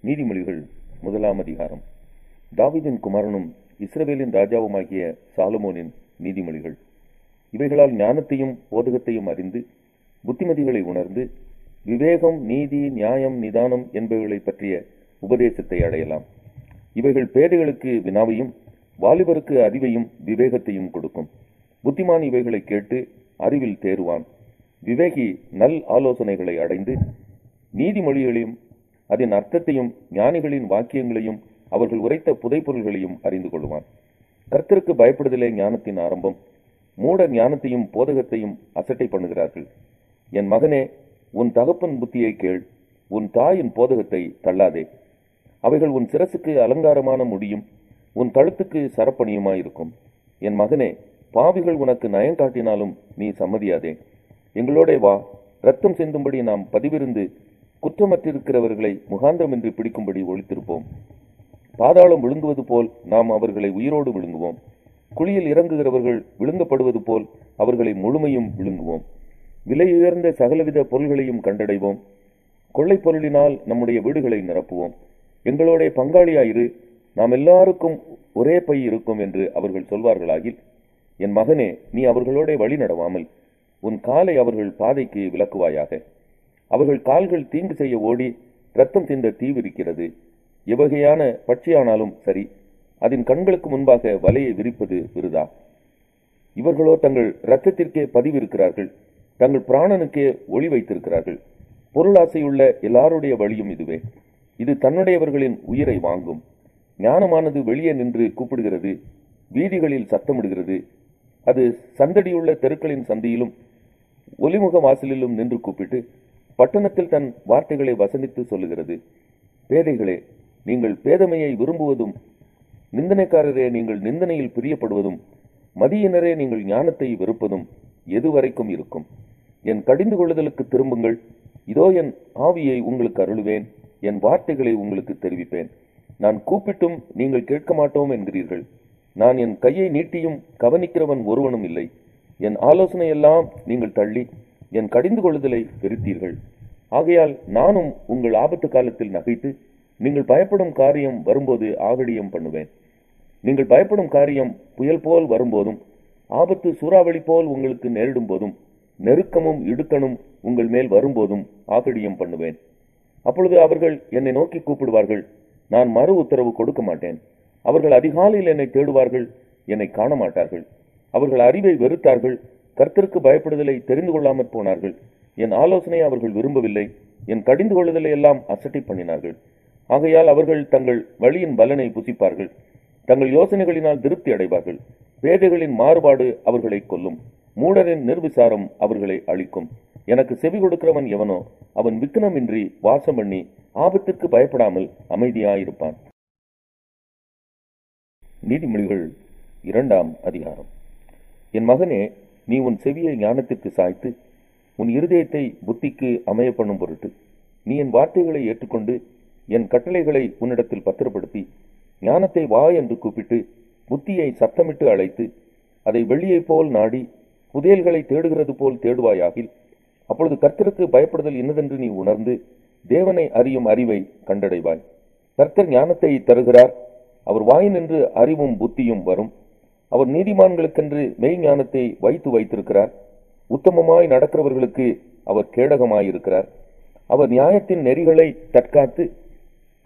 நீதிமொழிகள் 1ஆம் அதிகாரம். தாவீதின் குமாரனும் இஸ்ரவேலின் ராஜாவுமாகிய சாலமோனின் நீதிமொழிகள். இவைகளால் ஞானத்தையும் போதகத்தையும் அறிந்து புத்திமதிகளை உணர்ந்து விவேகம், நீதி, நியாயம், நிதானம் என்பவைகளை பற்றிய உபதேசத்தை அடையலாம். இவைகள் பேதைகளுக்கு வினாவையும் வாலிபருக்கு அறிவையும் விவேகத்தையும் கொடுக்கும். புத்திமான் இவைகளை கேட்டு அறிவில் தேறுவான். விவேகி நல் ஆலோசனைகளை அடைந்து நீதிமொழிகளையும் அதன் அர்த்தத்தையும் ஞானிகளின் வாக்கியங்களையும் அவர்கள் உரைத்த புதைப்பொருள்களையும் அறிந்து கொள்வான். கர்த்தருக்கு பயப்படுதலே ஞானத்தின் ஆரம்பம். மூட ஞானத்தையும் போதகத்தையும் அசட்டை பண்ணுகிறார்கள். என் மகனே, உன் தகப்பன் புத்தியை கேள், உன் தாயின் போதகத்தை தள்ளாதே. அவைகள் உன் சிரசுக்கு அலங்காரமான முடியும், உன் கழுத்துக்கு சரப்பணியுமாயிருக்கும். என் மகனே, பாவிகள் உனக்கு நயங்காட்டினாலும் நீ சம்மதியாதே. எங்களோட வா, இரத்தம் சிந்தும்படி நாம் பதிவிருந்து குற்றமற்றிருக்கிறவர்களை முகாந்திரமின்றி பிடிக்கும்படி ஒழித்திருப்போம். பாதாளம் விழுங்குவது போல் நாம் அவர்களை உயிரோடு விழுங்குவோம். குழியில் இறங்குகிறவர்கள் விழுங்கப்படுவது போல் அவர்களை முழுமையும் விழுங்குவோம். விலையுயர்ந்த சகலவித பொருள்களையும் கண்டடைவோம். கொள்ளைப் பொருளினால் நம்முடைய வீடுகளை நிரப்புவோம். எங்களோட பங்காளியாயிரு, நாம் எல்லாருக்கும் ஒரே பை இருக்கும் என்று அவர்கள் சொல்வார்களாகில், என் மகனே, நீ அவர்களோட வழி நடவாமல் உன் காலை அவர்கள் பாதைக்கு விலக்குவாயாக. அவர்கள் கால்கள் தீங்கு செய்ய ஓடி இரத்தம் சிந்த தீவிரிக்கிறது. எவ்வகையான பட்சியானாலும் சரி, அதன் கண்களுக்கு முன்பாக வலையை விரிப்பது விருதா. இவர்களோ தங்கள் இரத்தத்திற்கே பதிவிருக்கிறார்கள், தங்கள் பிராணனுக்கே ஒளி வைத்திருக்கிறார்கள். பொருளாசையுள்ள எல்லாருடைய வழியும் இதுவே. இது தன்னுடையவர்களின் உயிரை வாங்கும். ஞானமானது வெளியே நின்று கூப்பிடுகிறது, வீதிகளில் சத்தமிடுகிறது. அது சந்தடியுள்ள தெருக்களின் சந்தியிலும் ஒலிமுக வாசலிலும் நின்று கூப்பிட்டு பட்டணத்தில் தன் வார்த்தைகளை வசனித்து சொல்லுகிறது. பேதைகளே, நீங்கள் பேதமையை விரும்புவதும், நிந்தனைக்காரரே, நீங்கள் நிந்தனையில் பிரியப்படுவதும், மதியினரே, நீங்கள் ஞானத்தை வெறுப்பதும் எதுவரைக்கும் இருக்கும்? என் கடிந்து கொள்ளுதலுக்கு திரும்புங்கள். இதோ என் ஆவியை உங்களுக்கு அருளுவேன், என் வார்த்தைகளை உங்களுக்கு தெரிவிப்பேன். நான் கூப்பிட்டும் நீங்கள் கேட்க மாட்டோம் என்கிறீர்கள். நான் என் கையை நீட்டியும் கவனிக்கிறவன் ஒருவனும் இல்லை. என் ஆலோசனையெல்லாம் நீங்கள் தள்ளி என் கடிந்து கொள்ளுதலை வெறுத்தீர்கள். ஆகையால் நானும் உங்கள் ஆபத்து காலத்தில் நகைத்து நீங்கள் பயப்படும் காரியம் வரும்போது ஆகடியம் பண்ணுவேன். நீங்கள் பயப்படும் காரியம் புயல் போல் வரும்போதும், ஆபத்து சூறாவளி போல் உங்களுக்கு நேரிடும் போதும், நெருக்கமும் இடுக்கணும் உங்கள் மேல் வரும்போதும் ஆகடியம் பண்ணுவேன். அப்பொழுது அவர்கள் என்னை நோக்கி கூப்பிடுவார்கள், நான் மறு உத்தரவு கொடுக்க மாட்டேன். அவர்கள் அதிகாலையில் என்னை தேடுவார்கள், என்னை காண மாட்டார்கள். அவர்கள் அறிவை வெறுத்தார்கள், கர்த்தருக்கு பயப்படுதலை தெரிந்து கொள்ளாமற் போனார்கள். என் ஆலோசனை அவர்கள் விரும்பவில்லை, என் கடிந்து கொள்ளுதலை எல்லாம் அசட்டை பண்ணினார்கள். ஆகையால் அவர்கள் தங்கள் வழியின் பலனை புசிப்பார்கள், தங்கள் யோசனைகளினால் திருப்தி அடைவார்கள். பேதைகளின் மாறுபாடு அவர்களை கொல்லும், மூடரின் நிர்விசாரம் அவர்களை அழிக்கும். எனக்கு செவி கொடுக்கிறவன் எவனோ அவன் விக்கினமின்றி வாசம் பண்ணி ஆபத்திற்கு பயப்படாமல் அமைதியாயிருப்பான். நீதிமொழிகள் 2ஆம் அதிகாரம். என் மகனே, நீ உன் செவியை ஞானத்திற்கு சாய்த்து உன் இருதயத்தை புத்திக்கு அமைய பண்ணும் பொருட்டு நீ என் வார்த்தைகளை ஏற்றுக்கொண்டு என் கட்டளைகளை உன்னிடத்தில் பத்திரப்படுத்தி ஞானத்தை வா என்று கூப்பிட்டு புத்தியை சத்தமிட்டு அழைத்து அதை வெள்ளியைப் போல் நாடி புதையல்களை தேடுகிறது போல் தேடுவாயாகில், அப்பொழுது கர்த்தருக்கு பயப்படுதல் இன்னதென்று நீ உணர்ந்து தேவனை அறியும் அறிவை கண்டடைவாய். கர்த்தர் ஞானத்தை தருகிறார், அவர் வாயினின்று அறிவும் புத்தியும் வரும். அவர் நீதிமான்களுக்கென்று மெய் ஞானத்தை வைத்திருக்கிறார். உத்தமமாய் நடக்கிறவர்களுக்கு அவர் கேடகமாயிருக்கிறார். அவர் நியாயத்தின் நெறிகளை தற்காத்து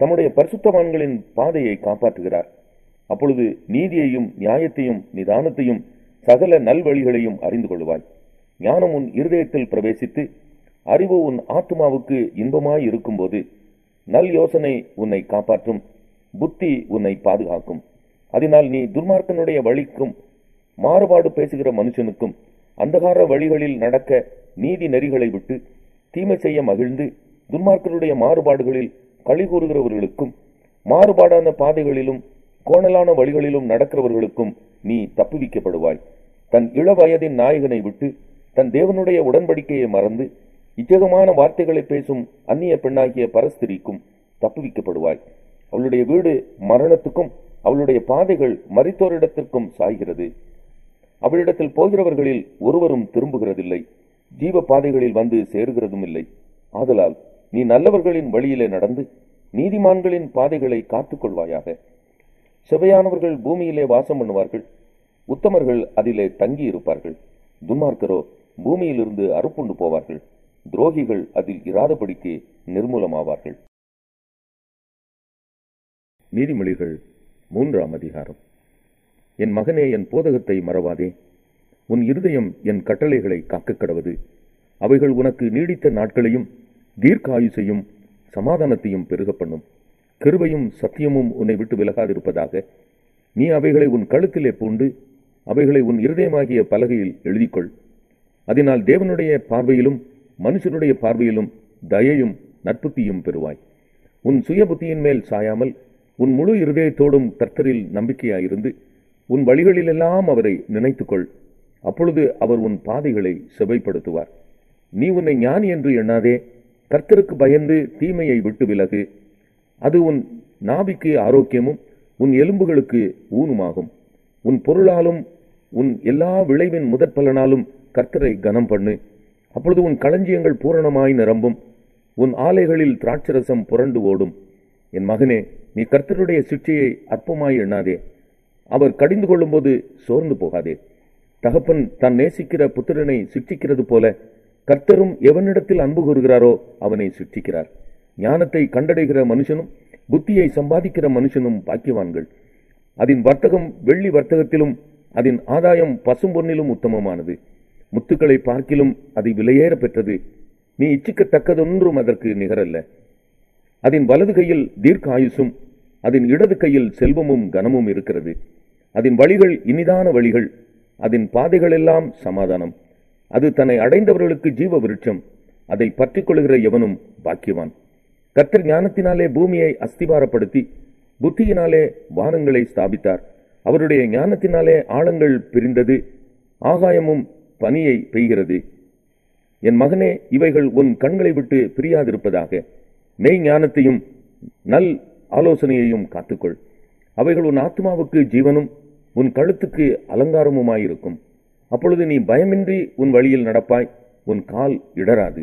தம்முடைய பரிசுத்தவான்களின் பாதையை காப்பாற்றுகிறார். அப்பொழுது நீதியையும் நியாயத்தையும் நிதானத்தையும் சகல நல்வழிகளையும் அறிந்து கொள்வாய். ஞானம் உன் இருதயத்தில் பிரவேசித்து அறிவு உன் ஆத்மாவுக்கு இன்பமாய் இருக்கும்போது நல் யோசனை உன்னை காப்பாற்றும், புத்தி உன்னை பாதுகாக்கும். அதனால் நீ துன்மார்க்கனுடைய வழிக்கும் மாறுபாடு பேசுகிற மனுஷனுக்கும் அந்தகார வழிகளில் நடக்க நீதி நெறிகளை விட்டு தீமை செய்ய மகிழ்ந்து துன்மார்க்கனுடைய மாறுபாடுகளில் களி கூறுகிறவர்களுக்கும் மாறுபாடான பாதைகளிலும் கோணலான வழிகளிலும் நடக்கிறவர்களுக்கும் நீ தப்புவிக்கப்படுவாய். தன் இள வயதின் நாயகனை விட்டு தன் தேவனுடைய உடன்படிக்கையை மறந்து இச்சகமான வார்த்தைகளை பேசும் அந்நிய பெண்ணாகிய பரஸ்திரிக்கும் தப்புவிக்கப்படுவாய். அவளுடைய வீடு மரணத்துக்கும் அவளுடைய பாதைகள் மரித்தோரிடத்திற்கும் சாய்கிறது. அவளிடத்தில் போகிறவர்களில் ஒருவரும் திரும்புகிறதில்லை, ஜீவ பாதைகளில் வந்து சேருகிறதும் இல்லை. ஆதலால் நீ நல்லவர்களின் வழியிலே நடந்து நீதிமான்களின் பாதைகளை காத்துக்கொள்வாயாக. செவையானவர்கள் பூமியிலே வாசம் பண்ணுவார்கள், உத்தமர்கள் அதிலே தங்கி இருப்பார்கள். துன்மார்க்கரோ பூமியிலிருந்து அறுப்புண்டு போவார்கள், துரோகிகள் அதில் இராதபடிக்கு நிர்மூலமாவார்கள். நீதிமொழிகள் 3ஆம் அதிகாரம். என் மகனே, என் போதகத்தை மறவாதே. உன் இருதயம் என் கட்டளைகளை காக்க கடவது. அவைகள் உனக்கு நீடித்த நாட்களையும் தீர்க்காயுசையும் சமாதானத்தையும் பெருக பண்ணும். கிருபையும் சத்தியமும் உன்னை விட்டு விலகாதிருப்பதாக. நீ அவைகளை உன் கழுத்திலே பூண்டு அவைகளை உன் இருதயமாகிய பலகையில் எழுதிக்கொள். அதனால் தேவனுடைய பார்வையிலும் மனுஷனுடைய பார்வையிலும் தயையும் நற்புத்தியும் பெறுவாய். உன் சுய புத்தியின் மேல் சாயாமல் உன் முழு இருதயத்தோடும் கர்த்தரில் நம்பிக்கையாயிருந்து உன் வழிகளிலெல்லாம் அவரை நினைத்துக்கொள். அப்பொழுது அவர் உன் பாதைகளை செவைப்படுத்துவார். நீ உன்னை ஞானி என்று எண்ணாதே. கர்த்தருக்கு பயந்து தீமையை விட்டு விலகு. அது உன் நாபிக்கு ஆரோக்கியமும் உன் எலும்புகளுக்கு ஊனுமாகும். உன் பொருளாலும் உன் எல்லா விளைவின் முதற் பலனாலும் கர்த்தரை கனம் பண்ணு. அப்பொழுது உன் களஞ்சியங்கள் பூரணமாய் நிரம்பும், உன் ஆலைகளில் திராட்சரசம் புரண்டு ஓடும். என் மகனே, நீ கர்த்தருடைய சிட்சையை அற்பமாய் எண்ணாதே. அவர் கடிந்து கொள்ளும்போது சோர்ந்து போகாதே. தகப்பன் தான் நேசிக்கிற புத்திரனை சிட்சிக்கிறது போல கர்த்தரும் எவனிடத்தில் அன்பு கூறுகிறாரோ அவனை சிட்சிக்கிறார். ஞானத்தை கண்டடைகிற மனுஷனும் புத்தியை சம்பாதிக்கிற மனுஷனும் பாக்கியவான்கள். அதன் வர்த்தகம் வெள்ளி வர்த்தகத்திலும் அதன் ஆதாயம் பசும்பொன்னிலும் உத்தமமானது. முத்துக்களை பார்க்கிலும் அது விலையேற பெற்றது. நீ இச்சிக்கத்தக்கதொன்றும் அதற்கு நிகரல்ல. அதன் வலது கையில் தீர்க்க ஆயுசும் அதன் இடது கையில் செல்வமும் கனமும் இருக்கிறது. அதன் வழிகள் இனிதான வழிகள், அதன் பாதைகளெல்லாம் சமாதானம். அது தன்னை அடைந்தவர்களுக்கு ஜீவ விருட்சம். அதை பற்றிக் கொள்கிற எவனும் பாக்கியவான். கர்த்தர் ஞானத்தினாலே பூமியை அஸ்திபாரப்படுத்தி புத்தியினாலே வானங்களை ஸ்தாபித்தார். அவருடைய ஞானத்தினாலே ஆழங்கள் பிரிந்தது, ஆகாயமும் பனியை பெய்கிறது. என் மகனே, இவைகள் உன் கண்களை விட்டு பிரியாதிருப்பதாக. மெய் ஞானத்தையும் நல் ஆலோசனையையும் காத்துக்கொள். அவைகள் உன் ஆத்மாவுக்கு ஜீவனும் உன் கழுத்துக்கு அலங்காரமுமாயிருக்கும். அப்பொழுது நீ பயமின்றி உன் வழியில் நடப்பாய், உன் கால் இடராது.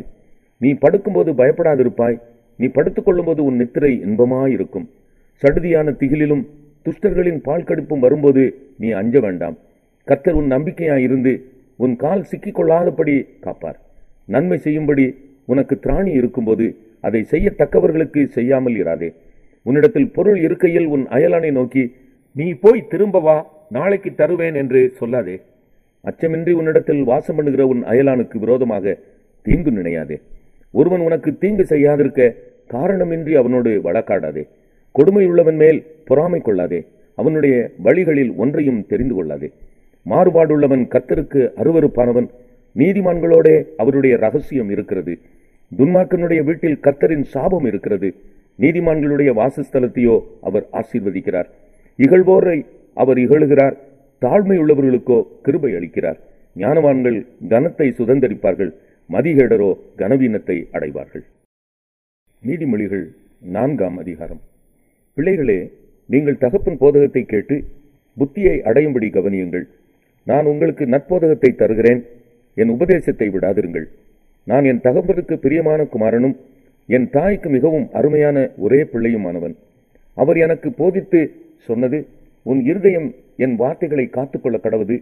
நீ படுக்கும்போது பயப்படாதிருப்பாய், நீ படுத்துக் கொள்ளும்போது உன் நித்திரை இன்பமாயிருக்கும். சடுதியான திகிலிலும் துஷ்டர்களின் பால் கடிப்பும் வரும்போது நீ அஞ்ச வேண்டாம். கர்த்தர் உன் நம்பிக்கையாயிருந்து உன் கால் சிக்கிக்கொள்ளாதபடி காப்பார். நன்மை செய்யும்படி உனக்கு திராணி இருக்கும்போது அதை செய்யத்தக்கவர்களுக்கு செய்யாமல் இராதே. உன்னிடத்தில் பொருள் இருக்கையில் உன் அயலானை நோக்கி, நீ போய் திரும்ப வா, நாளைக்கு தருவேன் என்று சொல்லாதே. அச்சமின்றி உன்னிடத்தில் வாசம் பண்ணுகிற உன் அயலானுக்கு விரோதமாக தீங்கு நினையாதே. ஒருவன் உனக்கு தீங்கு செய்யாதிருக்க காரணமின்றி அவனோடு வழக்காடாதே. கொடுமையுள்ளவன் மேல் பொறாமை கொள்ளாதே. அவனுடைய வழிகளில் ஒன்றையும் தெரிந்து கொள்ளாதே. மாறுபாடுள்ளவன் கர்த்தருக்கு அருவருப்பானவன். நீதிமான்களோடே அவருடைய ரகசியம் இருக்கிறது. துன்மார்க்கனுடைய வீட்டில் கர்த்தரின் சாபம் இருக்கிறது. நீதிமான்களுடைய வாசஸ்தலத்தையோ அவர் ஆசீர்வதிக்கிறார். இகழ்வோரை அவர் இகழுகிறார், தாழ்மையுள்ளவர்களுக்கோ கிருபை அளிக்கிறார். ஞானவான்கள் கனத்தை சுதந்தரிப்பார்கள், மதிகேடரோ கனவீனத்தை அடைவார்கள். நீதிமொழிகள் 4ஆம் அதிகாரம். பிள்ளைகளே, நீங்கள் தகப்பன் போதகத்தை கேட்டு புத்தியை அடையும்படி கவனியுங்கள். நான் உங்களுக்கு நற்போதகத்தை தருகிறேன், என் உபதேசத்தை விடாதிருங்கள். நான் என் தகப்பனுக்கு பிரியமான குமாரனும் என் தாய்க்கு மிகவும் அருமையான ஒரே பிள்ளையுமானவன். அவர் எனக்கு போதித்து சொன்னது, உன் இருதயம் என் வார்த்தைகளை காத்துக்கொள்ள கடவுது,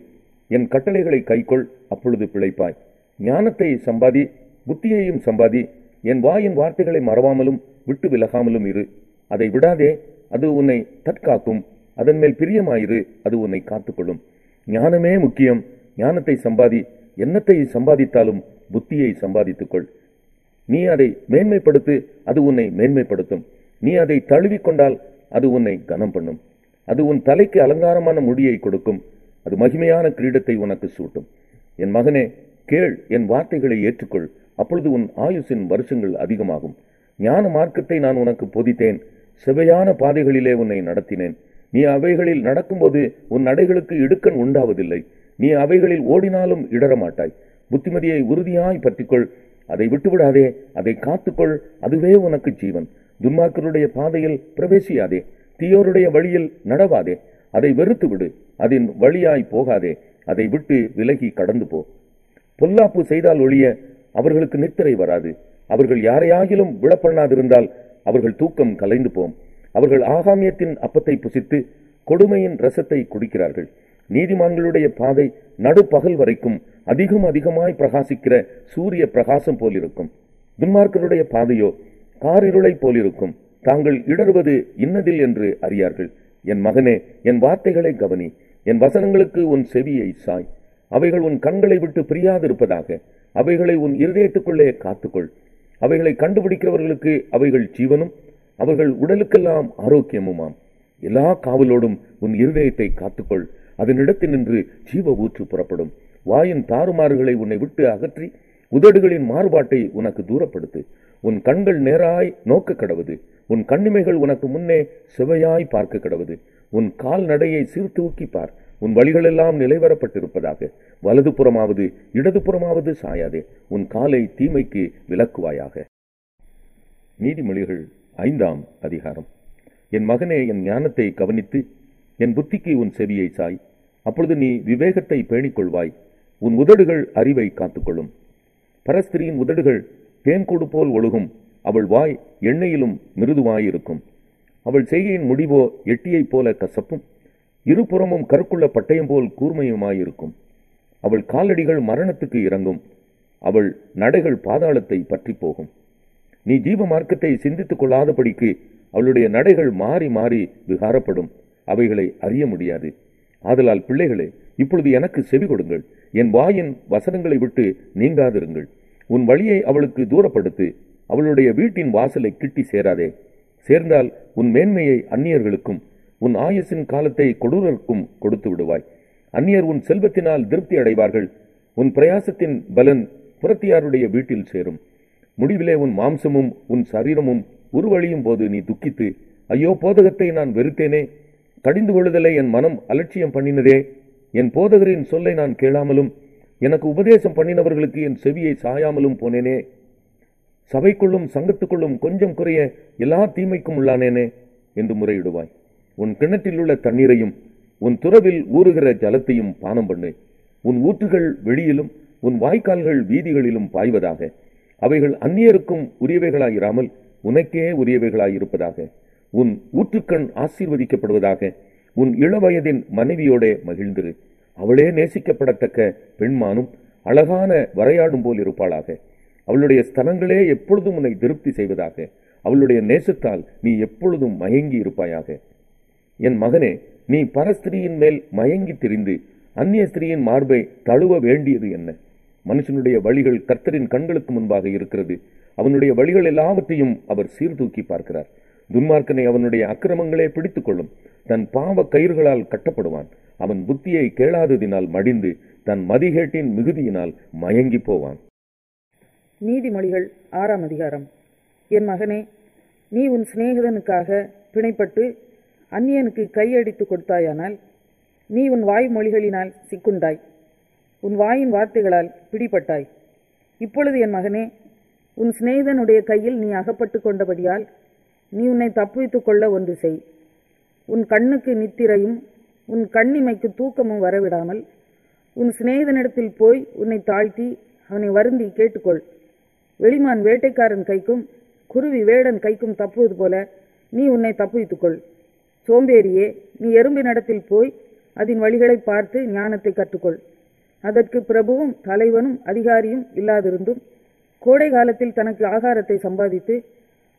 என் கட்டளைகளை கைக்கொள், அப்பொழுது பிழைப்பாய். ஞானத்தை சம்பாதி, புத்தியையும் சம்பாதி. என் வாயின் வார்த்தைகளை மறவாமலும் விட்டு விலகாமலும் இரு. அதை விடாதே, அது உன்னை தற்காக்கும். அதன் மேல் பிரியமாயிரு, அது உன்னை காத்துக்கொள்ளும். ஞானமே முக்கியம். ஞானத்தை சம்பாதி. எண்ணத்தை சம்பாதித்தாலும் புத்தியை சம்பாதித்துக்கொள். நீ அதை மேன்மைப்படுத்து, அது உன்னை மேன்மைப்படுத்தும். நீ அதை தழுவிக்கொண்டால் அது உன்னை கனம் பண்ணும். அது உன் தலைக்கு அலங்காரமான முடியை கொடுக்கும். அது மகிமையான கிரீடத்தை உனக்கு சூட்டும். என் மகனே, கேள், என் வார்த்தைகளை ஏற்றுக்கொள். அப்பொழுது உன் ஆயுசின் வருஷங்கள் அதிகமாகும். ஞான மார்க்கத்தை நான் உனக்கு போதித்தேன். செவையான பாதைகளிலே உன்னை நடத்தினேன். நீ அவைகளில் நடக்கும்போது உன் நடைகளுக்கு இடுக்கண் உண்டாவதில்லை. நீ அவைகளில் ஓடினாலும் இடரமாட்டாய். புத்திமதியை உறுதியாய் பற்றிக்கொள், அதை விட்டுவிடாதே, அதை காத்துக்கொள், அதுவே உனக்கு ஜீவன். துன்மார்க்கருடைய பாதையில் பிரவேசியாதே, தீயோருடைய வழியில் நடவாதே. அதை வெறுத்து விடு, அதன் வழியாய் போகாதே, அதை விட்டு விலகி கடந்து போ. பொல்லாப்பு செய்தால் ஒழிய அவர்களுக்கு நித்திரை வராது. அவர்கள் யாரையாகிலும் விழப்பண்ணாதிருந்தால் அவர்கள் தூக்கம் கலைந்து போம். அவர்கள் ஆகாமியத்தின் அப்பத்தை புசித்து கொடுமையின் ரசத்தை குடிக்கிறார்கள். நீதிமான்களுடைய பாதை நடுப்பகல் வரைக்கும் அதிகமாய் பிரகாசிக்கிற சூரிய பிரகாசம் போலிருக்கும். துன்மார்க்கருடைய பாதையோ காரிருளை போலிருக்கும். தாங்கள் இடறுவது இன்னதில் என்று அறியார்கள். என் மகனே, என் வார்த்தைகளை கவனி, என் வசனங்களுக்கு உன் செவியை சாய். அவைகள் உன் கண்களை விட்டு பிரியாதிருப்பதாக. அவைகளை உன் இருதயத்துக்குள்ளே காத்துக்கொள். அவைகளை கண்டுபிடிக்கிறவர்களுக்கு அவைகள் ஜீவனும் அவர்கள் உடலுக்கெல்லாம் ஆரோக்கியமுமாம். எல்லா காவலோடும் உன் இருதயத்தை காத்துக்கொள். அதனிடத்தினின்று ஜீவ ஊற்று புறப்படும். வாயின் தாறுமாறுகளை உன்னை விட்டு அகற்றி உதடுகளின் மாறுபாட்டை உனக்கு தூரப்படுத்து. உன் கண்கள் நேராய் நோக்க கடவுது. உன் கண்ணிமைகள் உனக்கு முன்னே செவையாய் பார்க்க கடவுது. உன் கால் நடையை சீர்தூக்கி பார். உன் வழிகளெல்லாம் நிலைவரப்பட்டிருப்பதாக. வலது புறமாவது இடது புறமாவது சாயாதே. உன் காலை தீமைக்கு விலக்குவாயாக. நீதிமொழிகள் 5ஆம் அதிகாரம். என் மகனே, என் ஞானத்தை கவனித்து என் புத்திக்கு உன் செவியை சாய். அப்பொழுது நீ விவேகத்தை பேணிக்கொள்வாய். உன் உதடுகள் அறிவை காத்துக்கொள்ளும். பரஸ்திரியின் உதடுகள் தேன்கூடு போல் ஒழுகும். அவள் வாய் எண்ணெயிலும் மிருதுவாயிருக்கும். அவள் செய்கையின் முடிவோ எட்டியைப் போல கசப்பும் இருபுறமும் கருக்குள்ள பட்டயம் போல் கூர்மையுமாயிருக்கும். அவள் காலடிகள் மரணத்துக்கு இறங்கும். அவள் நடைகள் பாதாளத்தை பற்றி போகும். நீ ஜீவ மார்க்கத்தை சிந்தித்துக் கொள்ளாதபடிக்கு அவளுடைய நடைகள் மாறி மாறி விகாரப்படும். அவைகளை அறிய முடியாது. ஆதலால் பிள்ளைகளே, இப்பொழுது எனக்கு செவி கொடுங்கள். என் வாயின் வசனங்களை விட்டு நீங்காதிருங்கள். உன் வழியை அவளுக்கு தூரப்படுத்து. அவளுடைய வீட்டின் வாசலை கிட்டி சேராதே. சேர்ந்தால் உன் மேன்மையை அந்நியர்களுக்கும் உன் ஆயுசின் காலத்தை கொடூரருக்கும் கொடுத்து விடுவாய். அந்நியர் உன் செல்வத்தினால் திருப்தி அடைவார்கள். உன் பிரயாசத்தின் பலன் புறத்தியாருடைய வீட்டில் சேரும். முடிவிலே உன் மாம்சமும் உன் சரீரமும் உருவழியும் போது நீ துக்கித்து, ஐயோ, போதகத்தை நான் வெறுத்தேனே, கடிந்து கொள்ளுதலை என் மனம் அலட்சியம் பண்ணினதே, என் போதகரின் சொல்லை நான் கேளாமலும் எனக்கு உபதேசம் பண்ணினவர்களுக்கு என் செவியை சாயாமலும் போனேனே, சபைக்குள்ளும் சங்கத்துக்குள்ளும் கொஞ்சம் குறைய எல்லா தீமைக்கும் உள்ளானேனே என்று முறையிடுவாய். உன் கிணற்றில் உள்ள தண்ணீரையும் உன் துறவில் ஊறுகிற ஜலத்தையும் பானம் பண்ணு. உன் ஊற்றுகள் வெளியிலும் உன் வாய்க்கால்கள் வீதிகளிலும் பாய்வதாக. அவைகள் அந்நியருக்கும் உரியவைகளாயிராமல் உனக்கே உரியவைகளாயிருப்பதாக. உன் ஊற்றுக்கண் ஆசீர்வதிக்கப்படுவதாக. உன் இளவயதின் மனைவியோடே மகிழ்ந்திரு. அவளே நேசிக்கப்படத்தக்க பெண்மானும் அழகான வரையாடும் போல் இருப்பாளாக. அவளுடைய ஸ்தனங்களே எப்பொழுதும் உன்னை திருப்தி செய்வதாக. அவளுடைய நேசத்தால் நீ எப்பொழுதும் மயங்கி இருப்பாயாக. என் மகனே, நீ பரஸ்திரியின் மேல் மயங்கி திரிந்து அந்நிய ஸ்திரியின் மார்பை தழுவ வேண்டியது என்ன? மனுஷனுடைய வழிகள் கர்த்தரின் கண்களுக்கு முன்பாக இருக்கிறது. அவனுடைய வழிகள் எல்லாவற்றையும் அவர் சீர்தூக்கி பார்க்கிறார். துன்மார்க்கனை அவனுடைய அக்கிரமங்களே பிடித்துக் கொள்ளும். தன் பாவ கயிறுகளால் கட்டப்படுவான். அவன் புத்தியை கேளாததினால் மடிந்து தன் மதிகேட்டின் மிகுதியினால் மயங்கி போவான். நீதிமொழிகள் 6ஆம் அதிகாரம். என் மகனே, நீ உன் சிநேகிதனுக்காக பிணைப்பட்டு அந்நியனுக்கு கையடித்து கொடுத்தாயானால் நீ உன் வாய்மொழிகளினால் சிக்குண்டாய். உன் வாயின் வார்த்தைகளால் பிடிபட்டாய். இப்பொழுது என் மகனே, உன் சிநேகிதனுடைய கையில் நீ அகப்பட்டு கொண்டபடியால் நீ உன்னை தப்புவித்துக் கொள்ள ஒன்று செய். உன் கண்ணுக்கு நித்திரையும் உன் கண்ணிமைக்கு தூக்கமும் வரவிடாமல் உன் சிநேகிதனிடத்தில் போய் உன்னை தாழ்த்தி அவனை வருந்தி கேட்டுக்கொள். வெளிமான் வேட்டைக்காரன் கைக்கும் குருவி வேடன் கைக்கும் தப்புவது போல நீ உன்னை தப்புவித்துக்கொள். சோம்பேறியே, நீ எறும்பினிடத்தில் போய் அதன் வழிகளை பார்த்து ஞானத்தை கற்றுக்கொள். அதற்கு பிரபுவும் தலைவனும் அதிகாரியும் இல்லாதிருந்தும் கோடை காலத்தில் தனக்கு ஆகாரத்தை சம்பாதித்து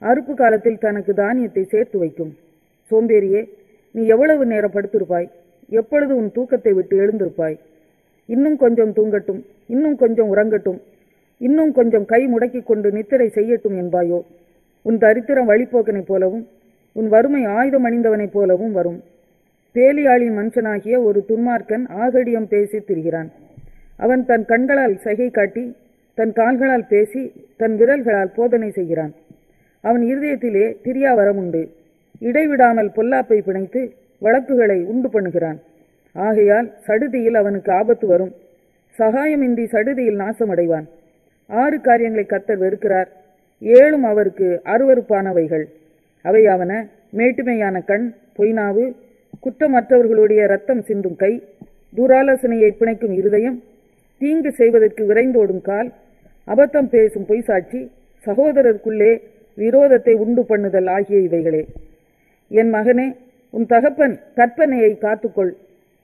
அறுப்பு காலத்தில் தனக்கு தானியத்தை சேர்த்து வைக்கும். சோம்பேறியே, நீ எவ்வளவு நேரம் படுத்திருப்பாய்? எப்பொழுது உன் தூக்கத்தை விட்டு எழுந்திருப்பாய்? இன்னும் கொஞ்சம் தூங்கட்டும், இன்னும் கொஞ்சம் உறங்கட்டும், இன்னும் கொஞ்சம் கை முடக்கி கொண்டு நித்திரை செய்யட்டும் என்பாயோ? உன் தரித்திரம் வழிபோக்கனைப் போலவும் உன் வறுமை ஆயுதம் அணிந்தவனைப் போலவும் வரும். பேலியாளின் மனுஷனாகிய ஒரு துன்மார்க்கன் ஆகடியம் பேசி திரிகிறான். அவன் தன் கண்களால் சகை காட்டி தன் கால்களால் பேசி தன் விரல்களால் போதனை செய்கிறான். அவன் இருதயத்திலே திரியா வரமுண்டு. இடைவிடாமல் பொல்லாப்பை பிணைத்து வழக்குகளை உண்டு பண்ணுகிறான். ஆகையால் சடுதியில் அவனுக்கு ஆபத்து வரும். சகாயமின்றி சடுதியில் நாசமடைவான். 6 காரியங்களை கர்த்தர் வெறுக்கிறார், 7 அவருக்கு அருவருப்பானவைகள். அவையாவன: மேட்டுமையான கண், பொய்நாவு, குற்றமற்றவர்களுடைய இரத்தம் சிந்தும் கை, துராலோசனையை பிணைக்கும் இருதயம், தீங்கு செய்வதற்கு விரைந்தோடும் கால், அபத்தம் பேசும் பொய்சாட்சி, சகோதரருக்குள்ளே விரோதத்தை உண்டு பண்ணுதல் ஆகிய இவைகளே. என் மகனே, உன் தகப்பன் கற்பனையை காத்துக்கொள்,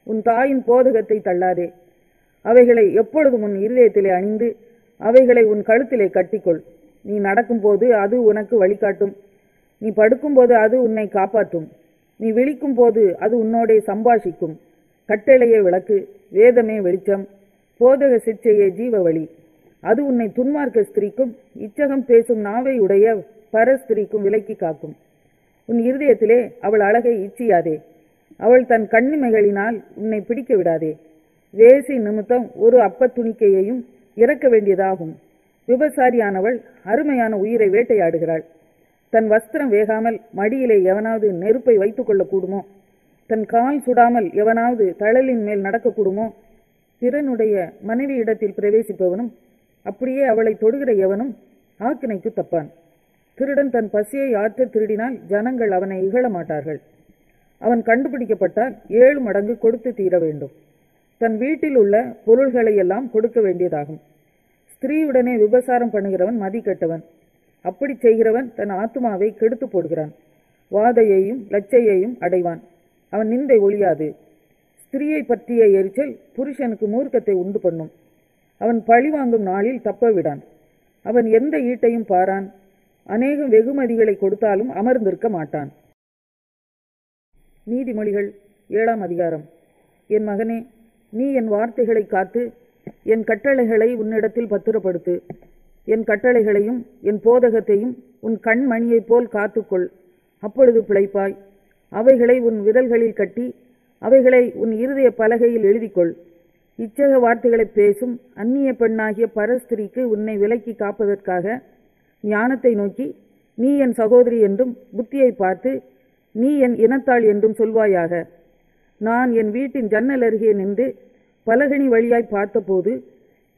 உன் தாயின் போதகத்தை தள்ளாதே. அவைகளை எப்பொழுதும் உன் இருதயத்திலே அணிந்து அவைகளை உன் கழுத்திலே கட்டிக்கொள். நீ நடக்கும்போது அது உனக்கு வழிகாட்டும், நீ படுக்கும்போது அது உன்னை காப்பாற்றும், நீ விழிக்கும் போது அது உன்னோடே சம்பாஷிக்கும். கட்டளையே விளக்கு, வேதமே வெளிச்சம், போதக சிற்சையே ஜீவ வழி. அது உன்னை துன்மார்க்க ஸ்திரீக்கும் இச்சகம் பேசும் நாவை உடைய பரஸ்திரீக்கும் விலக்கி காக்கும். உன் இருதயத்திலே அவள் அழகை இச்சியாதே, அவள் தன் கண்ணிமைகளினால் உன்னை பிடிக்க விடாதே. வேசி நிமித்தம் ஒரு அப்பத்துணிக்கையையும் இறக்க வேண்டியதாகும். விபசாரியானவள் அருமையான உயிரை வேட்டையாடுகிறாள். தன் வஸ்திரம் வேகாமல் மடியிலே எவனாவது நெருப்பை வைத்துக் கொள்ளக்கூடுமோ? தன் கால் சுடாமல் எவனாவது தழலின் மேல் நடக்கக்கூடுமோ? பிறனுடைய மனைவியிடத்தில் பிரவேசிப்பவனும் அப்படியே அவளை தொடுகிற எவனும் ஆக்கினைக்கு தப்பான். திருடன் தன் பசியை ஆற்ற திருடினால் ஜனங்கள் அவனை இகழ மாட்டார்கள். அவன் கண்டுபிடிக்கப்பட்டால் 7 மடங்கு கொடுத்து தீர வேண்டும். தன் வீட்டில் உள்ள பொருள்களை எல்லாம் கொடுக்க வேண்டியதாகும். ஸ்திரீயுடனே விபசாரம் பண்ணுகிறவன் மதி கெட்டவன். அப்படி செய்கிறவன் தன் ஆத்துமாவை கெடுத்து போடுகிறான், வாதையையும் லச்சையையும் அடைவான். அவன் நிந்தை ஒழியாது. ஸ்திரீயை பற்றிய எரிச்சல் புருஷனுக்கு மூர்க்கத்தை உண்டு பண்ணும். அவன் பழிவாங்கும் நாளில் தப்ப விடான். அவன் எந்த ஈட்டையும் பாரான். அநேகம் வெகுமதிகளை கொடுத்தாலும் அமர்ந்திருக்க மாட்டான். நீதிமொழிகள் 7ஆம் அதிகாரம். என் மகனே, நீ என் வார்த்தைகளை காத்து என் கட்டளைகளை உன்னிடத்தில் பத்திரப்படுத்து. என் கட்டளைகளையும் என் போதகத்தையும் உன் கண்மணியைப் போல் காத்துக்கொள், அப்பொழுது பிழைப்பாய். அவைகளை உன் விரல்களில் கட்டி அவைகளை உன் இருதய பலகையில் எழுதிக்கொள். இச்சக வார்த்தைகளை பேசும் அந்நிய பெண்ணாகிய பரஸ்திரிக்கு உன்னை விலக்கி காப்பதற்காக ஞானத்தை நோக்கி நீ என் சகோதரி என்றும் புத்தியை பார்த்து நீ என் இனத்தாள் என்றும் சொல்வாயாக. நான் என் வீட்டின் ஜன்னல் அருகே நின்று பலகனி வழியாய் பார்த்தபோது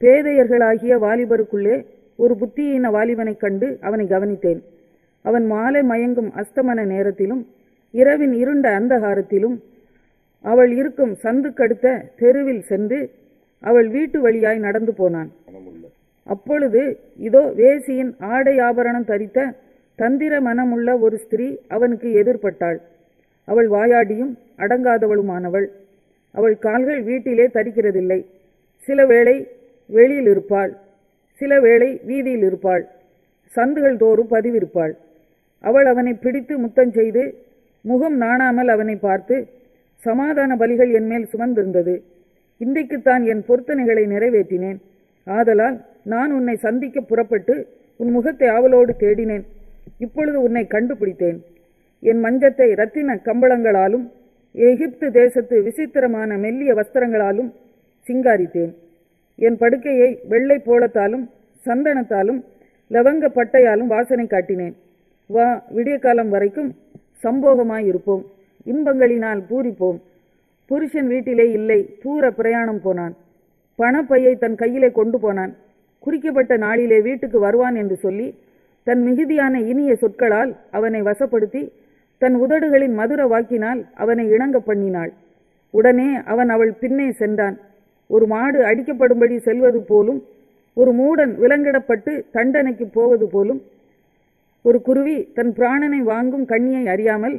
பேதையர்களாகிய வாலிபருக்குள்ளே ஒரு புத்தியீன வாலிபனைக் கண்டு அவனை கவனித்தேன். அவன் மாலை மயங்கும் அஸ்தமன நேரத்திலும் இரவின் இருண்ட அந்தகாரத்திலும் அவள் இருக்கும் சந்துக்கடுத்த தெருவில் சென்று அவள் வீட்டு வழியாய் நடந்து போனான். அப்பொழுது இதோ வேசியின் ஆடை ஆபரணம் தரித்த தந்திர மனமுள்ள ஒரு ஸ்திரீ அவனுக்கு எதிர்பட்டாள். அவள் வாயாடியும் அடங்காதவளுமானவள். அவள் கால்கள் வீட்டிலே தரிக்கிறதில்லை. சில வேளை வெளியில் இருப்பாள், சில வேளை வீதியில் இருப்பாள், சந்துகள் தோறும் பதிவிருப்பாள். அவள் அவனை பிடித்து முத்தஞ்செய்து முகம் நாணாமல் அவனை பார்த்து, சமாதான பலிகள் என்மேல் சுமந்திருந்தது, இன்றைக்குத்தான் என் பொருத்தனைகளை நிறைவேற்றினேன். ஆதலால் நான் உன்னை சந்திக்க புறப்பட்டு உன் முகத்தை ஆவலோடு தேடினேன். இப்பொழுது உன்னை கண்டுபிடித்தேன். என் மஞ்சத்தை இரத்தின கம்பளங்களாலும் எகிப்து தேசத்து விசித்திரமான மெல்லிய வஸ்திரங்களாலும் சிங்காரித்தேன். என் படுக்கையை வெள்ளை போளத்தாலும் சந்தனத்தாலும் லவங்க பட்டையாலும் வாசனை காட்டினேன். வா, விடிய காலம் வரைக்கும் சம்போகமாயிருப்போம், இன்பங்களினால் பூரிப்போம். புருஷன் வீட்டிலே இல்லை, தூர பிரயாணம் போனான். பணப்பையை தன் கையிலே கொண்டு போனான். குறிக்கப்பட்ட நாளிலே வீட்டுக்கு வருவான் என்று சொல்லி தன் மிகுதியான இனிய சொற்களால் அவனை வசப்படுத்தி தன் உதடுகளின் மதுர வாக்கினால் அவனை இணங்க பண்ணினாள். உடனே அவன் அவள் பின்னே சென்றான். ஒரு மாடு அடிக்கப்படும்படி செல்வது போலும், ஒரு மூடன் விலங்கிடப்பட்டு தண்டனைக்கு போவது போலும், ஒரு குருவி தன் பிராணனை வாங்கும் கண்ணியை அறியாமல்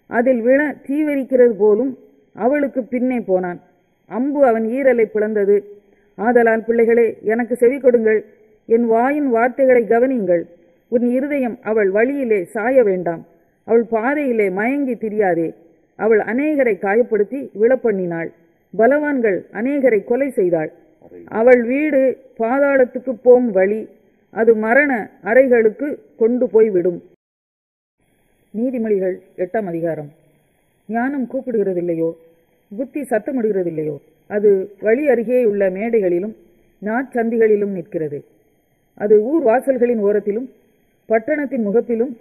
அதில் விழ தீவரிக்கிறது போலும் அவளுக்கு பின்னே போனான். அம்பு அவன் ஈரலை பிளந்தது. ஆதலால் பிள்ளைகளே, எனக்கு செவி கொடுங்கள், என் வாயின் வார்த்தைகளை கவனியுங்கள். உன் இருதயம் அவள் வழியிலே சாய வேண்டாம், அவள் பாதையிலே மயங்கி திரியாதே. அவள் அநேகரை காயப்படுத்தி விழப்பண்ணினாள், பலவான்கள் அநேகரை கொலை செய்தாள். அவள் வீடு பாதாளத்துக்கு போம் வழி, அது மரண அறைகளுக்கு கொண்டு போய்விடும். நீதிமொழிகள் 8ஆம் அதிகாரம். ஞானம் கூப்பிடுகிறதில்லையோ, புத்தி சத்தமிடுகிறதில்லையோ, அது வழி அருகே உள்ள மேடைகளிலும் நாட்சந்திகளிலும் நிற்கிறது. அது ஊர் வாசல்களின் ஓரத்திலும் பட்டணத்தின் முகப்பிலும்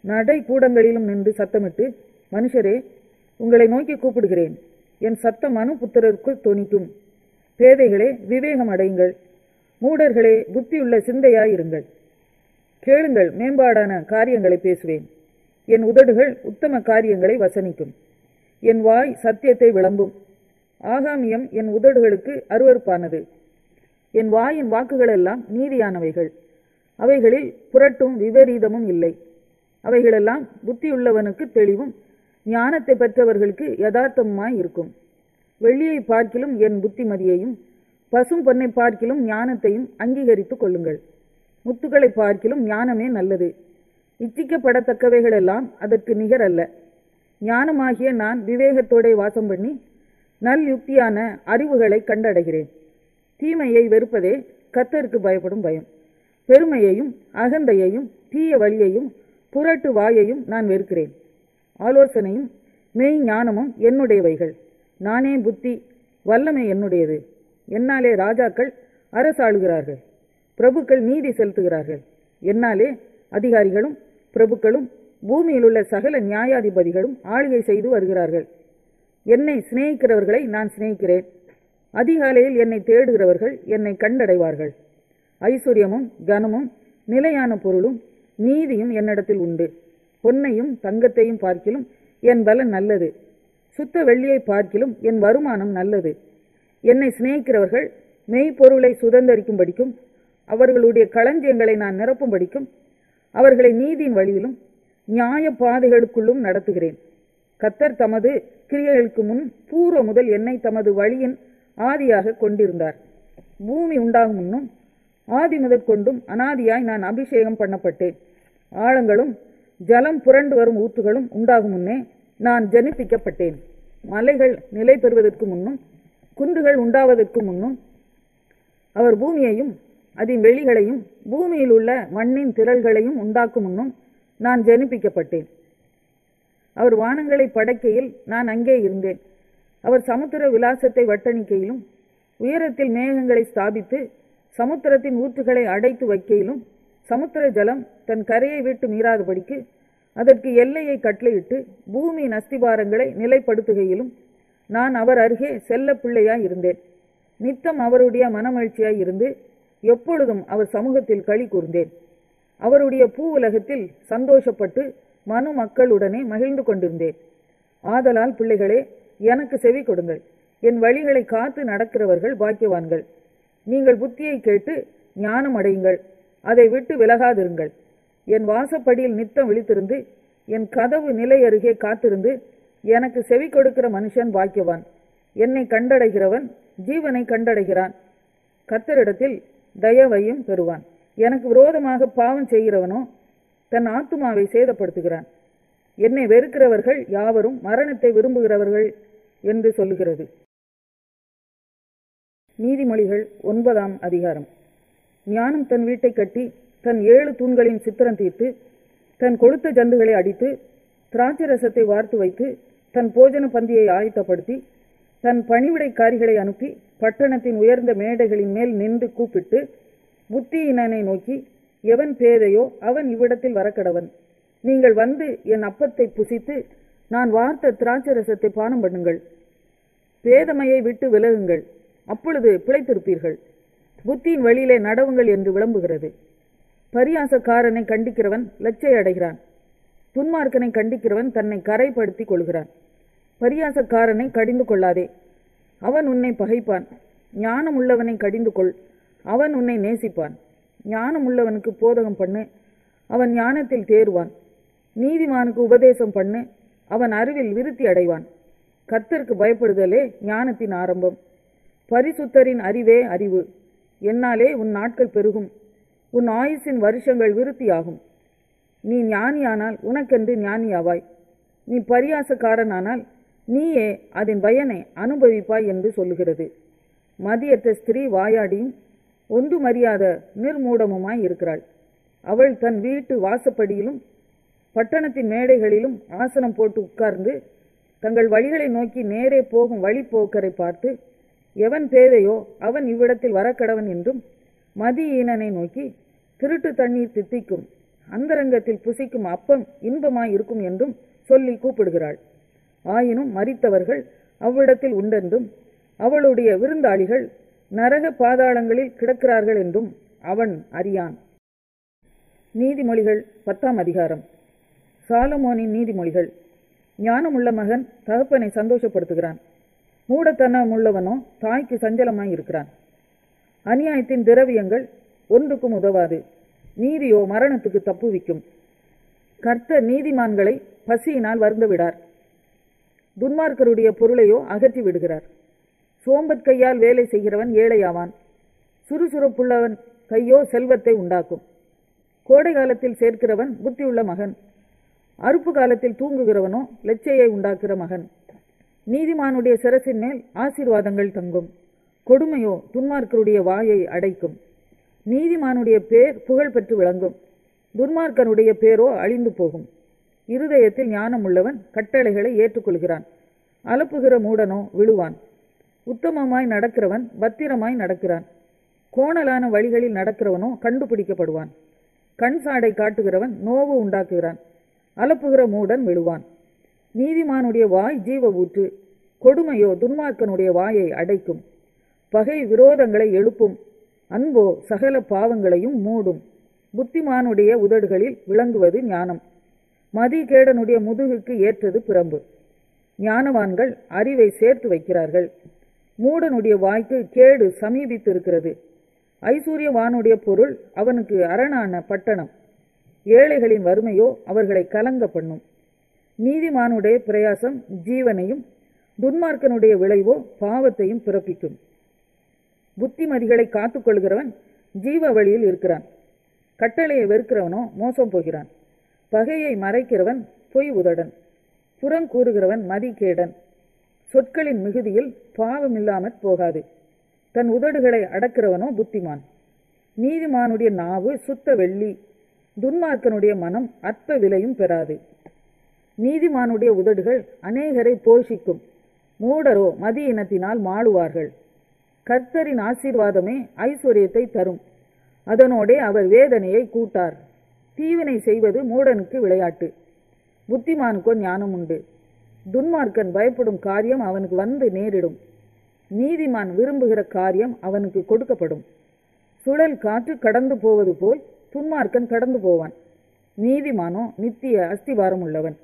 நடை கூடங்களிலும் நின்று சத்தமிட்டு, மனுஷரே, உங்களை நோக்கி கூப்பிடுகிறேன், என் சத்தம் மனு புத்திரருக்கு தொனிக்கும். பேதைகளே, விவேகம் அடையுங்கள், மூடர்களே, புத்தியுள்ள சிந்தையாயிருங்கள். கேளுங்கள், மேம்பாடான காரியங்களை பேசுவேன். என் உதடுகள் உத்தம காரியங்களை வசனிக்கும். என் வாய் சத்தியத்தை விளம்பும். ஆகாமியம் என் உதடுகளுக்கு அருவருப்பானது. என் வாயின் வாக்குகளெல்லாம் நீதியானவைகள், அவைகளில் புரட்டும் விபரீதமும் இல்லை. அவைகளெல்லாம் புத்தியுள்ளவனுக்கு தெளிவும் ஞானத்தை பெற்றவர்களுக்கு யதார்த்தமாய் இருக்கும். வெள்ளியை பார்க்கிலும் என் புத்திமதியையும் பசும் பொன்னை பார்க்கிலும் ஞானத்தையும் அங்கீகரித்துக் கொள்ளுங்கள். முத்துக்களை பார்க்கிலும் ஞானமே நல்லது. இச்சிக்கப்படத்தக்கவைகளெல்லாம் அதற்கு நிகர் அல்ல. ஞானமாகிய நான் விவேகத்தோടെ வாசம் பண்ணி நல் யுக்தியான அறிவுகளை கண்டடைகிறேன். தீமையை வெறுப்பதே கர்த்தருக்கு பயப்படும் பயம். பெருமையையும் அகந்தையையும் தீய வழியையும் புரட்டு வாயையும் நான் வெறுக்கிறேன். ஆலோசனையும் மெய் ஞானமும் என்னுடையவைகள். நானே புத்தி, வல்லமை என்னுடையது. என்னாலே ராஜாக்கள் அரசாளுகிறார்கள், பிரபுக்கள் நீதி செலுத்துகிறார்கள். என்னாலே அதிகாரிகளும் பிரபுக்களும் பூமியில் உள்ள சகல நியாயாதிபதிகளும் ஆளுகை செய்து வருகிறார்கள். என்னை சிநேகிக்கிறவர்களை நான் சிநேகிக்கிறேன். அதிகாலையில் என்னை தேடுகிறவர்கள் என்னை கண்டடைவார்கள். ஐஸ்வர்யமும் கனமும் நிலையான பொருளும் நீதியும் என்னிடத்தில் உண்டு. பொன்னையும் தங்கத்தையும் பார்க்கிலும் என் பலன் நல்லது. சுத்த வெள்ளியை பார்க்கிலும் என் வருமானம் நல்லது. என்னை சிநேகிக்கிறவர்கள் மெய்ப்பொருளை சுதந்தரிக்கும்படிக்கும் அவர்களுடைய களஞ்சியங்களை நான் நிரப்பும்படிக்கும் அவர்களை நீதியின் வழியிலும் நியாய பாதைகளுக்குள்ளும் நடத்துகிறேன். கர்த்தர் தமது கிரியைகளுக்கு முன் பூர்வ முதல் என்னை தமது வழியின் ஆதியாக கொண்டிருந்தார். பூமி உண்டாகும் முன்னும் ஆதி முதற்கொண்டும் அனாதியாய் நான் அபிஷேகம் பண்ணப்பட்டேன். ஆழங்களும் ஜலம் புரண்டு வரும் ஊற்றுகளும் உண்டாகும் முன்னே நான் ஜனிப்பிக்கப்பட்டேன். மலைகள் நிலை பெறுவதற்கு முன்னும் குன்றுகள் உண்டாவதற்கு முன்னும் அவர் பூமியையும் அதன் வெளிகளையும் பூமியில் உள்ள மண்ணின் திரள்களையும் உண்டாக்கும் முன்னும் நான் ஜனிப்பிக்கப்பட்டேன். அவர் வானங்களை படைக்கையில் நான் அங்கே இருந்தேன். அவர் சமுத்திர விலாசத்தை வட்டணிக்கையிலும் உயரத்தில் மேகங்களை ஸ்தாபித்து சமுத்திரத்தின் ஊற்றுகளை அடைத்து வைக்கையிலும் சமுத்திர ஜலம் தன் கரையை விட்டு மீறாதபடிக்கு அதற்கு எல்லையை கட்டளையிட்டு பூமியின் அஸ்திபாரங்களை நிலைப்படுத்துகையிலும் நான் அவர் அருகே செல்ல பிள்ளையாய் இருந்தேன். நித்தம் அவருடைய மனமகிழ்ச்சியாய் இருந்து எப்பொழுதும் அவர் சமூகத்தில் களி கூர்ந்தேன். அவருடைய பூ உலகத்தில் சந்தோஷப்பட்டு மனு மக்களுடனே மகிழ்ந்து கொண்டிருந்தேன். ஆதலால் பிள்ளைகளே, எனக்கு செவி கொடுங்கள். என் வழிகளை காத்து நடக்கிறவர்கள் பாக்கியவான்கள். நீங்கள் புத்தியை கேட்டு ஞானம் அடையுங்கள், அதை விட்டு விலகாதிருங்கள். என் வாசப்படியில் நித்தம் விழித்திருந்து என் கதவு நிலை அருகே காத்திருந்து எனக்கு செவி கொடுக்கிற மனுஷன் பாக்கியவான். என்னை கண்டடைகிறவன் ஜீவனை கண்டடைகிறான், கர்த்தரிடத்தில் தயவையும் பெறுவான். எனக்கு விரோதமாக பாவம் செய்கிறவனோ தன் ஆத்துமாவை சேதப்படுத்துகிறான். என்னை வெறுக்கிறவர்கள் யாவரும் மரணத்தை விரும்புகிறவர்கள் என்று சொல்லுகிறது. நீதிமொழிகள் 9ஆம் அதிகாரம். ஞானம் தன் வீட்டை கட்டி தன் 7 தூண்களின் சித்திரம் தீர்த்து தன் கொழுத்த ஜந்துகளை அடித்து திராட்சை ரசத்தை வார்த்து வைத்து தன் போஜன பந்தியை ஆயத்தப்படுத்தி தன் பணிவிடைக்காரிகளை அனுப்பி பட்டணத்தின் உயர்ந்த மேடைகளின் மேல் நின்று கூப்பிட்டு புத்தியினனை நோக்கி, எவன் பேதையோ அவன் இவ்விடத்தில் வரக்கடவன். நீங்கள் வந்து என் அப்பத்தை புசித்து நான் வார்த்த திராட்சை ரசத்தை பானம் பண்ணுங்கள். பேதமையை விட்டு விலகுங்கள், அப்பொழுது பிழைத்திருப்பீர்கள். புத்தியின் வழியிலே நடவுங்கள் என்று விளம்புகிறது. பரியாசக்காரனை கண்டிக்கிறவன் லட்சை அடைகிறான். துன்மார்க்கனை கண்டிக்கிறவன் தன்னை கரைப்படுத்தி கொள்கிறான். பரியாசக்காரனை கடிந்து கொள்ளாதே, அவன் உன்னை பகைப்பான். ஞானம் உள்ளவனை கடிந்து கொள், அவன் உன்னை நேசிப்பான். ஞானம் உள்ளவனுக்கு போதகம் பண்ணு, அவன் ஞானத்தில் தேறுவான். நீதிமானுக்கு உபதேசம் பண்ணு, அவன் அறிவில் விருத்தி அடைவான். கர்த்தருக்கு பயப்படுதலே ஞானத்தின் ஆரம்பம். பரிசுத்தரின் அறிவே அறிவு. என்னாலே உன் நாட்கள் பெருகும், உன் ஆயுசின் வருஷங்கள் விருத்தியாகும். நீ ஞானியானால் உனக்கென்று ஞானியாவாய். நீ பரியாசக்காரனானால் நீயே அதன் பயனை அனுபவிப்பாய் என்று சொல்லுகிறது. மதியற்ற ஸ்திரீ வாயாடியும் ஒன்றுமறியாத நிர்மூடமுமாய் இருக்கிறாள். அவள் தன் வீட்டு வாசப்படியிலும் பட்டணத்தின் மேடைகளிலும் ஆசனம் போட்டு உட்கார்ந்து தங்கள் வழிகளை நோக்கி நேரே போகும் வழிப்போக்கரை பார்த்து, எவன் பேதையோ அவன் இவ்விடத்தில் வரக்கடவன் என்றும், மதியீனனை நோக்கி, திருட்டு தண்ணீர் தித்திக்கும், அந்தரங்கத்தில் புசிக்கும் அப்பம் இன்பமாய் இருக்கும் என்றும் சொல்லி கூப்பிடுகிறாள். ஆயினும் மரித்தவர்கள் அவ்விடத்தில் உண்டென்றும் அவளுடைய விருந்தாளிகள் நரக பாதாளங்களில் கிடக்கிறார்கள் என்றும் அவன் அறியான். நீதிமொழிகள் 10ஆம் அதிகாரம். சாலமோனின் நீதிமொழிகள். ஞானமுள்ள மகன் தகப்பனை சந்தோஷப்படுத்துகிறான். மூடத்தனமுள்ளவனோ தாய்க்கு சஞ்சலமாய் இருக்கிறான். அநியாயத்தின் திரவியங்கள் ஒன்றுக்கும் உதவாது, நீதியோ மரணத்துக்கு தப்புவிக்கும். கர்த்தர் நீதிமான்களை பசியினால் வருந்துவிடார், துன்மார்க்கருடைய பொருளையோ அகற்றி விடுகிறார். சோம்பற் கையால் வேலை செய்கிறவன் ஏழையாவான், சுறுசுறுப்புள்ளவன் கையோ செல்வத்தை உண்டாக்கும். கோடை காலத்தில் சேர்க்கிறவன் புத்தியுள்ள மகன், அறுப்பு காலத்தில் தூங்குகிறவனோ லெச்சையை உண்டாக்குகிற மகன். நீதிமானுடைய சிரசின் மேல் ஆசீர்வாதங்கள் தங்கும், கொடுமையோ துன்மார்க்கருடைய வாயை அடைக்கும். நீதிமானுடைய பேர் புகழ் பெற்று விளங்கும், துன்மார்க்கனுடைய பேரோ அழிந்து போகும். இருதயத்தில் ஞானம் உள்ளவன் கட்டளைகளை ஏற்றுக்கொள்கிறான், அலப்புகிற மூடனோ விழுவான். உத்தமமாய் நடக்கிறவன் பத்திரமாய் நடக்கிறான், கோணலான வழிகளில் நடக்கிறவனோ கண்டுபிடிக்கப்படுவான். கண் சாடை காட்டுகிறவன் நோவு உண்டாக்குகிறான், அலப்புகிற மூடன் விழுவான். நீதிமானுடைய வாய் ஜீவ ஊற்று, கொடுமையோ துன்மார்க்கனுடைய வாயை அடைக்கும். பகை விரோதங்களை எழுப்பும், அன்போ சகல பாவங்களையும் மூடும். புத்திமானுடைய உதடுகளில் விளங்குவது ஞானம், மதிகேடனுடைய முதுகுக்கு ஏற்றது பிரம்பு. ஞானவான்கள் அறிவை சேர்த்து வைக்கிறார்கள், மூடனுடைய வாய்க்கு கேடு சமீபித்திருக்கிறது. ஐஸ்வர்யவானுடைய பொருள் அவனுக்கு அரணான பட்டணம், ஏழைகளின் வறுமையோ அவர்களை கலங்க பண்ணும். நீதிமானுடைய பிரயாசம் ஜீவனையும், துன்மார்க்கனுடைய விளைவோ பாவத்தையும் பிறப்பிக்கும். புத்திமதிகளை காத்துக்கொள்கிறவன் ஜீவ வழியில் இருக்கிறான், கட்டளையை வெறுக்கிறவனோ மோசம் போகிறான். பகையை மறைக்கிறவன் பொய் உதடன், புறங்கூறுகிறவன் மதிகேடன். சொற்களின் மிகுதியில் பாவமில்லாமற் போகாது, தன் உதடுகளை அடக்கிறவனோ புத்திமான். நீதிமானுடைய நாவு சுத்த வெள்ளி, துன்மார்க்கனுடைய மனம் அற்ப விலையும் பெறாது. நீதிமானுடைய உதடுகள் அநேகரை போஷிக்கும், மூடரோ மதி இனத்தினால் மாளுவார்கள். கர்த்தரின் ஆசீர்வாதமே ஐஸ்வர்யத்தை தரும், அதனோடே அவர் வேதனையை கூட்டார். தீவினை செய்வது மூடனுக்கு விளையாட்டு, புத்திமானுக்கோ ஞானம் உண்டு. துன்மார்க்கன் பயப்படும் காரியம் அவனுக்கு வந்து நேரிடும், நீதிமான் விரும்புகிற காரியம் அவனுக்கு கொடுக்கப்படும். சுழல் காற்று கடந்து போவது போல் துன்மார்க்கன் கடந்து போவான், நீதிமானோ நித்திய அஸ்திவாரம் உள்ளவன்.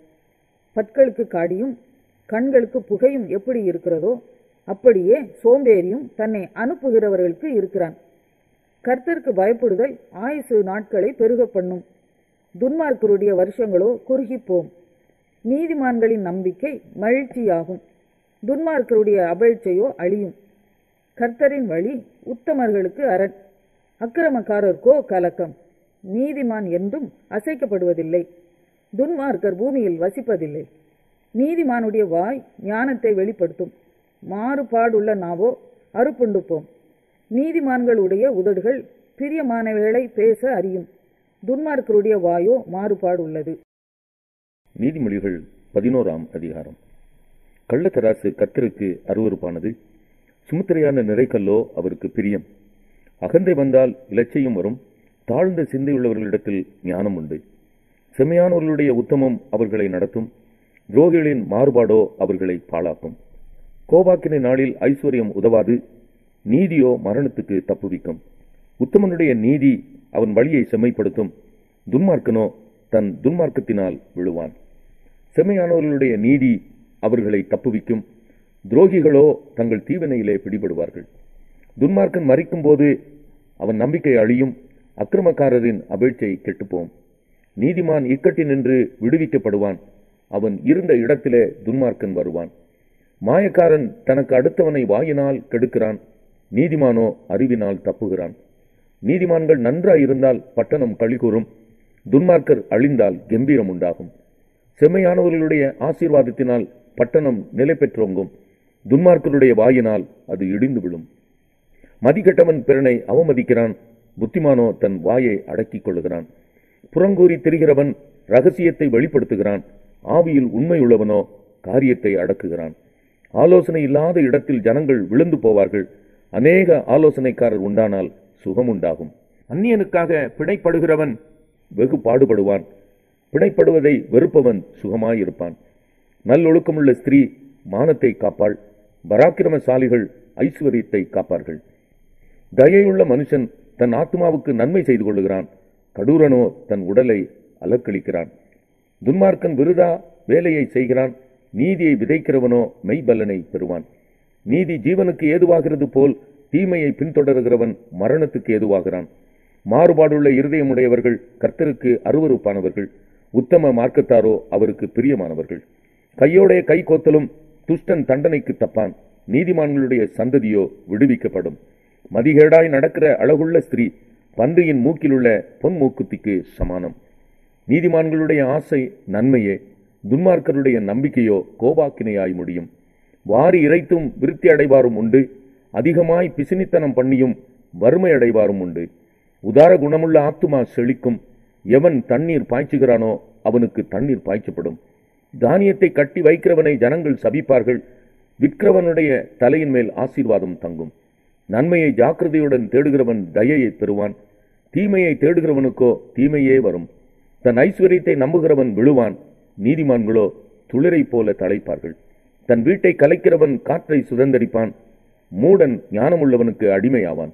பற்களுக்கு காடியும் கண்களுக்கு புகையும் எப்படி இருக்கிறதோ அப்படியே சோம்பேறியும் தன்னை அனுப்புகிறவர்களுக்கு இருக்கிறான். கர்த்தருக்கு பயப்படுதல் ஆயுசு நாட்களை பெருக பண்ணும், துன்மார்க்கருடைய வருஷங்களோ குறுகிப்போம். நீதிமான்களின் நம்பிக்கை மகிழ்ச்சியாகும், துன்மார்க்கருடைய அபேட்சையோ அழியும். கர்த்தரின் வழி உத்தமர்களுக்கு அரண், அக்கிரமக்காரருக்கோ கலக்கம். நீதிமான் என்றும் அசைக்கப்படுவதில்லை, துன்மார்க்கர் பூமியில் வசிப்பதில்லை. நீதிமானுடைய வாய் ஞானத்தை வெளிப்படுத்தும், மாறுபாடுள்ள நாவோ அறுப்புண்டு போம். நீதிமான்களுடைய உதடுகள் பிரியமானவைகளை பேச அறியும், துன்மார்க்கருடைய வாயோ மாறுபாடு உள்ளது. நீதிமொழிகள் 11ஆம் அதிகாரம். கள்ளத்தராசு கர்த்தருக்கு அருவருப்பானது, சுமுத்திரையான நிறைக்கல்லோ அவருக்கு பிரியம். அகந்தை வந்தால் இலச்சையும் வரும், தாழ்ந்த சிந்தையுள்ளவர்களிடத்தில் ஞானம் உண்டு. செம்மையானவர்களுடைய உத்தமம் அவர்களை நடத்தும், துரோகிகளின் மாறுபாடோ அவர்களை பாழாக்கும். கோபாக்கினை நாளில் ஐஸ்வர்யம் உதவாது, நீதியோ மரணத்துக்கு தப்புவிக்கும். உத்தமனுடைய நீதி அவன் வழியை செம்மைப்படுத்தும், துன்மார்க்கனோ தன் துன்மார்க்கத்தினால் விழுவான். செம்மையானவர்களுடைய நீதி அவர்களை தப்புவிக்கும், துரோகிகளோ தங்கள் தீவினையிலே பிடிபடுவார்கள். துன்மார்க்கன் மரிக்கும் போது அவன் நம்பிக்கை அழியும், அக்கிரமக்காரரின் அபேட்சை கெட்டுப்போம். நீதிமான் இக்கட்டினின்று விடுவிக்கப்படுவான், அவன் இருந்த இடத்திலே துன்மார்க்கன் வருவான். மாயக்காரன் தனக்கு அடுத்தவனை வாயினால் கெடுக்கிறான், நீதிமானோ அறிவினால் தப்புகிறான். நீதிமான்கள் நன்றாயிருந்தால் பட்டணம் களிகூரும், துன்மார்க்கர் அழிந்தால் கம்பீரம் உண்டாகும். செம்மையானவர்களுடைய ஆசீர்வாதத்தினால் பட்டணம் நிலை பெற்றோங்கும், துன்மார்க்கருடைய வாயினால் அது இடிந்து விழும். மதிக்கெட்டவன் பிறனை அவமதிக்கிறான், புத்திமானோ தன் வாயை அடக்கிக் கொள்ளுகிறான். புறங்கூறி திரிகிறவன் ரகசியத்தை வெளிப்படுத்துகிறான், ஆவியில் உண்மையுள்ளவனோ காரியத்தை அடக்குகிறான். ஆலோசனை இல்லாத இடத்தில் ஜனங்கள் விழுந்து போவார்கள், அநேக ஆலோசனைக்காரர் உண்டானால் சுகமுண்டாகும். அந்நியனுக்காக பிணைப்படுகிறவன் வெகு பாடுபடுவான், பிணைப்படுவதை வெறுப்பவன் சுகமாயிருப்பான். நல்லொழுக்கமுள்ள ஸ்திரீ மானத்தை காப்பாள், பராக்கிரமசாலிகள் ஐஸ்வர்யத்தை காப்பார்கள். தயையுள்ள மனுஷன் தன் ஆத்மாவுக்கு நன்மை செய்து கொள்ளுகிறான், கடூரனோ தன் உடலை அலக்களிக்கிறான். துன்மார்க்கன் விருதா வேலையை செய்கிறான், நீதியை விதைக்கிறவனோ மெய்பலனை பெறுவான். நீதி ஜீவனுக்கு ஏதுவாகிறது போல் தீமையை பின்தொடர்கிறவன் மரணத்துக்கு ஏதுவாகிறான். மாறுபாடுள்ள இருதயமுடையவர்கள் கர்த்தருக்கு அருவருப்பானவர்கள், உத்தம மார்க்கத்தாரோ அவருக்கு பிரியமானவர்கள். கையோடைய கை கோத்தலும் துஷ்டன் தண்டனைக்கு தப்பான். நீதிமான்களுடைய சந்ததியோ விடுவிக்கப்படும். மதிகேடாய் நடக்கிற அழகுள்ள ஸ்திரீ பன்றியின் மூக்கிலுள்ள பொன் மூக்குத்திக்கு சமானம். நீதிமான்களுடைய ஆசை நன்மையே, துன்மார்க்கருடைய நம்பிக்கையோ கோபாக்கினையாய் முடியும். வாரி இறைத்தும் விருத்தி அடைவாரும் உண்டு, அதிகமாய் பிசினித்தனம் பண்ணியும் வறுமை அடைவாரும் உண்டு. உதார குணமுள்ள ஆத்துமா செழிக்கும். எவன் தண்ணீர் பாய்ச்சுகிறானோ அவனுக்கு தண்ணீர் பாய்ச்சப்படும். தானியத்தை கட்டி வைக்கிறவனை ஜனங்கள் சபிப்பார்கள். விற்கிறவனுடைய தலையின் மேல் ஆசீர்வாதம் தங்கும். நன்மையை ஜாக்கிரதையுடன் தேடுகிறவன் தயையை பெறுவான். தீமையை தேடுகிறவனுக்கோ தீமையே வரும். தன் ஐஸ்வர்யத்தை நம்புகிறவன் விழுவான். நீதிமான்களோ துளிரை போல தழைப்பார்கள். தன் வீட்டை கலைக்கிறவன் காற்றை சுதந்தரிப்பான். மூடன் ஞானமுள்ளவனுக்கு அடிமையாவான்.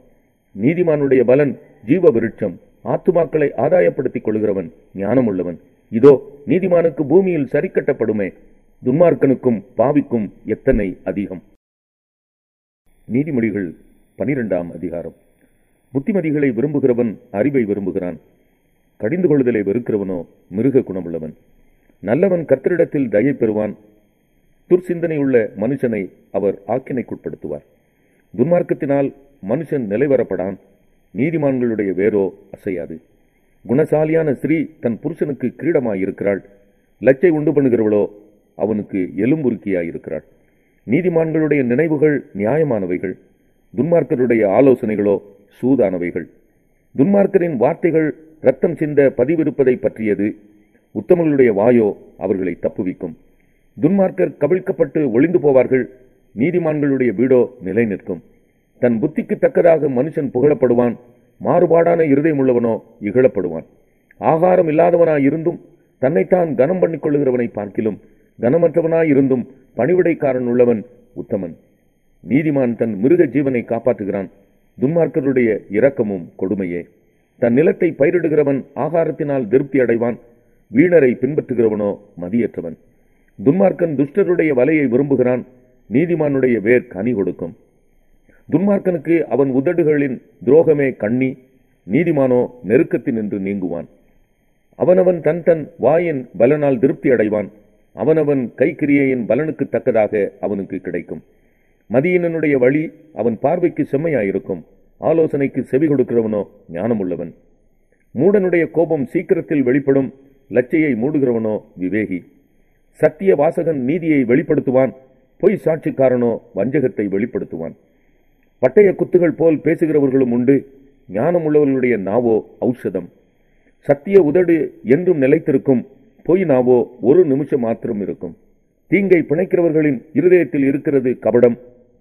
நீதிமானுடைய பலன் ஜீவ விருட்சம். ஆத்துமாக்களை ஆதாயப்படுத்திக் கொள்கிறவன் ஞானமுள்ளவன். இதோ நீதிமானுக்கு பூமியில் சரிக்கட்டப்படுமே, துன்மார்க்கனுக்கும் பாவிக்கும் எத்தனை அதிகம். நீதிமொழிகள் 12ஆம் அதிகாரம். புத்திமதிகளை விரும்புகிறவன் அறிவை விரும்புகிறான். கடிந்து கொள்ளுதலை வெறுக்கிறவனோ மிருக குணமுள்ளவன். நல்லவன் கர்த்தரிடத்தில் தயை பெறுவான். துர்சிந்தனையுள்ள மனுஷனை அவர் ஆக்கினைக்குட்படுத்துவார். துன்மார்க்கத்தினால் மனுஷன் நிலைவரப்படான். நீதிமான்களுடைய வேரோ அசையாது. குணசாலியான ஸ்திரீ தன் புருஷனுக்கு கிரீடமாயிருக்கிறாள். லச்சை உண்டு பண்ணுகிறவளோ அவனுக்கு எலும்புருக்கியாயிருக்கிறாள். நீதிமான்களுடைய நினைவுகள் நியாயமானவைகள், துன்மார்க்கருடைய ஆலோசனைகளோ சூதானவைகள். துன்மார்க்கரின் வார்த்தைகள் இரத்தம் சிந்த பதிவிருப்பதை பற்றியது. உத்தமர்களுடைய வாயோ அவர்களை தப்புவிக்கும். துன்மார்க்கர் கவிழ்க்கப்பட்டு ஒளிந்து போவார்கள். நீதிமான்களுடைய வீடோ நிலை நிற்கும். தன் புத்திக்கு தக்கதாக மனுஷன் புகழப்படுவான். மாறுபாடான இருதயமுள்ளவனோ இகழப்படுவான். ஆகாரம் இல்லாதவனாயிருந்தும் தன்னைத்தான் கனம் பண்ணிக் கொள்ளுகிறவனை பார்க்கிலும் கனமற்றவனாயிருந்தும் பணிவிடைக்காரன் உள்ளவன் உத்தமன். நீதிமான் தன் மிருக ஜீவனை காப்பாற்றுகிறான். துன்மார்க்கருடைய இரக்கமும் கொடுமையே. தன் நிலத்தை பயிரிடுகிறவன் ஆகாரத்தினால் திருப்தி அடைவான். வீணரை பின்பற்றுகிறவனோ மதியற்றவன். துன்மார்க்கன் துஷ்டருடைய வலையை விரும்புகிறான். நீதிமானுடைய வேர் கனி கொடுக்கும். துன்மார்க்கனுக்கு அவன் உதடுகளின் துரோகமே கண்ணி. நீதிமானோ நெருக்கத்தினின்று நீங்குவான். அவனவன் தன் தன் வாயின் பலனால் திருப்தி அடைவான். அவனவன் கைக்கிரியையின் பலனுக்கு தக்கதாக அவனுக்கு கிடைக்கும். மதியினனுடைய வழி அவன் பார்வைக்கு செம்மையாயிருக்கும். ஆலோசனைக்கு செவி கொடுக்கிறவனோ ஞானமுள்ளவன். மூடனுடைய கோபம் சீக்கிரத்தில் வெளிப்படும். லச்சையை மூடுகிறவனோ விவேகி. சத்திய வாசகன் நீதியை வெளிப்படுத்துவான். பொய் சாட்சிக்காரனோ வஞ்சகத்தை வெளிப்படுத்துவான். பட்டய குத்துகள் போல் பேசுகிறவர்களும் உண்டு. ஞானமுள்ளவர்களுடைய நாவோ ஔஷதம். சத்திய உதடு என்றும் நிலைத்திருக்கும். பொய் நாவோ ஒரு நிமிஷம் மாத்திரம் இருக்கும். தீங்கை பிணைக்கிறவர்களின் இருதயத்தில் இருக்கிறது கபடம்.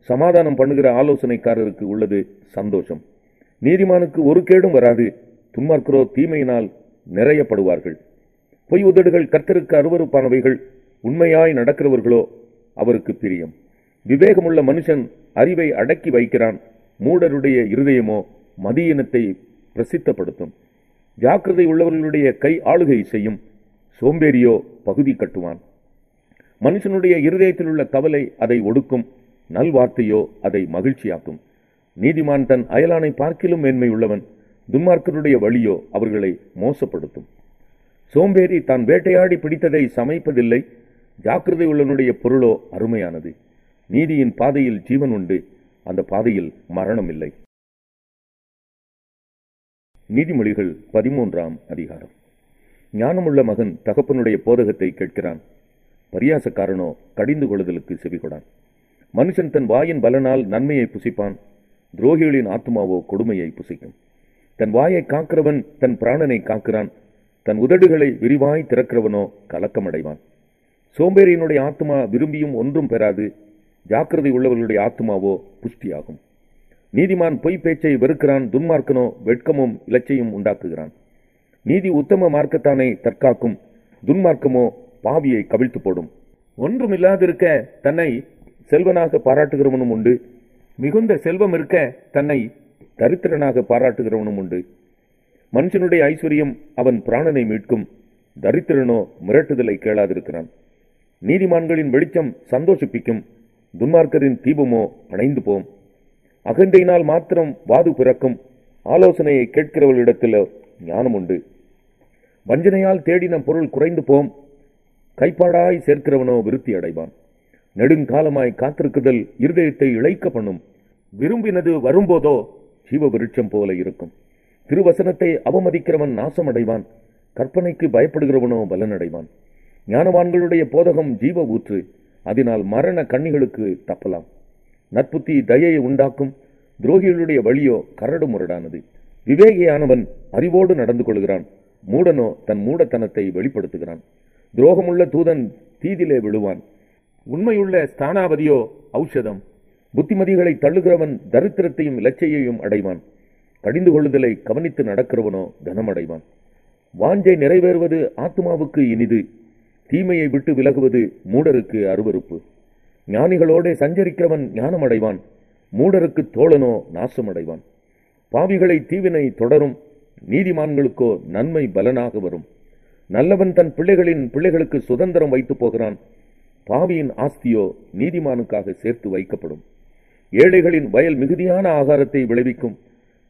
சமாதானம் பண்ணுகிற ஆலோசனைக்காரருக்கு உள்ளது சந்தோஷம். நீதிமானுக்கு ஒரு கேடும் வராது. துன்மார்க்கரோ தீமையினால் நிறையப்படுவார்கள். பொய் உதடுகள் கர்த்தருக்கு அருவருப்பானவைகள். உண்மையாய் நடக்கிறவர்களோ அவருக்கு பிரியம். விவேகமுள்ள மனுஷன் அறிவை அடக்கி வைக்கிறான். மூடருடைய இருதயமோ மதியினத்தை பிரசித்தப்படுத்தும். ஜாக்கிரதை உள்ளவர்களுடைய கை ஆளுகை செய்யும். சோம்பேறியோ பகுதி கட்டுவான். மனுஷனுடைய இருதயத்தில் உள்ள கவலை அதை ஒடுக்கும். நல்வார்த்தையோ அதை மகிழ்ச்சியாக்கும். நீதிமான் தன் அயலானை பார்க்கிலும் மேன்மை உள்ளவன். துன்மார்க்கருடைய வழியோ அவர்களை மோசப்படுத்தும். சோம்பேறி தான் வேட்டையாடி பிடித்ததை சமைப்பதில்லை. ஜாக்கிரதை உள்ளவனுடைய பொருளோ அருமையானது. நீதியின் பாதையில் ஜீவன் உண்டு. அந்த பாதையில் மரணம் இல்லை. நீதிமொழிகள் 13ஆம் அதிகாரம். ஞானமுள்ள மகன் தகப்பனுடைய போதகத்தை கேட்கிறான். பரியாசக்காரனோ கடிந்து கொள்ளுதலுக்கு செவிகொடான். மனுஷன் தன் வாயின் பலனால் நன்மையை புசிப்பான். துரோகிகளின் ஆத்மாவோ கொடுமையை புசிக்கும். தன் வாயை காக்கிறவன் தன் பிராணனை காக்கிறான். தன் உதடுகளை விரிவாய் திறக்கிறவனோ கலக்கமடைவான். சோம்பேறியினுடைய ஆத்மா விரும்பியும் ஒன்றும் பெறாது. ஜாக்கிரதை உள்ளவர்களுடைய ஆத்மாவோ புஷ்டியாகும். நீதிமான் பொய் பேச்சை வெறுக்கிறான். துன்மார்க்கனோ வெட்கமும் இலச்சையும் உண்டாக்குகிறான். நீதி உத்தம மார்க்கத்தானை தற்காக்கும். துன்மார்க்கமோ பாவியை கவிழ்த்து போடும். ஒன்றுமில்லாதிருக்க தன்னை செல்வனாக பாராட்டுகிறவனும் உண்டு. மிகுந்த செல்வம் இருக்க தன்னை தரித்திரனாக பாராட்டுகிறவனும் உண்டு. மனுஷனுடைய ஐஸ்வர்யம் அவன் பிராணனை மீட்கும். தரித்திரனோ மிரட்டுதலை கேளாதிருக்கிறான். நீதிமான்களின் வெளிச்சம் சந்தோஷிப்பிக்கும். துன்மார்க்கரின் தீபமோ அணைந்து போம். அகந்தையினால் மாத்திரம் வாது பிறக்கும். ஆலோசனையை கேட்கிறவர்களிடத்தில் ஞானம் உண்டு. வஞ்சனையால் தேடின பொருள் குறைந்து போம். கைப்பாடாய் சேர்க்கிறவனோ விருத்தி அடைவான். நெடுங்காலமாய் காத்திருக்குதல் இருதயத்தை இளைக்க பண்ணும். விரும்பினது வரும்போதோ ஜீவ விருட்சம் போல இருக்கும். திருவசனத்தை அவமதிக்கிறவன் நாசமடைவான். கற்பனைக்கு பயப்படுகிறவனோ பலனடைவான். ஞானவான்களுடைய போதகம் ஜீவ ஊற்று, அதனால் மரண கண்ணிகளுக்கு தப்பலாம். நற்புத்தி தயையை உண்டாக்கும், துரோகிகளுடைய வழியோ கரடு முரடானது. விவேகியானவன் அறிவோடு நடந்து கொள்கிறான், மூடனோ தன் மூடத்தனத்தை வெளிப்படுத்துகிறான். துரோகமுள்ள தூதன் தீதிலே விழுவான், உண்மையுள்ள ஸ்தானாபதியோ ஔஷதம். புத்திமதிகளை தள்ளுகிறவன் தரித்திரத்தையும் இலச்சையையும் அடைவான். கடிந்து கொள்ளுதலை கவனித்து நடக்கிறவனோ கனமடைவான். வாஞ்சை நிறைவேறுவது ஆத்மாவுக்கு இனிது, தீமையை விட்டு விலகுவது மூடருக்கு அருவருப்பு. ஞானிகளோடே சஞ்சரிக்கிறவன் ஞானமடைவான், மூடருக்கு தோழனோ நாசமடைவான். பாவிகளை தீவினை தொடரும், நீதிமான்களுக்கோ நன்மை பலனாக வரும். நல்லவன் தன் பிள்ளைகளின் பிள்ளைகளுக்கு சுதந்திரம் வைத்து போகிறான், பாவியின் ஆஸ்தியோ நீதிமானுக்காக சேர்த்து வைக்கப்படும். ஏழைகளின் வயல் மிகுதியான ஆகாரத்தை விளைவிக்கும்,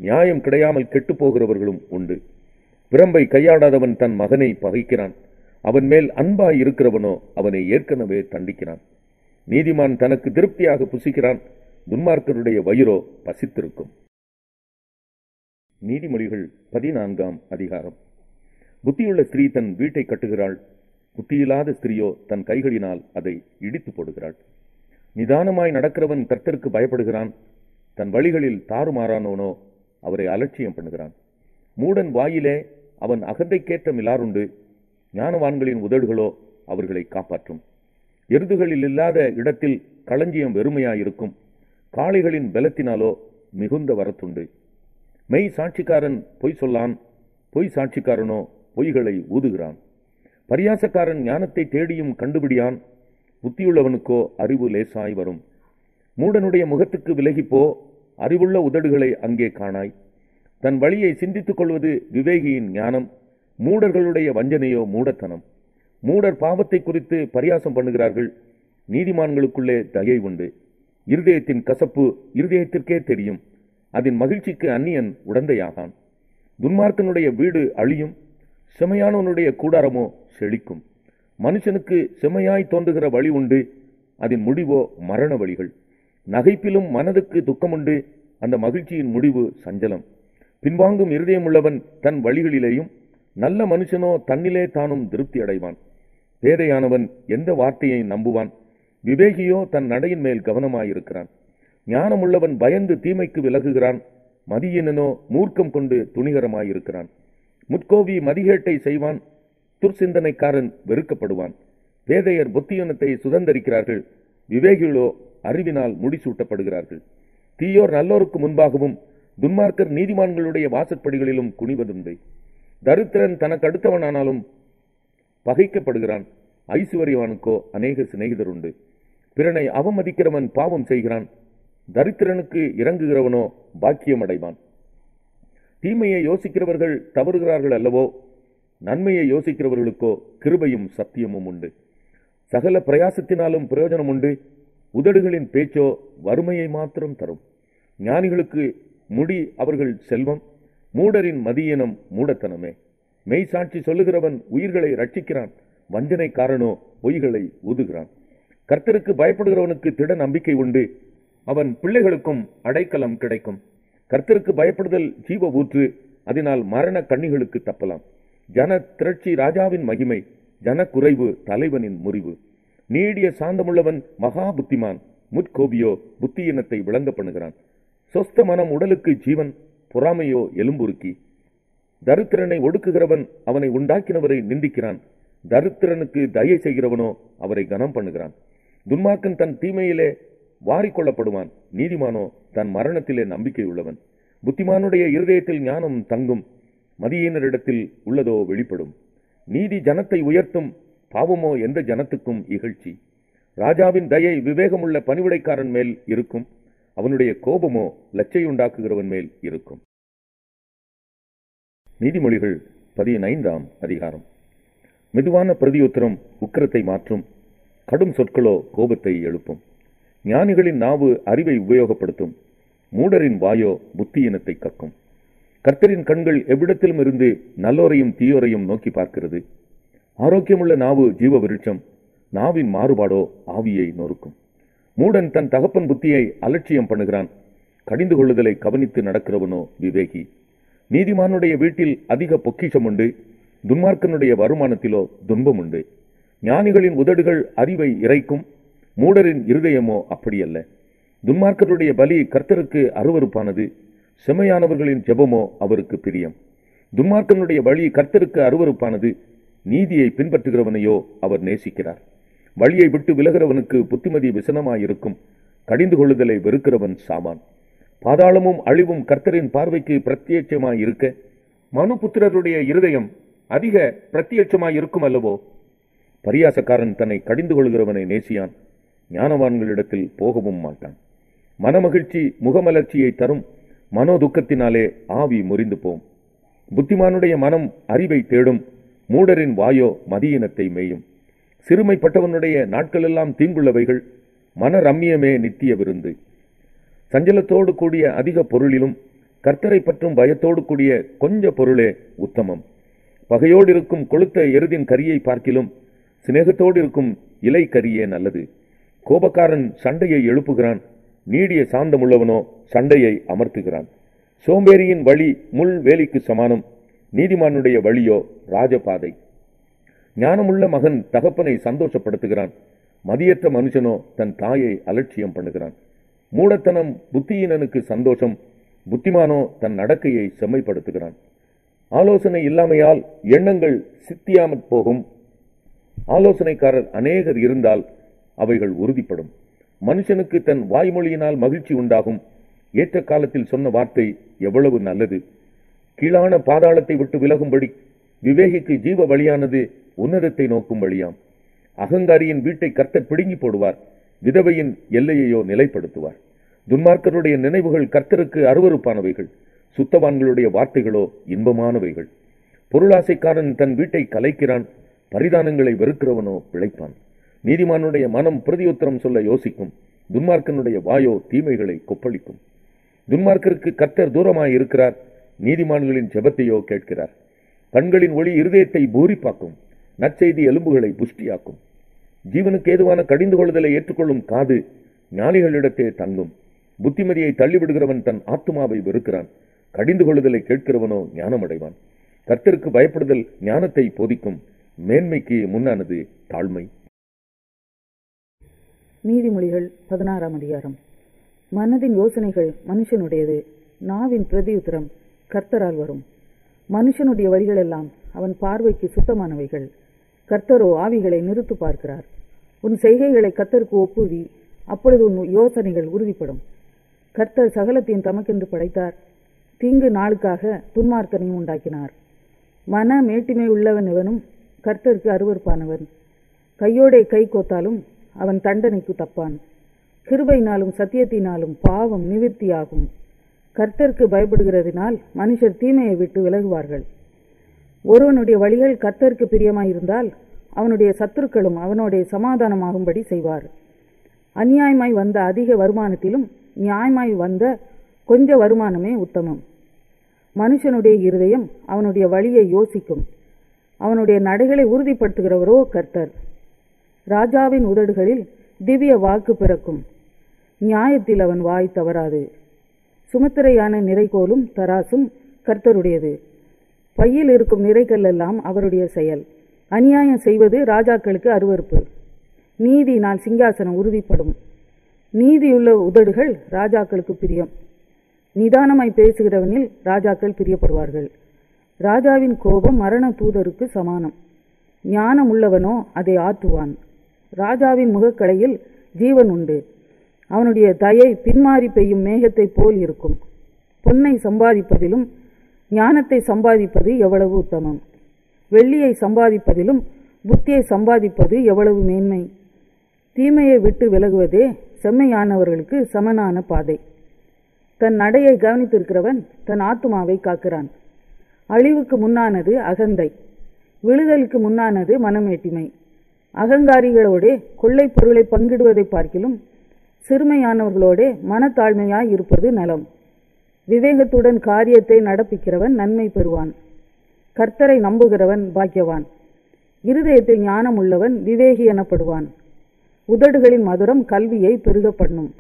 நியாயம் கிடையாமல் கெட்டு போகிறவர்களும் உண்டு. பிரம்பை கையாடாதவன் தன் மகனை பகைக்கிறான், அவன் மேல் அன்பாய் இருக்கிறவனோ அவனை ஏற்கனவே தண்டிக்கிறான். நீதிமான் தனக்கு திருப்தியாக புசிக்கிறான், துன்மார்க்கருடைய வயிறோ பசித்திருக்கும். நீதிமொழிகள் 14ஆம் அதிகாரம். புத்தியுள்ள ஸ்திரீ தன் வீட்டை கட்டுகிறாள், புத்தியில்லாத ஸ்திரீயோ தன் கைகளினால் அதை இடித்து போடுகிறாள். நிதானமாய் நடக்கிறவன் கர்த்தருக்கு பயப்படுகிறான், தன் வழிகளில் தாறுமாறானவனோ அவரை அலட்சியம் பண்ணுகிறான். மூடன் வாயிலே அவன் அகந்தைக்கேற்ற மிலாருண்டு, ஞானவான்களின் உதடுகளோ அவர்களை காப்பாற்றும். எருதுகளில் இல்லாத இடத்தில் களஞ்சியம் வெறுமையாயிருக்கும், காளைகளின் பலத்தினாலோ மிகுந்த வரத்துண்டு. மெய் சாட்சிக்காரன் பொய் சொல்லான், பொய் சாட்சிக்காரனோ பொய்களை ஊதுகிறான். பரியாசக்காரன் ஞானத்தை தேடியும் கண்டுபிடியான், புத்தியுள்ளவனுக்கோ அறிவு லேசாய் வரும். மூடனுடைய முகத்துக்கு விலகிப்போ, அறிவுள்ள உதடுகளை அங்கே காணாய். தன் வழியை சிந்தித்துக் கொள்வது விவேகியின் ஞானம், மூடர்களுடைய வஞ்சனையோ மூடத்தனம். மூடர் பாவத்தை குறித்து பரியாசம் பண்ணுகிறார்கள், நீதிமான்களுக்குள்ளே தயை உண்டு. இருதயத்தின் கசப்பு இருதயத்திற்கே தெரியும், அதன் மகிழ்ச்சிக்கு அந்நியன் உடந்தையாகான். துன்மார்க்கனுடைய வீடு அழியும், செமையானவனுடைய கூடாரமோ செழிக்கும். மனுஷனுக்கு செமையாய் தோன்றுகிற வழி உண்டு, அதன் முடிவோ மரண வழிகள். நகைப்பிலும் மனதுக்கு துக்கமுண்டு, அந்த மகிழ்ச்சியின் முடிவு சஞ்சலம். பின்வாங்கும் இருதயமுள்ளவன் தன் வழிகளிலேயும், நல்ல மனுஷனோ தன்னிலே தானும் திருப்தி அடைவான். பேதையானவன் எந்த வார்த்தையை நம்புவான், விவேகியோ தன் நடையின் மேல் கவனமாயிருக்கிறான். ஞானமுள்ளவன் பயந்து தீமைக்கு விலகுகிறான், மதியினனோ மூர்க்கம் கொண்டு துணிகரமாயிருக்கிறான். முற்கோவி மதிகேட்டை செய்வான், துர்சிந்தனைக்காரன் வெறுக்கப்படுவான். பேதையர் புத்தியனத்தை சுதந்தரிக்கிறார்கள், விவேகிகளோ அறிவினால் முடிசூட்டப்படுகிறார்கள். தீயோர் நல்லோருக்கு முன்பாகவும், துன்மார்க்கர் நீதிமான்களுடைய வாசற்படிகளிலும் குனிவதுண்டு. தரித்திரன் தனக்கு அடுத்தவனானாலும் பகைக்கப்படுகிறான், ஐசுவரியவானுக்கோ அநேக சிநேகிதர் உண்டு. பிறனை அவமதிக்கிறவன் பாவம் செய்கிறான், தரித்திரனுக்கு இறங்குகிறவனோ பாக்கியம் அடைவான். தீமையை யோசிக்கிறவர்கள் தவறுகிறார்கள் அல்லவோ, நன்மையை யோசிக்கிறவர்களுக்கோ கிருபையும் சத்தியமும் உண்டு. சகல பிரயாசத்தினாலும் பிரயோஜனம் உண்டு, உதடுகளின் பேச்சோ வறுமையை மாத்திரம் தரும். ஞானிகளுக்கு முடி அவர்கள் செல்வம், மூடரின் மதியீனம் மூடத்தனமே. மெய் சாட்சி சொல்லுகிறவன் உயிர்களை ரட்சிக்கிறான், வஞ்சனைக்காரனோ பொய்களை ஊதுகிறான். கர்த்தருக்கு பயப்படுகிறவனுக்கு திட நம்பிக்கை உண்டு, அவன் பிள்ளைகளுக்கும் அடைக்கலம் கிடைக்கும். கர்த்தருக்கு பயப்படுதல் ஜீவ ஊற்று, அதனால் மரண கண்ணிகளுக்கு தப்பலாம். ஜன திரட்சி ராஜாவின் மகிமை, ஜனக்குறைவு தலைவனின் முறிவு. நீடிய சாந்தமுள்ளவன் மகா புத்திமான், முற்கோபியோ புத்தியினத்தை விளங்க பண்ணுகிறான். சொஸ்த மனம் உடலுக்கு ஜீவன், பொறாமையோ எலும்புருக்கி. தரித்திரனை ஒடுக்குகிறவன் அவனை உண்டாக்கினவரை நிந்திக்கிறான், தரித்திரனுக்கு தயை செய்கிறவனோ அவரை கனம் பண்ணுகிறான். துன்மார்க்கன் தன் தீமையிலே வாரிக்கொள்ளப்படுவான், நீதிமானோ தன் மரணத்திலே நம்பிக்கை உள்ளவன். புத்திமானுடைய இருதயத்தில் ஞானம் தங்கும், மதியினரிடத்தில் உள்ளதோ வெளிப்படும். நீதி ஜனத்தை உயர்த்தும், பாவமோ எந்த ஜனத்துக்கும் இகழ்ச்சி. ராஜாவின் தயை விவேகமுள்ள பணிவிடைக்காரன் மேல் இருக்கும், அவனுடைய கோபமோ லச்சையுண்டாக்குகிறவன் மேல் இருக்கும். நீதிமொழிகள் 15ஆம் அதிகாரம். மெதுவான பிரதியுத்தரம் உக்கிரத்தை மாற்றும், கடும் சொற்களோ கோபத்தை எழுப்பும். ஞானிகளின் நாவு அறிவை உபயோகப்படுத்தும், மூடரின் வாயோ புத்தியினத்தை கக்கும். கர்த்தரின் கண்கள் எவ்விடத்திலும் இருந்து நல்லோரையும் தீயோரையும் நோக்கி பார்க்கிறது. ஆரோக்கியமுள்ள நாவு ஜீவ விருட்சம், நாவின் மாறுபாடோ ஆவியை நொறுக்கும். மூடன் தன் தகப்பன் புத்தியை அலட்சியம் பண்ணுகிறான், கடிந்து கொள்ளுதலை கவனித்து நடக்கிறவனோ விவேகி. நீதிமானுடைய வீட்டில் அதிக பொக்கிஷம் உண்டு, துன்மார்க்கனுடைய வருமானத்திலோ துன்பம் உண்டு. ஞானிகளின் உதடுகள் அறிவை இறைக்கும், மூடரின் இருதயமோ அப்படியல்ல. துன்மார்க்கருடைய பலி கர்த்தருக்கு அருவருப்பானது, செம்மையானவர்களின் ஜெபமோ அவருக்கு பிரியம். துன்மார்க்கனுடைய வழி கர்த்தருக்கு அருவருப்பானது, நீதியை பின்பற்றுகிறவனையோ அவர் நேசிக்கிறார். வழியை விட்டு விலகிறவனுக்கு புத்திமதி விசனமாயிருக்கும், கடிந்து கொள்ளுதலை வெறுக்கிறவன் சாமான். பாதாளமும் அழிவும் கர்த்தரின் பார்வைக்கு பிரத்யட்சமாயிருக்க, மனுபுத்திரருடைய இருதயம் அதிக பிரத்யட்சமாயிருக்கும் அல்லவோ. பரியாசக்காரன் தன்னை கடிந்து கொள்கிறவனை நேசியான், ஞானவான்களிடத்தில் போகவும் மாட்டான். மனமகிழ்ச்சி முகமலர்ச்சியை தரும், மனோதுக்கத்தினாலே ஆவி முறிந்து போம். புத்திமானுடைய மனம் அறிவை தேடும், மூடரின் வாயோ மதியினத்தை மேயும். சிறுமைப்பட்டவனுடைய நாட்களெல்லாம் தீங்குள்ளவைகள், மன ரம்மியமே நித்திய விருந்து. சஞ்சலத்தோடு கூடிய அதிக பொருளிலும் கர்த்தரை பற்றும் பயத்தோடு கூடிய கொஞ்ச பொருளே உத்தமம். பகையோடு இருக்கும் கொளுத்த எருதின் கரியை பார்க்கிலும் சிநேகத்தோடு இருக்கும் இலை கரியே நல்லது. கோபக்காரன் சண்டையை எழுப்புகிறான், நீடிய சாந்தமுள்ளவனோ சண்டையை அமர்த்துகிறான். சோம்பேறியின் வழி முள் வேலிக்கு சமானம், நீதிமானுடைய வழியோ ராஜபாதை. ஞானமுள்ள மகன் தகப்பனை சந்தோஷப்படுத்துகிறான், மதியற்ற மனுஷனோ தன் தாயை அலட்சியம் பண்ணுகிறான். மூடத்தனம் புத்தியினனுக்கு சந்தோஷம், புத்திமானோ தன் நடக்கையை செம்மைப்படுத்துகிறான். ஆலோசனை இல்லாமையால் எண்ணங்கள் சித்தியாமற் போகும், ஆலோசனைக்காரர் அநேகர் இருந்தால் அவைகள் உறுதிப்படும். மனுஷனுக்கு தன் வாய்மொழியினால் மகிழ்ச்சி உண்டாகும், ஏற்ற காலத்தில் சொன்ன வார்த்தை எவ்வளவு நல்லது. கீழான பாதாளத்தை விட்டு விலகும்படி விவேகிக்கு ஜீவ வழியானது உன்னதத்தை நோக்கும் வழியாம். அகங்காரியின் வீட்டை கர்த்தர் பிடுங்கி போடுவார், விதவையின் எல்லையையோ நிலைப்படுத்துவார். துன்மார்க்கருடைய நினைவுகள் கர்த்தருக்கு அருவருப்பானவைகள், சுத்தவான்களுடைய வார்த்தைகளோ இன்பமானவைகள். பொருளாசைக்காரன் தன் வீட்டை கலைக்கிறான், பரிதானங்களை வெறுக்கிறவனோ பிழைப்பான். நீதிமானுடைய மனம் பிரதியுத்தரம் சொல்ல யோசிக்கும், துன்மார்க்கனுடைய வாயோ தீமைகளை கொப்பளிக்கும். துன்மார்க்கருக்கு கர்த்தர் தூரமாயிருக்கிறார், நீதிமான்களின் ஜெபத்தையோ கேட்கிறார். கண்களின் ஒளி இருதயத்தை பூரிப்பாக்கும், நற்செய்தி எலும்புகளை புஷ்டியாக்கும். ஜீவனுக்கு ஏதுவான கடிந்து கொள்ளுதலை ஏற்றுக்கொள்ளும் காது ஞானிகளிடத்தே தங்கும். புத்திமதியை தள்ளிவிடுகிறவன் தன் ஆத்துமாவை வெறுக்கிறான், கடிந்து கொள்ளுதலை கேட்கிறவனோ ஞானமடைவான். கர்த்தருக்கு பயப்படுதல் ஞானத்தை போதிக்கும், மேன்மைக்கு முன்னானது தாழ்மை. நீதிமொழிகள் 16ஆம் அதிகாரம். மனதின் யோசனைகள் மனுஷனுடையது, நாவின் பிரதியுத்தரம் கர்த்தரால் வரும். மனுஷனுடைய வழிகளெல்லாம் அவன் பார்வைக்கு சுத்தமானவைகள், கர்த்தரோ ஆவிகளை நிறுத்து பார்க்கிறார். உன் செய்கைகளை கர்த்தருக்கு ஒப்புவி, அப்பொழுது உன் யோசனைகள் உறுதிப்படும். கர்த்தர் சகலத்தையும் தமக்கென்று படைத்தார், தீங்கு நாளுக்காக துன்மார்க்கனையும் உண்டாக்கினார். மன மேட்டிமை உள்ளவன் எவனும் கர்த்தருக்கு அருவருப்பானவன். கையோடே கை கோத்தாலும் அவன் தண்டனைக்கு தப்பான். கிருபையினாலும் சத்தியத்தினாலும் பாவம் நிவிர்த்தியாகும். கர்த்தருக்கு பயப்படுகிறதினால் மனுஷர் தீமையை விட்டு விலகுவார்கள். ஒருவனுடைய வழிகள் கர்த்தருக்கு பிரியமாயிருந்தால் அவனுடைய சத்துருக்களும் அவனுடைய சமாதானமாகும்படி செய்வார். அநியாயமாய் வந்த அதிக வருமானத்திலும் நியாயமாய் வந்த கொஞ்ச வருமானமே உத்தமம். மனுஷனுடைய இருதயம் அவனுடைய வழியை யோசிக்கும், அவனுடைய நடைகளை உறுதிப்படுத்துகிறவரோ கர்த்தர். ராஜாவின் உதடுகளில் திவ்ய வாக்கு பிறக்கும், நியாயத்தில் அவன் வாய் தவறாது. சுமத்திரையான நிறைகோலும் தராசும் கர்த்தருடையது, பையில் இருக்கும் நிறைக்கல்லெல்லாம் அவருடைய செயல். அநியாயம் செய்வது ராஜாக்களுக்கு அருவருப்பு, நீதியினால் சிங்காசனம் உறுதிப்படும். நீதியுள்ள உதடுகள் ராஜாக்களுக்கு பிரியம், நிதானமாய் பேசுகிறவனில் ராஜாக்கள் பிரியப்படுவார்கள். ராஜாவின் கோபம் மரண தூதருக்கு சமானம், ஞானம் உள்ளவனோ அதை ஆற்றுவான். ராஜாவின் முகக்கடையில் ஜீவன் உண்டு, அவனுடைய தயை பின்மாறி பெய்யும் மேகத்தை போல் இருக்கும். பொன்னை சம்பாதிப்பதிலும் ஞானத்தை சம்பாதிப்பது எவ்வளவு உத்தமம். வெள்ளியை சம்பாதிப்பதிலும் புத்தியை சம்பாதிப்பது எவ்வளவு மேன்மை. தீமையை விட்டு விலகுவதே செம்மையானவர்களுக்கு சமனான பாதை. தன் நடையை கவனித்திருக்கிறவன் தன் ஆத்துமாவை காக்கிறான். அழிவுக்கு முன்னானது அகந்தை, விழுதலுக்கு முன்னானது மனமேட்டிமை. அகங்காரிகளோடே கொள்ளை பொருளை பங்கிடுவதை பார்க்கிலும் சிறுமையானவர்களோடே மனத்தாழ்மையாய் இருப்பது நலம். விவேகத்துடன் காரியத்தை நடப்பிக்கிறவன் நன்மை பெறுவான். கர்த்தரை நம்புகிறவன் பாக்கியவான். இருதயத்தில் ஞானம் உள்ளவன் விவேகி எனப்படுவான். உதடுகளின் மதுரம் கல்வியை பெருக பண்ணும்.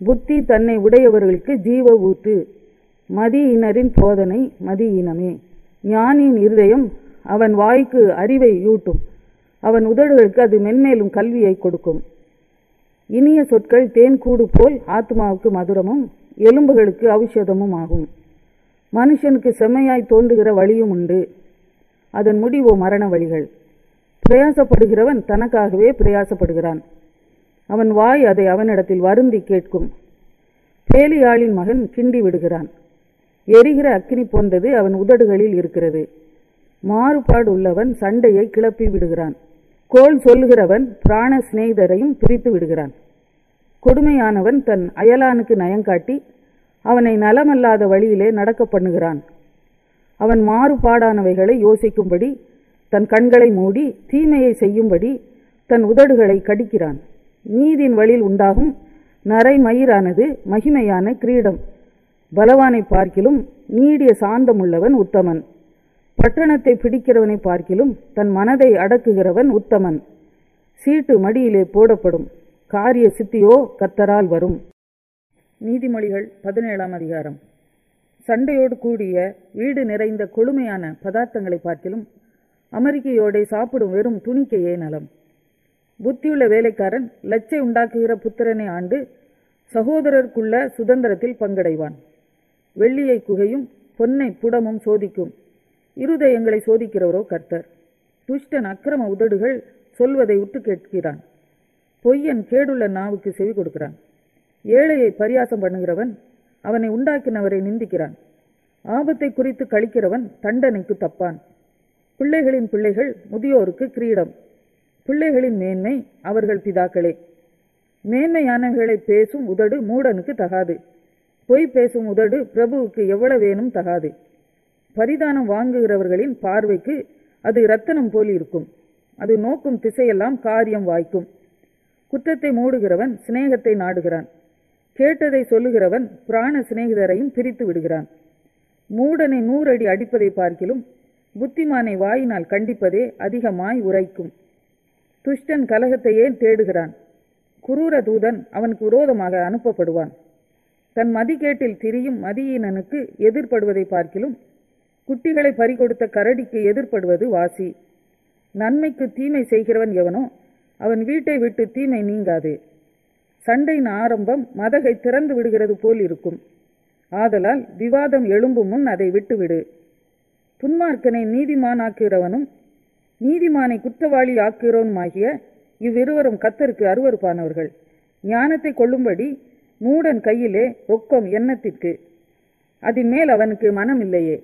புத்தி தன்னை உடையவர்களுக்கு ஜீவ ஊற்று. மதியினரின் போதனை மதியினமே. ஞானியின் இருதயம் அவன் வாய்க்கு அறிவை யூட்டும். அவன் உதடுகளுக்கு அது மென்மேலும் கல்வியை கொடுக்கும். இனிய சொற்கள் தேன்கூடு போல் ஆத்மாவுக்கு மதுரமும் எலும்புகளுக்கு ஔஷதமும் ஆகும். மனுஷனுக்கு செம்மையாய் தோன்றுகிற வழியும் உண்டு, அதன் முடிவோ மரண வழிகள். பிரயாசப்படுகிறவன் தனக்காகவே பிரயாசப்படுகிறான், அவன் வாய் அதை அவனிடத்தில் வருந்தி கேட்கும். பேலியாளின் மகன் கிண்டி விடுகிறான், எரிகிற அக்கினி போன்றது அவன் உதடுகளில் இருக்கிறது. மாறுபாடு உள்ளவன் சண்டையை கிளப்பி விடுகிறான், கோள் சொல்லுகிறவன் பிராண சிநேகிதரையும் பிரித்து விடுகிறான். கொடுமையானவன் தன் அயலானுக்கு நயங்காட்டி அவனை நலமல்லாத வழியிலே நடக்க பண்ணுகிறான். அவன் மாறுபாடானவைகளை யோசிக்கும்படி தன் கண்களை மூடி தீமையை செய்யும்படி தன் உதடுகளை கடிக்கிறான். நீதியின் வழியில் உண்டாகும் நரைமயிரானது மகிமையான கிரீடம். பலவானை பார்க்கிலும் நீடிய சாந்தமுள்ளவன் உத்தமன். பட்டணத்தை பிடிக்கிறவனை பார்க்கிலும் தன் மனதை அடக்குகிறவன் உத்தமன். சீட்டு மடியிலே போடப்படும், காரிய சித்தியோ கர்த்தரால் வரும். நீதிமொழிகள் 17ஆம் அதிகாரம். சண்டையோடு கூடிய வீடு நிறைந்த கொழுமையான பதார்த்தங்களை பார்க்கிலும் அமெரிக்கையோடை சாப்பிடும் வெறும் துணிக்கையே நலம். புத்தியுள்ள வேலைக்காரன் லச்சை உண்டாக்குகிற புத்திரனை ஆண்டு சகோதரருக்குள்ள சுதந்திரத்தில் பங்கடைவான். வெள்ளியை குகையும் பொன்னை புடமும் சோதிக்கும், இருதயங்களை சோதிக்கிறவரோ கர்த்தர். துஷ்டன் அக்கிரம உதடுகள் சொல்வதை உற்று கேட்கிறான், பொய்யன் கேடுள்ள நாவுக்கு செவி கொடுக்கிறான். ஏழையை பரியாசம் பண்ணுகிறவன் அவனை உண்டாக்கினவரை நிந்திக்கிறான். ஆபத்தை குறித்து கழிக்கிறவன் தண்டனைக்கு தப்பான். பிள்ளைகளின் பிள்ளைகள் முதியோருக்கு கிரீடம். பிள்ளைகளின் மேன்மை அவர்கள் பிதாக்களே. மேன்மையானவர்களை பேசும் உதடு மூடனுக்கு தகாது, பொய் பேசும் உதடு பிரபுவுக்கு எவ்வளவேனும் தகாது. பரிதானம் வாங்குகிறவர்களின் பார்வைக்கு அது இரத்தனம் போல் இருக்கும், அது நோக்கும் திசையெல்லாம் காரியம் வாய்க்கும். குற்றத்தை மூடுகிறவன் சிநேகத்தை நாடுகிறான், கேட்டதை சொல்லுகிறவன் பிராண சிநேகிதரையும் பிரித்து விடுகிறான். மூடனை 100 அடி அடிப்பதை பார்க்கிலும் புத்திமானை வாயினால் கண்டிப்பதே அதிகமாய் உரைக்கும். துஷ்டன் கலகத்தையே தேடுகிறான், குரூர தூதன் அவனுக்கு விரோதமாக அனுப்பப்படுவான். தன் மதிகேட்டில் திரியும் மதியீனனுக்கு எதிர்ப்படுவதை பார்க்கிலும் குட்டிகளை பறிகொடுத்த கரடிக்கு எதிர்ப்படுவது வாசி. நன்மைக்கு தீமை செய்கிறவன் எவனோ அவன் வீட்டை விட்டு தீமை நீங்காது. சண்டையின் ஆரம்பம் மதகை திறந்து விடுகிறது போல் இருக்கும், ஆதலால் விவாதம் எழும்பும் முன் அதை விட்டுவிடு. துன்மார்க்கனை நீதிமானாக்குகிறவனும் நீதிமானை குற்றவாளி ஆக்குகிறவனுமாகிய இவ்விருவரும் கர்த்தருக்கு அருவருப்பானவர்கள். ஞானத்தை கொள்ளும்படி மூடன் கையிலே ரொக்கம் எண்ணத்திற்கு, அதன் மேல் அவனுக்கு மனம் இல்லையே.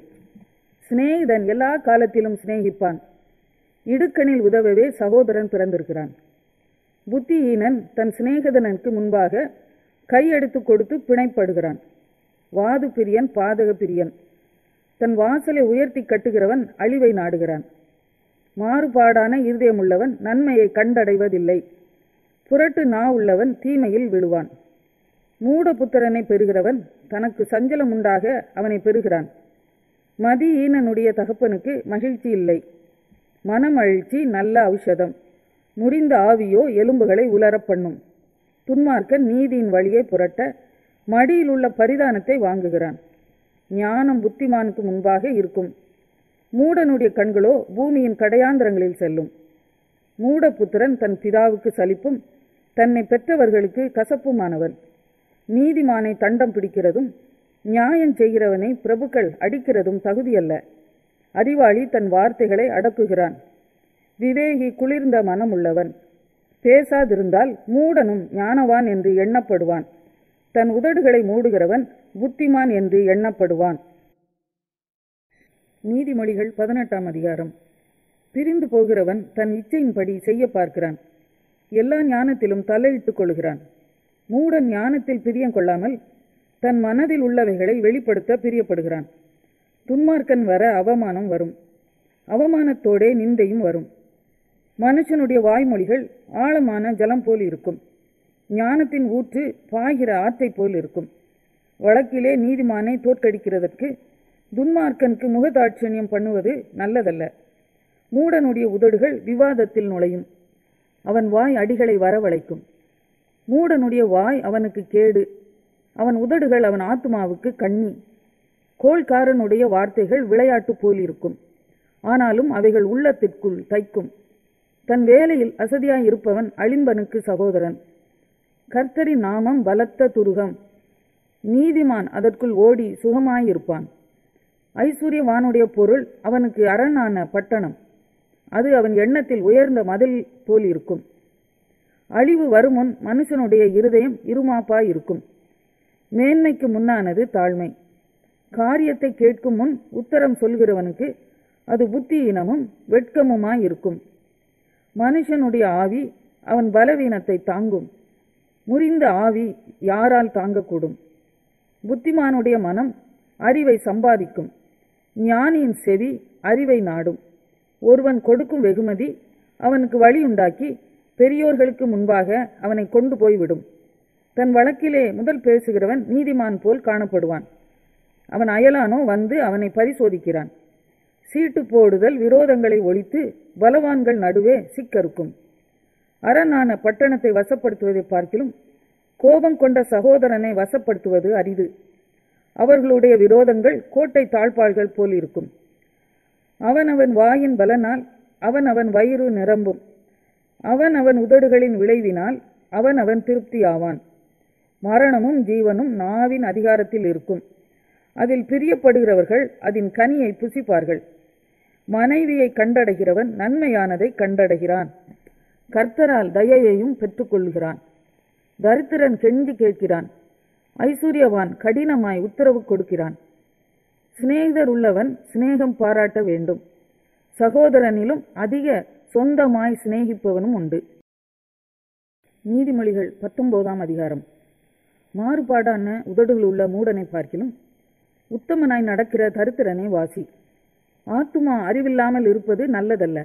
சிநேகிதன் எல்லா காலத்திலும் சிநேகிப்பான், இடுக்கணில் உதவவே சகோதரன் பிறந்திருக்கிறான். புத்தியீனன் தன் சிநேகிதனுக்கு முன்பாக கையெடுத்து கொடுத்து பிணைப்படுகிறான். வாது பிரியன் பாதக பிரியன், தன் வாசலை உயர்த்தி கட்டுகிறவன் அழிவை நாடுகிறான். மாறுபாடான இருதயமுள்ளவன் நன்மையை கண்டடைவதில்லை, புரட்டு நா உள்ளவன் தீமையில் விழுவான். மூடபுத்திரனை பெறுகிறவன் தனக்கு சஞ்சலம் உண்டாக அவனை பெறுகிறான். மதியீனனுடைய தகப்பனுக்கு மகிழ்ச்சி இல்லை, மனமகிழ்ச்சி நல்ல ஔஷதம். முறிந்த ஆவியோ எலும்புகளை உலரப் பண்ணும். துன்மார்க்கன் நீதியின் வழியை புரட்ட மடியில் உள்ள பரிதானத்தை வாங்குகிறான். ஞானம் புத்திமானுக்கு முன்பாக இருக்கும், மூடனுடைய கண்களோ பூமியின் கடையாந்திரங்களில் செல்லும். மூடபுத்திரன் தன் பிதாவுக்கு சலிப்பும் தன்னை பெற்றவர்களுக்கு கசப்புமானவன். நீதிமானை தண்டம் பிடிக்கிறதும் நியாயம் செய்கிறவனை பிரபுக்கள் அடிக்கிறதும் தகுதியல்ல. அறிவாளி தன் வார்த்தைகளை அடக்குகிறான், விவேகி குளிர்ந்த மனம் உள்ளவன். பேசாதிருந்தால் மூடனும் ஞானவான் என்று எண்ணப்படுவான், தன் உதடுகளை மூடுகிறவன் புத்திமான் என்று எண்ணப்படுவான். நீதிமொழிகள் 18ஆம் அதிகாரம். பிரிந்து போகிறவன் தன் இச்சையின்படி செய்ய பார்க்கிறான், எல்லா ஞானத்திலும் தலையிட்டுக் கொள்கிறான். மூடன் ஞானத்தில் பிரியம் கொள்ளாமல் தன் மனதில் உள்ளவைகளை வெளிப்படுத்த பிரியப்படுகிறான். துன்மார்க்கன் வர அவமானம் வரும், அவமானத்தோடே நிந்தையும் வரும். மனுஷனுடைய வாய்மொழிகள் ஆழமான ஜலம் போல் இருக்கும், ஞானத்தின் ஊற்று பாய்கிற ஆற்றை போல் இருக்கும். வழக்கிலே நீதிமானை தோற்கடிக்கிறதற்கு துன்மார்க்கனுக்கு முகதாட்சணியம் பண்ணுவது நல்லதல்ல. மூடனுடைய உதடுகள் விவாதத்தில் நுழையும், அவன் வாய் அடிகளை வரவழைக்கும். மூடனுடைய வாய் அவனுக்கு கேடு, அவன் உதடுகள் அவன் ஆத்துமாவுக்கு கண்ணி. கோள்காரனுடைய வார்த்தைகள் விளையாட்டு போல் இருக்கும், ஆனாலும் அவைகள் உள்ளத்திற்குள் தைக்கும். தன் வேலையில் அசதியாயிருப்பவன் அழிம்பனுக்கு சகோதரன். கர்த்தரின் நாமம் பலத்த துருகம், நீதிமான் அதற்குள் ஓடி சுகமாயிருப்பான். ஐஸ்வர்யவானுடைய பொருள் அவனுக்கு அரணான பட்டணம், அது அவன் எண்ணத்தில் உயர்ந்த மதில் போல் இருக்கும். அழிவு வருமுன் மனுஷனுடைய இருதயம் இருமாப்பாயிருக்கும். மேன்மைக்கு முன்னானது தாழ்மை. காரியத்தை கேட்கும் முன் உத்தரம் சொல்கிறவனுக்கு அது புத்தியீனமும் வெட்கமுமாயிருக்கும். மனுஷனுடைய ஆவி அவன் பலவீனத்தை தாங்கும், முறிந்த ஆவி யாரால் தாங்கக்கூடும்? புத்திமானுடைய மனம் அறிவை சம்பாதிக்கும், ஞானியின் செவி அறிவை நாடும். ஒருவன் கொடுக்கும் வெகுமதி அவனுக்கு வழியுண்டாக்கி பெரியோர்களுக்கு முன்பாக அவனை கொண்டு போய்விடும். தன் வழக்கிலே முதல் பேசுகிறவன் நீதிமான் போல் காணப்படுவான், அவன் அயலானோ வந்து அவனை பரிசோதிக்கிறான். சீட்டு போடுதல் விரோதங்களை ஒழித்து பலவான்கள் நடுவே சிக்கறுக்கும். அரணான பட்டணத்தை வசப்படுத்துவதை பார்க்கிலும் கோபம் கொண்ட சகோதரனை வசப்படுத்துவது அரிது. அவர்களுடைய விரோதங்கள் கோட்டை தாழ்பாள்கள் போல் இருக்கும். அவன் வாயின் பலனால் அவன் வயிறு நிரம்பும், அவன் உதடுகளின் விளைவினால் அவன் திருப்தியாவான். மரணமும் ஜீவனும் நாவின் அதிகாரத்தில் இருக்கும், அதில் பிரியப்படுகிறவர்கள் அதன் கனியை புசிப்பார்கள். மனைவியை கண்டடைகிறவன் நன்மையானதை கண்டடைகிறான், கர்த்தரால் தயையையும் பெற்றுக்கொள்கிறான். தரித்திரன் கெஞ்சி கேட்கிறான், ஐஸ்வர்யவான் கடினமாய் உத்தரவு கொடுக்கிறான். சிநேகிதர் உள்ளவன் சிநேகம் பாராட்ட வேண்டும், சகோதரனிலும் அதிக சொந்தமாய் சிநேகிப்பவனும் உண்டு. நீதிமொழிகள் 19ஆம் அதிகாரம். மாறுபாடான உதடுகள் உள்ள மூடனை பார்க்கிலும் உத்தமனாய் நடக்கிற தரித்திரனை வாசி. ஆத்துமா அறிவில்லாமல் இருப்பது நல்லதல்ல,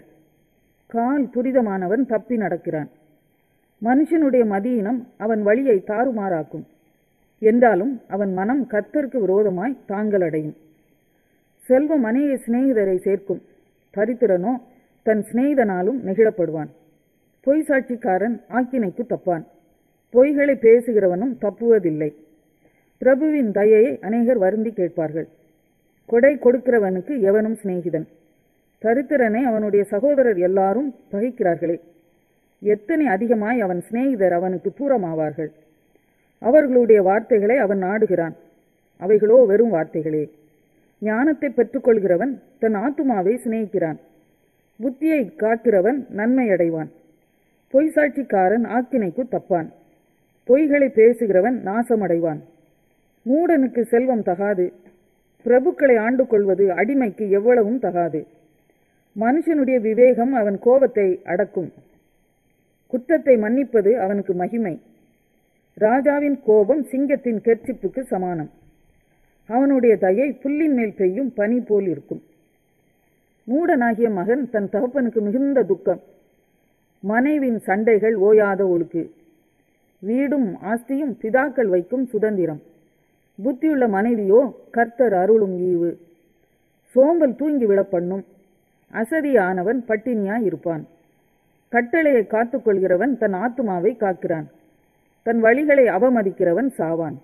கால் துரிதமானவன் தப்பி நடக்கிறான். மனுஷனுடைய மதியினம் அவன் வழியை தாறுமாறாக்கும், என்றாலும் அவன் மனம் கர்த்தருக்கு விரோதமாய் தாங்கலடையும். செல்வம் அநேக சிநேகிதரை சேர்க்கும், தரித்திரனோ தன் சிநேகிதனாலும் நெகிழப்படுவான். பொய் சாட்சிக்காரன் ஆக்கினைக்கு தப்பான், பொய்களை பேசுகிறவனும் தப்புவதில்லை. பிரபுவின் தயையை அநேகர் வருந்தி கேட்பார்கள், கொடை கொடுக்கிறவனுக்கு எவனும் சிநேகிதன். தரித்திரனை அவனுடைய சகோதரர் எல்லாரும் பகைக்கிறார்களே, எத்தனை அதிகமாய் அவன் சிநேகிதர் அவனுக்கு தூரமாவார்கள். அவர்களுடைய வார்த்தைகளை அவன் நாடுகிறான், அவைகளோ வெறும் வார்த்தைகளே. ஞானத்தை பெற்றுக்கொள்கிறவன் தன் ஆத்துமாவை சிநேகிக்கிறான், புத்தியை காக்கிறவன் நன்மை அடைவான். பொய் சாட்சிக்காரன் ஆக்கினைக்கு தப்பான், பொய்களை பேசுகிறவன் நாசமடைவான். மூடனுக்கு செல்வம் தகாது, பிரபுக்களை ஆண்டு கொள்வது அடிமைக்கு எவ்வளவும் தகாது. மனுஷனுடைய விவேகம் அவன் கோபத்தை அடக்கும், குற்றத்தை மன்னிப்பது அவனுக்கு மகிமை. ராஜாவின் கோபம் சிங்கத்தின் கெர்ச்சிப்புக்கு சமானம், அவனுடைய தயை புல்லின் மேல் பெய்யும் பனி போல் இருக்கும். மூடனாகிய மகன் தன் தகப்பனுக்கு மிகுந்த துக்கம், மனைவின் சண்டைகள் ஓயாத ஒழுக்கு. வீடும் ஆஸ்தியும் பிதாக்கள் வைக்கும் சுதந்திரம், புத்தியுள்ள மனைவியோ கர்த்தர் அருளும் ஈவு. சோம்பல் தூங்கிவிட பண்ணும், அசதியானவன் பட்டினியாய் இருப்பான். கட்டளையை காத்துக்கொள்கிறவன் தன் ஆத்துமாவை காக்கிறான், தன் வழிகளை அவமதிக்கிறவன் சாவான்.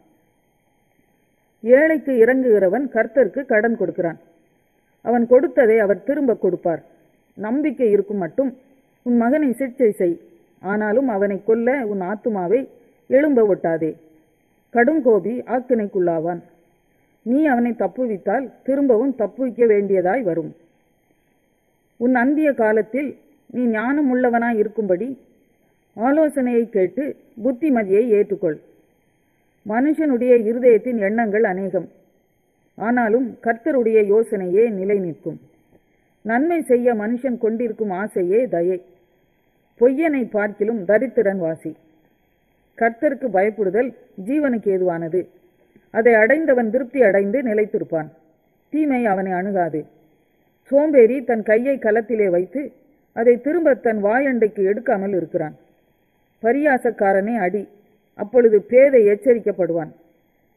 ஏழைக்கு இறங்குகிறவன் கர்த்தருக்கு கடன் கொடுக்கிறான், அவன் கொடுத்ததை அவர் திரும்ப கொடுப்பார். நம்பிக்கை இருக்கும் மட்டும் உன் மகனை சிற்சை செய், ஆனாலும் அவனை கொல்ல உன் ஆத்துமாவை எழும்ப ஒட்டாதே. கடுங்கோபி ஆக்கினைக்குள்ளாவான், நீ அவனை தப்புவித்தால் திரும்பவும் தப்புவிக்க வேண்டியதாய் வரும். உன் அந்திய காலத்தில் நீ ஞானம் உள்ளவனாய் இருக்கும்படி ஆலோசனையை கேட்டு புத்திமதியை ஏற்றுக்கொள். மனுஷனுடைய இருதயத்தின் எண்ணங்கள் அநேகம், ஆனாலும் கர்த்தருடைய யோசனையே நிலை நிற்கும். நன்மை செய்ய மனுஷன் கொண்டிருக்கும் ஆசையே தயை, பொய்யனை பார்க்கிலும் தரித்திரன் வாசி. கர்த்தருக்கு பயப்படுதல் ஜீவனுக்கு ஏதுவானது, அதை அடைந்தவன் திருப்தி அடைந்து நிலைத்திருப்பான். தீமை அவனை அணுகாது. சோம்பேறி தன் கையை கலத்திலே வைத்து அதை திரும்ப தன் வாயண்டைக்கு எடுக்காமல் இருக்கிறான். பரியாசக்காரனை அடி, அப்பொழுது பேதை எச்சரிக்கப்படுவான்.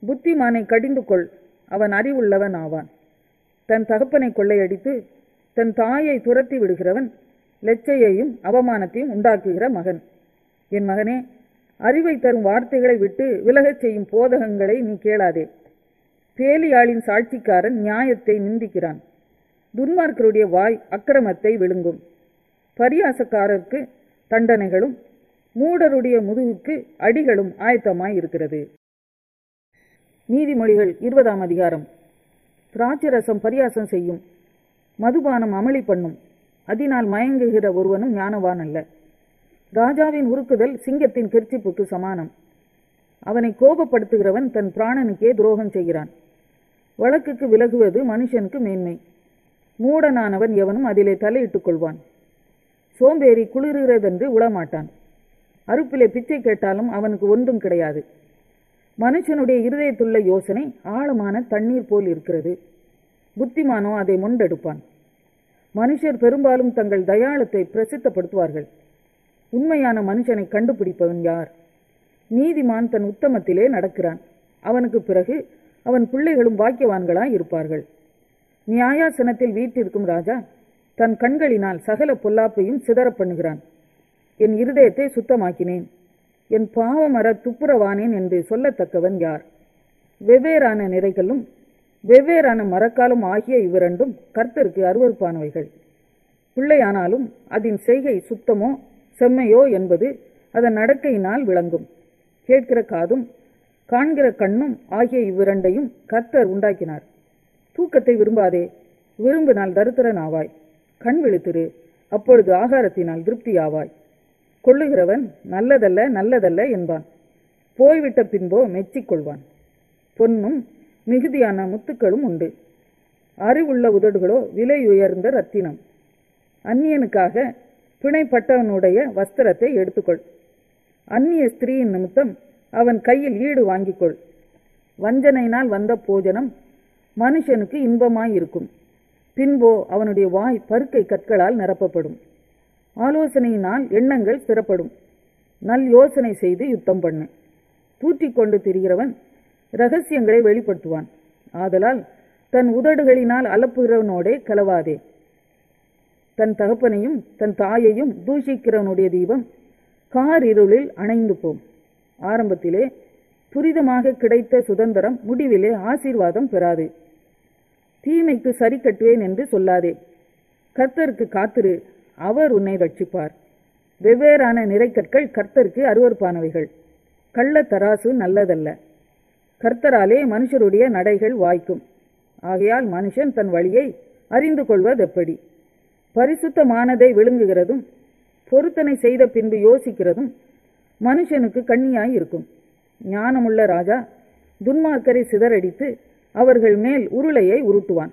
புத்திமானை கடிந்து கொள், அவன் அறிவுள்ளவன் ஆவான். தன் தகப்பனை கொள்ளையடித்து தன் தாயை துரத்தி விடுகிறவன் லெச்சையையும் அவமானத்தையும் உண்டாக்குகிற மகன். என் மகனே, அறிவை தரும் வார்த்தைகளை விட்டு விலகச் செய்யும் போதகங்களை நீ கேளாதே. பேலியாளின் சாட்சிக்காரன் நியாயத்தை நிந்திக்கிறான். துன்மார்க்கருடைய வாய் அக்கிரமத்தை விழுங்கும். பரியாசக்காரருக்கு தண்டனைகளும் மூடருடைய முதுகுக்கு அடிகளும் ஆயத்தமாய் இருக்கிறது. நீதிமொழிகள் 20ஆம் அதிகாரம். திராட்சரசம் பரியாசம் செய்யும், மதுபானம் அமளி பண்ணும், அதனால் மயங்குகிற ஒருவனும் ஞானவான் அல்ல. ராஜாவின் உருக்குதல் சிங்கத்தின் கெர்ச்சிப்புக்கு சமானம். அவனை கோபப்படுத்துகிறவன் தன் பிராணனுக்கே துரோகம் செய்கிறான். வழக்குக்கு விலகுவது மனுஷனுக்கு மேன்மை. மூடனானவன் எவனும் அதிலே தலையிட்டுக் கொள்வான். சோம்பேறி குளிர்கிறதென்று உளமாட்டான். அறுப்பிலே பிச்சை கேட்டாலும் அவனுக்கு ஒன்றும் கிடையாது. மனுஷனுடைய இருதயத்துள்ள யோசனை ஆழமான தண்ணீர் போல் இருக்கிறது. புத்திமானோ அதை மொண்டெடுப்பான். மனுஷர் பெரும்பாலும் தங்கள் தயாளத்தை பிரசித்தப்படுத்துவார்கள். உண்மையான மனுஷனை கண்டுபிடிப்பவன் யார்? நீதிமான் தன் உத்தமத்திலே நடக்கிறான். அவனுக்கு பிறகு அவன் பிள்ளைகளும் பாக்கியவான்களாய் இருப்பார்கள். நியாயாசனத்தில் வீற்றிருக்கும் ராஜா தன் கண்களினால் சகல பொல்லாப்பையும் சிதற பண்ணுகிறான். என் இருதயத்தை சுத்தமாக்கினேன், என் பாவமர துப்புரவானேன் என்று சொல்லத்தக்கவன் யார்? வெவ்வேறான நிறைகளும் வெவ்வேறான மரக்காலும் ஆகிய இவ்விரண்டும் கர்த்தருக்கு அருவருப்பானவைகள். பிள்ளையானாலும் அதன் செய்கை சுத்தமோ செம்மையோ என்பது அதன் நடக்கையினால் விளங்கும். கேட்கிற காதும் காண்கிற கண்ணும் ஆகிய இவ்விரண்டையும் கர்த்தர் உண்டாக்கினார். தூக்கத்தை விரும்பாதே, விரும்பினால் தரித்திரன் ஆவாய். கண் விழித்திரு, அப்பொழுது ஆகாரத்தினால் திருப்தியாவாய். கொள்ளுகிறவன் நல்லதல்ல நல்லதல்ல என்பான், போய்விட்ட பின்போ மெச்சிக்கொள்வான். பொன்னும் மிகுதியான முத்துக்களும் உண்டு, அறிவுள்ள உதடுகளோ விலையுயர்ந்த ரத்தினம். அந்நியனுக்காக பிணைப்பட்டவனுடைய வஸ்திரத்தை எடுத்துக்கொள். அந்நிய ஸ்திரீயின் நிமித்தம் அவன் கையில் ஈடு வாங்கிக்கொள். வஞ்சனையினால் வந்த போஜனம் மனுஷனுக்கு இன்பமாயிருக்கும், பின்போ அவனுடைய வாய் பருக்கை கற்களால் நிரப்பப்படும். ஆலோசனையினால் எண்ணங்கள் ஸ்திரப்படும். நல் யோசனை செய்து யுத்தம் பண்ணு. தூற்றிக்கொண்டு திரிகிறவன் இரகசியங்களை வெளிப்படுத்துவான். ஆதலால் தன் உதடுகளினால் அலப்புகிறவனோடே கலவாதே. தன் தகப்பனையும் தன் தாயையும் தூஷிக்கிறவனுடைய தீபம் காரிருளில் அணைந்து போம். ஆரம்பத்திலே துரிதமாக கிடைத்த சுதந்திரம் முடிவிலே ஆசீர்வாதம் பெறாது. தீமைக்கு சரி கட்டுவேன் என்று சொல்லாதே. கர்த்தருக்கு காத்திரு, அவர் உன்னை ரட்சிப்பார். வெவ்வேறான நிறைக்கற்கள் கர்த்தருக்கு அருவருப்பானவைகள். கள்ள தராசு நல்லதல்ல. கர்த்தராலே மனுஷருடைய நடைகள் வாய்க்கும். ஆகையால் மனுஷன் தன் வழியை அறிந்து கொள்வதெப்படி? பரிசுத்தமானதை விழுங்குகிறதும் பொருத்தனை செய்த பின்பு யோசிக்கிறதும் மனுஷனுக்கு கண்ணியாய் இருக்கும். ஞானமுள்ள ராஜா துன்மார்க்கரை சிதறடித்து அவர்கள் மேல் உருளையை உருட்டுவான்.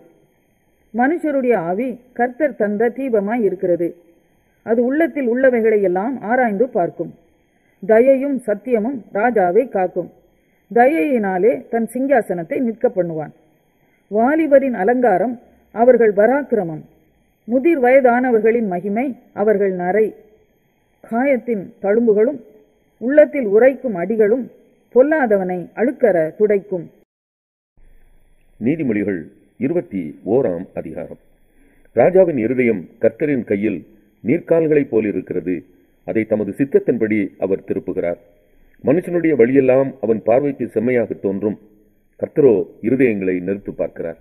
மனுஷருடைய ஆவி கர்த்தர் தந்த தீபமாய் இருக்கிறது. அது உள்ளத்தில் உள்ளவைகளை எல்லாம் ஆராய்ந்து பார்க்கும். தயையும் சத்தியமும் ராஜாவை காக்கும். தயையினாலே தன் சிங்காசனத்தை நிற்க பண்ணுவான். வாலிபரின் அலங்காரம் அவர்கள் பராக்கிரமம். முதிர் வயதானவர்களின் மகிமை அவர்கள் நரை. காயத்தின் தழும்புகளும் உள்ளத்தில் உரைக்கும் அடிகளும் பொல்லாதவனை அழுக்கற துடைக்கும். நீதிமொழிகள் 21ஆம் அதிகாரம். ராஜாவின் இருதயம் கர்த்தரின் கையில் நீர்க்கால்களைப் போலிருக்கிறது. அதை தமது சித்தத்தின்படி அவர் திருப்புகிறார். மனுஷனுடைய வழியெல்லாம் அவன் பார்வைக்கு செம்மையாக தோன்றும். கர்த்தரோ இருதயங்களை நிறுத்து பார்க்கிறார்.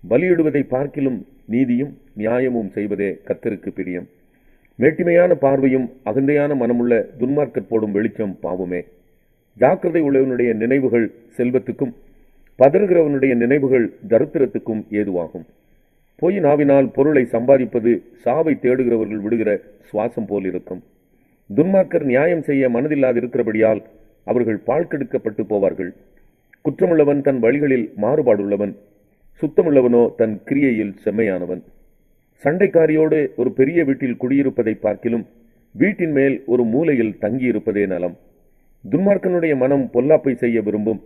பலியிடுவதை பார்க்கிலும் நீதியும் நியாயமும் செய்வதே கர்த்தருக்கு பிரியம். மேட்டிமையான பார்வையும் அகந்தையான மனமுள்ள துன்மார்க்கர் போடும் வெளிச்சம் பாவமே. ஜாக்கிரதை உள்ளவனுடைய நினைவுகள் செல்வத்துக்கும் பதறுகிறவனுடைய நினைவுகள் தரித்திரத்துக்கும் ஏதுவாகும். பொய் நாவினால் பொருளை சம்பாதிப்பது சாவை தேடுகிறவர்கள் விடுகிற சுவாசம் போல் இருக்கும். துன்மார்க்கர் நியாயம் செய்ய மனதில்லாதிருக்கிறபடியால் அவர்கள் பாழ்கெடுக்கப்பட்டு போவார்கள். குற்றமுள்ளவன் தன் வழிகளில் மாறுபாடுள்ளவன், சுத்தமுள்ளவனோ தன் கிரியையில் செம்மையானவன். சண்டைக்காரியோடு ஒரு பெரிய வீட்டில் குடியிருப்பதை பார்க்கிலும் வீட்டின் மேல் ஒரு மூலையில் தங்கியிருப்பதே நலம். துன்மார்க்கனுடைய மனம் பொல்லாப்பை செய்ய விரும்பும்.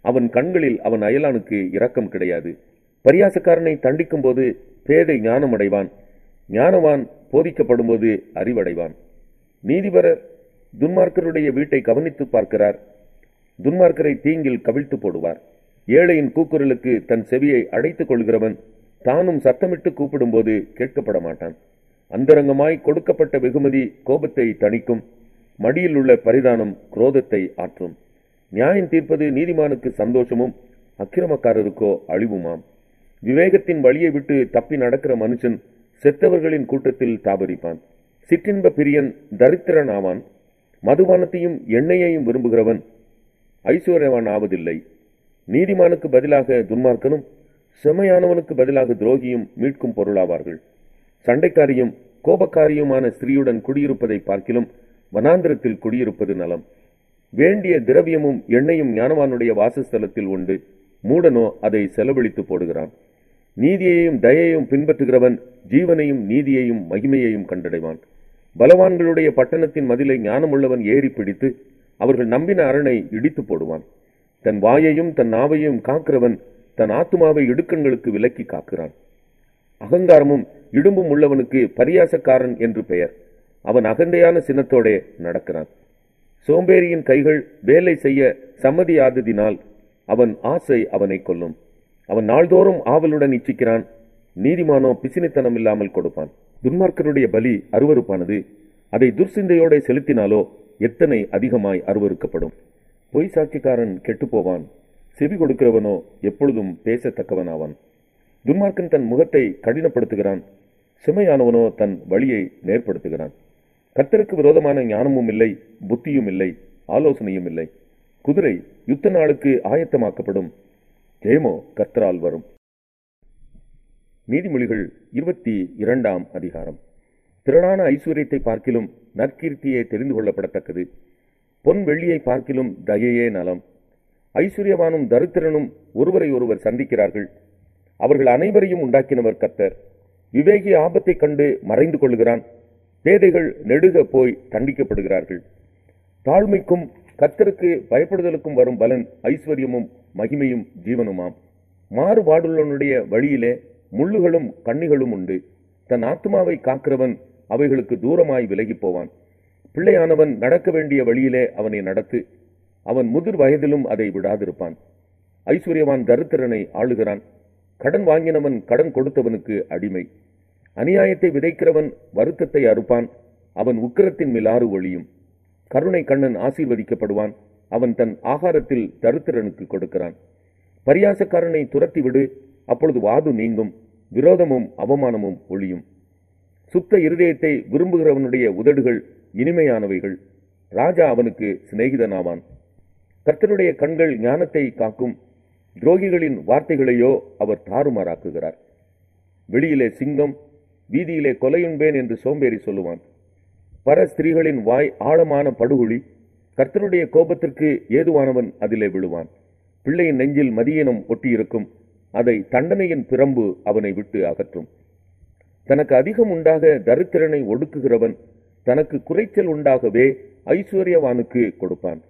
அவன் கண்களில் அவன் அயலானுக்கு இரக்கம் கிடையாது. பரியாசக்காரனை தண்டிக்கும் போது பேதை ஞானமடைவான். ஞானவான் போதிக்கப்படும் போது அறிவடைவான். நீதிபரர் துன்மார்க்கருடைய வீட்டை கவனித்து பார்க்கிறார். துன்மார்க்கரை தீங்கில் கவிழ்த்து போடுவார். ஏழையின் கூக்குரலுக்கு தன் செவியை அடைத்துக் கொள்கிறவன் தானும் சத்தமிட்டு கூப்பிடும்போது கேட்கப்பட மாட்டான். அந்தரங்கமாய் கொடுக்கப்பட்ட வெகுமதி கோபத்தை தணிக்கும், மடியில் உள்ள பரிதானம் குரோதத்தை ஆற்றும். நியாயம் தீர்ப்பது நீதிமானுக்கு சந்தோஷமும் அக்கிரமக்காரருக்கோ அழிவுமாம். விவேகத்தின் வழியை விட்டு தப்பி நடக்கிற மனுஷன் செத்தவர்களின் கூட்டத்தில் தாபரிப்பான். சிற்றின்ப பிரியன் தரித்திரன் ஆவான். மதுபானத்தையும் எண்ணெயையும் விரும்புகிறவன் ஐஸ்வர்யவான் ஆவதில்லை. நீதிமானுக்கு பதிலாக துன்மார்க்கனும் செம்மையானவனுக்கு பதிலாக துரோகியும் மீட்கும் பொருளாவார்கள். சண்டைக்காரியும் கோபக்காரியுமான ஸ்திரீயுடன் குடியிருப்பதை பார்க்கிலும் வனாந்திரத்தில் குடியிருப்பது நலம். வேண்டிய திரவியமும் எண்ணெயும் ஞானவானுடைய வாசஸ்தலத்தில் உண்டு, மூடனோ அதை செலவழித்து போடுகிறான். நீதியையும் தயையும் பின்பற்றுகிறவன் ஜீவனையும் நீதியையும் மகிமையையும் கண்டடைவான். பலவான்களுடைய பட்டணத்தின் மதிலை ஞானமுள்ளவன் ஏறி பிடித்து அவர்கள் நம்பின அரணை இடித்து போடுவான். தன் வாயையும் தன் நாவையும் காக்கிறவன் தன் ஆத்துமாவை இடுக்கண்களுக்கு விலக்கி காக்கிறான். அகங்காரமும் இடும்பும் உள்ளவனுக்கு பரியாசக்காரன் என்று பெயர். அவன் அகந்தையான சினத்தோடே நடக்கிறான். சோம்பேறியின் கைகள் வேலை செய்ய சம்மதியாததினால் அவன் ஆசை அவனை கொல்லும். அவன் நாள்தோறும் ஆவலுடன் இச்சிக்கிறான். நீதிமானோ பிசினித்தனம் இல்லாமல் கொடுப்பான். துன்மார்க்கருடைய பலி அருவருப்பானது, அதை துர்சிந்தையோட செலுத்தினாலோ எத்தனை அதிகமாய் அருவருக்கப்படும். பொய் சாட்சிக்காரன் கெட்டுப்போவான், செவி கொடுக்கிறவனோ எப்பொழுதும் பேசத்தக்கவனாவான். துன்மார்க்கன் தன் முகத்தை கடினப்படுத்துகிறான், செம்மையானவனோ தன் வழியை நேர்படுத்துகிறான். கர்த்தருக்கு விரோதமான ஞானமும் இல்லை, புத்தியும் இல்லை, ஆலோசனையும் இல்லை. குதிரை யுத்த நாளுக்கு ஆயத்தமாக்கப்படும், ஜெயமோ கர்த்தரால் வரும். நீதிமொழிகள் 22ஆம் அதிகாரம். திரளான ஐஸ்வர்யத்தை பார்க்கிலும் நற்கீர்த்தியே தெரிந்து கொள்ளப்படத்தக்கது. பொன் வெள்ளியை பார்க்கிலும் தயையே நலம். ஐஸ்வர்யவானும் தரித்திரனும் ஒருவரை ஒருவர் சந்திக்கிறார்கள். அவர்கள் அனைவரையும் உண்டாக்கினவர் கர்த்தர். விவேகி ஆபத்தை கண்டு மறைந்து கொள்கிறான். பேதைகள் நெடுக போய் தண்டிக்கப்படுகிறார்கள். தாழ்மைக்கும் கர்த்தருக்கு பயப்படுதலுக்கும் வரும் பலன் ஐஸ்வர்யமும் மகிமையும் ஜீவனுமாம். மாறுபாடுள்ளவனுடைய வழியிலே முள்ளுகளும் கண்ணிகளும் உண்டு. தன் ஆத்துமாவை காக்கிறவன் அவைகளுக்கு தூரமாய் விலகி போவான். பிள்ளையானவன் நடக்க வேண்டிய வழியிலே அவனை நடத்து, அவன் முதிர் வயதிலும் அதை விடாதிருப்பான். ஐஸ்வர்யவான் தரித்திரனை ஆளுகிறான். கடன் வாங்கினவன் கடன் கொடுத்தவனுக்கு அடிமை. அநியாயத்தை விதைக்கிறவன் வருத்தத்தை அறுப்பான், அவன் உக்கிரத்தின் மிலாறு ஒளியும். கருணை கண்ணன் ஆசீர்வதிக்கப்படுவான், அவன் தன் ஆகாரத்தில் தரித்திரனுக்கு கொடுக்கிறான். பரியாசக்காரனை துரத்திவிடு, அப்பொழுது வாது நீங்கும், விரோதமும் அவமானமும் ஒளியும். சுத்த இருதயத்தை விரும்புகிறவனுடைய உதடுகள் இனிமையானவைகள், ராஜா அவனுக்கு சிநேகிதனாவான். கர்த்தருடைய கண்கள் ஞானத்தை காக்கும், துரோகிகளின் வார்த்தைகளையோ அவர் தாறுமாறாக்குகிறார். வெளியிலே சிங்கம், வீதியிலே கொலையுண்பேன் என்று சோம்பேறி சொல்லுவான். பர ஸ்திரீகளின் வாய் ஆழமான படுகுழி, கர்த்தருடைய கோபத்திற்கு ஏதுவானவன் அதிலே விழுவான். பிள்ளையின் நெஞ்சில் மதியீனம் ஒட்டியிருக்கும், அதை தண்டனையின் பிரம்பு அவனை விட்டு அகற்றும். தனக்கு அதிகம் உண்டாக தரித்திரனை ஒடுக்குகிறவன் தனக்கு குறைச்சல் உண்டாகவே ஐஸ்வர்யவானுக்கு கொடுப்பான்.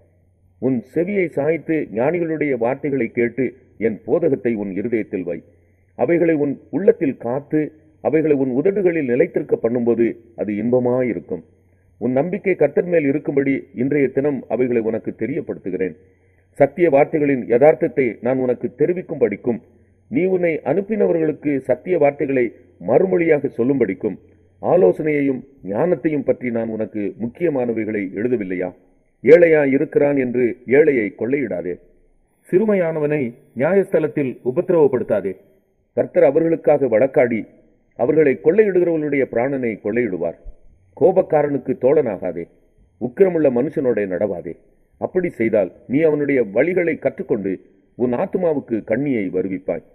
உன் செவியை சாய்த்து ஞானிகளுடைய வார்த்தைகளை கேட்டு என் போதகத்தை உன் இருதயத்தில் வை. அவைகளை உன் உள்ளத்தில் காத்து அவைகளை உன் உதடுகளில் நிலைத்திருக்க பண்ணும்போது அது இன்பமாயிருக்கும். உன் நம்பிக்கை கர்த்தர் மேல் இருக்கும்படி இன்றைய தினம் அவைகளை உனக்கு தெரியப்படுத்துகிறேன். சத்திய வார்த்தைகளின் யதார்த்தத்தை நான் உனக்கு தெரிவிக்கும் படிக்கும், நீ உன்னை அனுப்பினவர்களுக்கு சத்திய வார்த்தைகளை மறுமொழியாக சொல்லும்படிக்கும், ஆலோசனையையும் ஞானத்தையும் பற்றி நான் உனக்கு முக்கியமானவைகளை எழுதவில்லையா? ஏழையா இருக்கிறான் என்று ஏழையை கொள்ளையிடாதே. சிறுமையானவனை நியாயஸ்தலத்தில் உபத்திரவப்படுத்தாதே. கர்த்தர் அவர்களுக்காக வழக்காடி அவர்களை கொள்ளையிடுகிறவர்களுடைய பிராணனை கொள்ளையிடுவார். கோபக்காரனுக்கு தோழனாகாதே, உக்கிரமுள்ள மனுஷனோட நடவாதே. அப்படி செய்தால் நீ அவனுடைய வழிகளை கற்றுக்கொண்டு உன் ஆத்துமாவுக்கு கண்ணியை வருவிப்பாய்.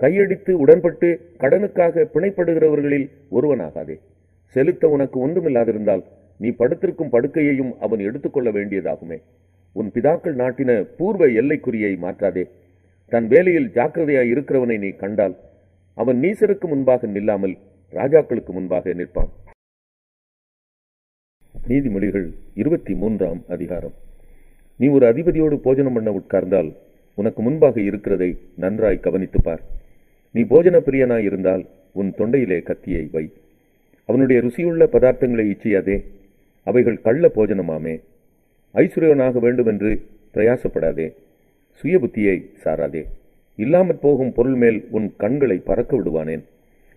கையடித்து உடன்பட்டு கடனுக்காக பிணைப்படுகிறவர்களில் ஒருவனாகாதே. செலுத்த உனக்கு ஒன்றுமில்லாதிருந்தால் நீ படுத்திருக்கும் படுக்கையையும் அவன் எடுத்துக்கொள்ள வேண்டியதாகுமே. உன் பிதாக்கள் நாட்டின பூர்வ எல்லைக்குறியை மாற்றாதே. தன் வேலையில் ஜாக்கிரதையாய் இருக்கிறவனை நீ கண்டால் அவன் நீசருக்கு முன்பாக நில்லாமல் ராஜாக்களுக்கு முன்பாக நிற்பான். நீதிமொழிகள் 23ஆம் அதிகாரம். நீ ஒரு அதிபதியோடு போஜனம் பண்ண உட்கார்ந்தால் உனக்கு முன்பாக இருக்கிறதை நன்றாய் கவனித்துப்பார். நீ போஜன பிரியனாய் இருந்தால் உன் தொண்டையிலே கத்தியை வை. அவனுடைய ருசியுள்ள பதார்த்தங்களை இச்சியாதே, அவைகள் கள்ள போஜனமாமே. ஐஸ்வர்யனாக வேண்டுமென்று பிரயாசப்படாதே. சுய புத்தியை சாராதே. இல்லாமற் போகும் பொருள் மேல் உன் கண்களை பறக்க விடுவானேன்.